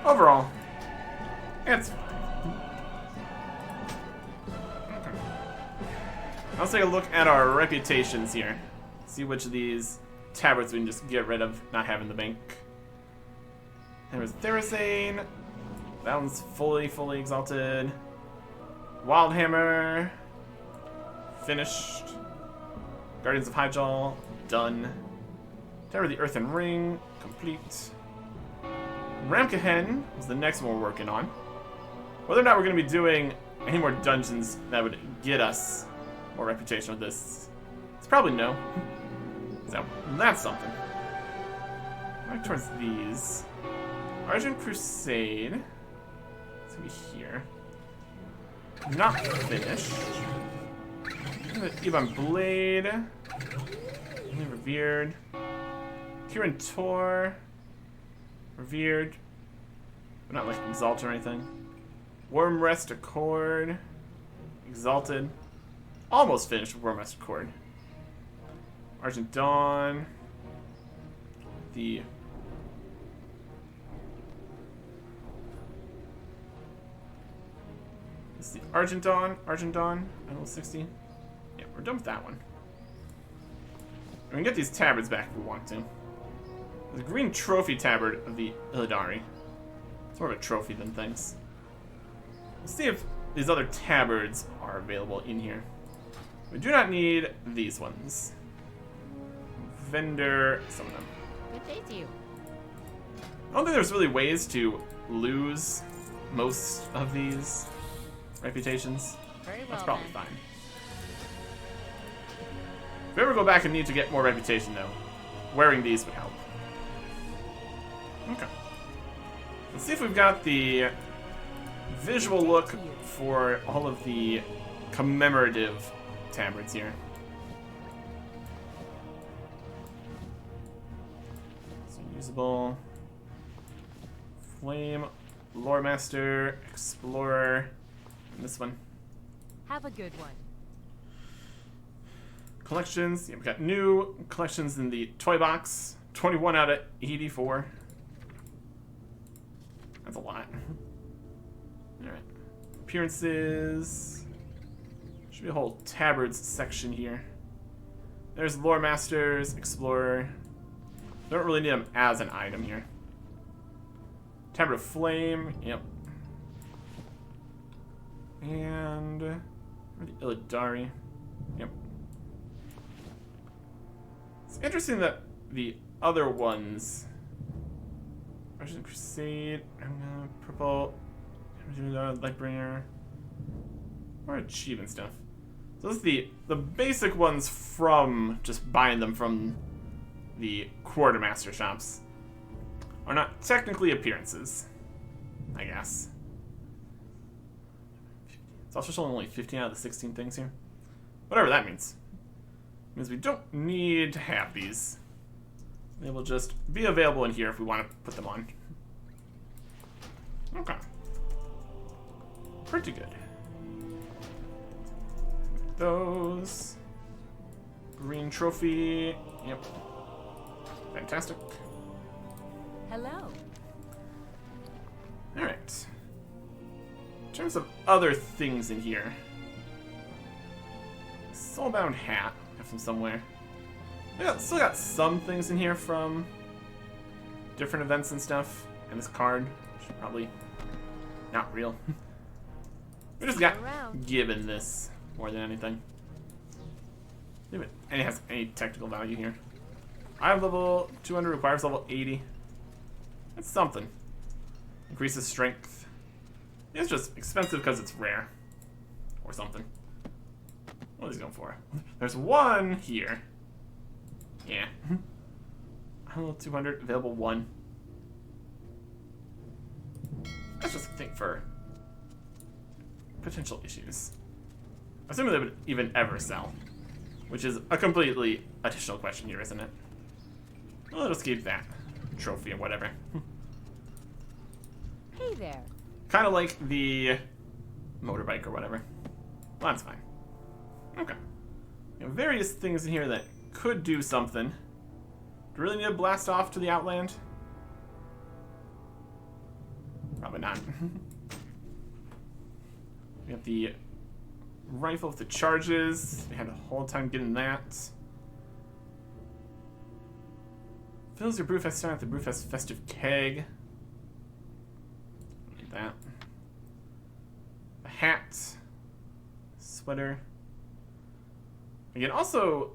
overall, it's fine. Okay. Let's take a look at our reputations here. See which of these tabards we can just get rid of, not have in the bank. There was Therazane. That one's fully exalted. Wildhammer. Finished. Guardians of Hyjal. Done. Tower of the Earthen Ring. Complete. Ramkahen is the next one we're working on. Whether or not we're going to be doing any more dungeons that would get us more reputation with this, it's probably no. So, that's something. Back towards these. Argent Crusade. It's going to be here. Not finished. Ivan Blade. Only Revered. Kirin Tor. Revered. But not like Exalt or anything. Worm Rest Accord. Exalted. Almost finished with Warmaster Cord. Argent Dawn. The... This is the Argent Dawn. Argent Dawn. Level 60. Yeah, we're done with that one. We can get these tabards back if we want to. The green trophy tabard of the Illidari. It's more of a trophy than things. Let's see if these other tabards are available in here. We do not need these ones. Vendor, some of them. Good day to you. I don't think there's really ways to lose most of these reputations. Very well. That's probably then. fine. If we ever go back and need to get more reputation, though, wearing these would help. Okay. Let's see if we've got the visual look for all of the commemorative tabards here. So usable. Flame, Lore Master, Explorer, and this one. Have a good one. Collections, yeah, we got new collections in the toy box. 21 out of 84. That's a lot. Alright. Appearances. Should be a whole tabards section here. There's Lore Masters, Explorer. Don't really need them as an item here. Tabard of Flame, yep. And the Illidari, yep. It's interesting that the other ones, Russian Crusade, Purple, Lightbringer, or achievement stuff. So this is the basic ones from just buying them from the Quartermaster shops. Are not technically appearances, I guess. It's also showing only 15 out of the 16 things here. Whatever that means. It means we don't need to have these. They will just be available in here if we want to put them on. Okay. Pretty good. Those. Green trophy. Yep. Fantastic. Hello. Alright. In terms of other things in here. Soulbound hat. Have some somewhere. Still got some things in here from different events and stuff. And this card, which is probably not real. We just got given this more than anything. And it has any technical value here. I have level 200, requires level 80. That's something. Increases strength. It's just expensive because it's rare. Or something. What is he going for? There's one here. Yeah. Level 200, available 1. That's just a thing for potential issues. Assuming they would even ever sell. Which is a completely additional question here, isn't it? We'll just keep that trophy or whatever. Hey there. Kind of like the motorbike or whatever. Well, that's fine. Okay. We have various things in here that could do something. Do we really need to blast off to the Outland? Probably not. We have the rifle with the charges. We had a whole time getting that. Fills your Brewfest stone at the Brewfest Festive Keg. Need that. A hat. Sweater. Again, also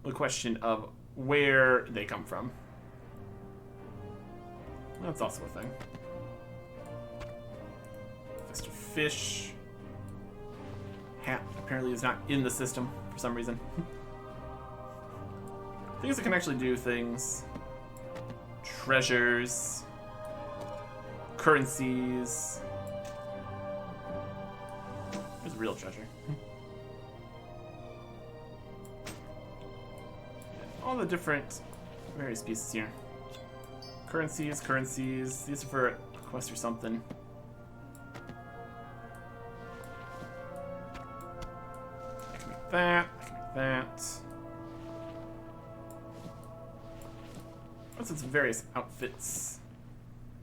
the question of where they come from. That's also a thing. Festive Fish. Hat apparently is not in the system for some reason. Things that can actually do things. Treasures. Currencies. There's real treasure. All the different various pieces here. Currencies, currencies. These are for a quest or something. that. Like that. What's its various outfits?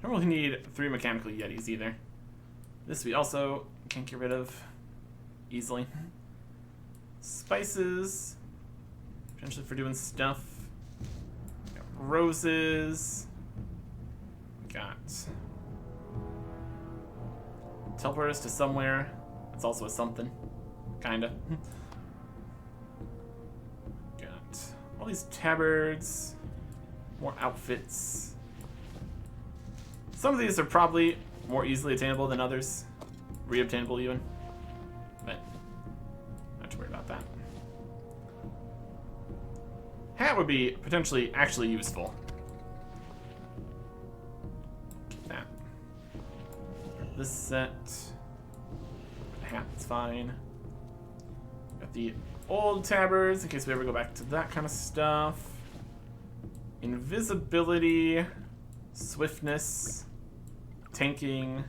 Don't really need 3 mechanical yetis either. This we also can't get rid of easily. Spices, potentially for doing stuff. Got roses. Got teleport us to somewhere. It's also a something, kinda. Got all these tabards, more outfits. Some of these are probably more easily attainable than others, reobtainable even, but not to worry about that. Hat would be potentially actually useful. Get that. This set. Hat's fine. Got the old tabards in case we ever go back to that kind of stuff. Invisibility, swiftness, tanking,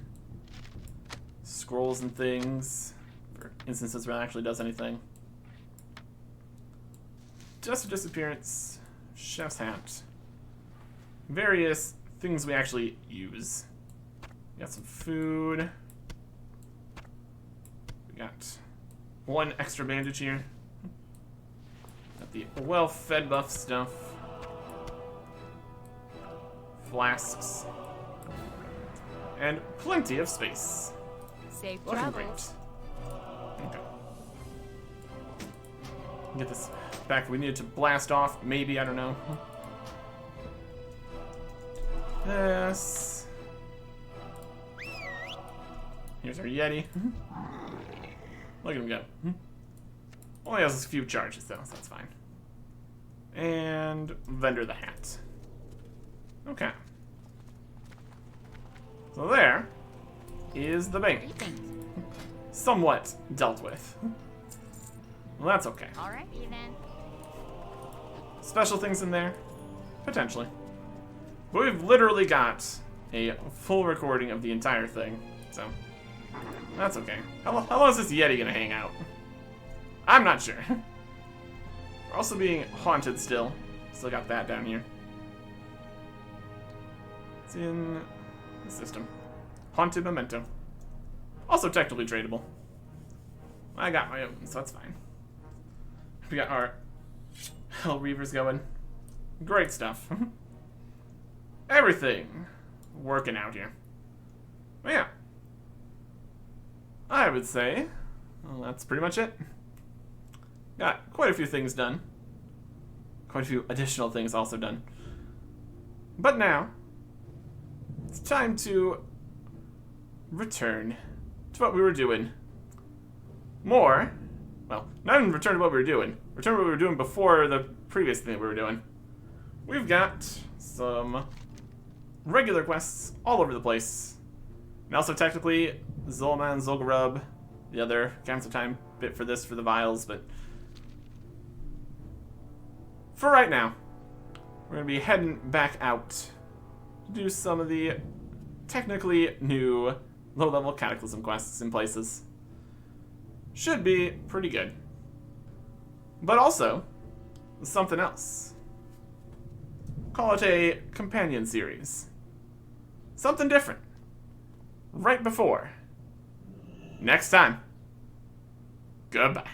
scrolls and things for instances where it actually does anything. Dust of disappearance, chef's hat, various things we actually use. We got some food. We got 1 extra bandage here. Got the well-fed buff stuff. Flasks. And plenty of space. Safe Looking travels. great. Okay. Get this back. We needed to blast off. Maybe, I don't know. This. Here's our Yeti. Look at him go. Only has a few charges though, so that's fine. And Vendor the hat. Okay. So there is the bank. Somewhat dealt with. Well, that's okay. Alrighty then. Special things in there? Potentially. But we've literally got a full recording of the entire thing, so that's okay. How long is this Yeti gonna hang out? I'm not sure. We're also being haunted still. Still got that down here. It's in the system. Haunted memento. Also technically tradable. I got my own, so that's fine. We got our Hell Reavers going. Great stuff. Everything working out here. But yeah. I would say, well, that's pretty much it. Got quite a few things done. Quite a few additional things also done. But now, it's time to return to what we were doing. More, well, not even return to what we were doing. Return to what we were doing before the previous thing we were doing. We've got some regular quests all over the place. And also technically, Zolman, Zolgarub, the other Council Time bit for this for the vials, but for right now, we're going to be heading back out to do some of the technically new low-level Cataclysm quests in places. Should be pretty good. But also, something else. Call it a companion series. Something different. Right before. Next time. Goodbye.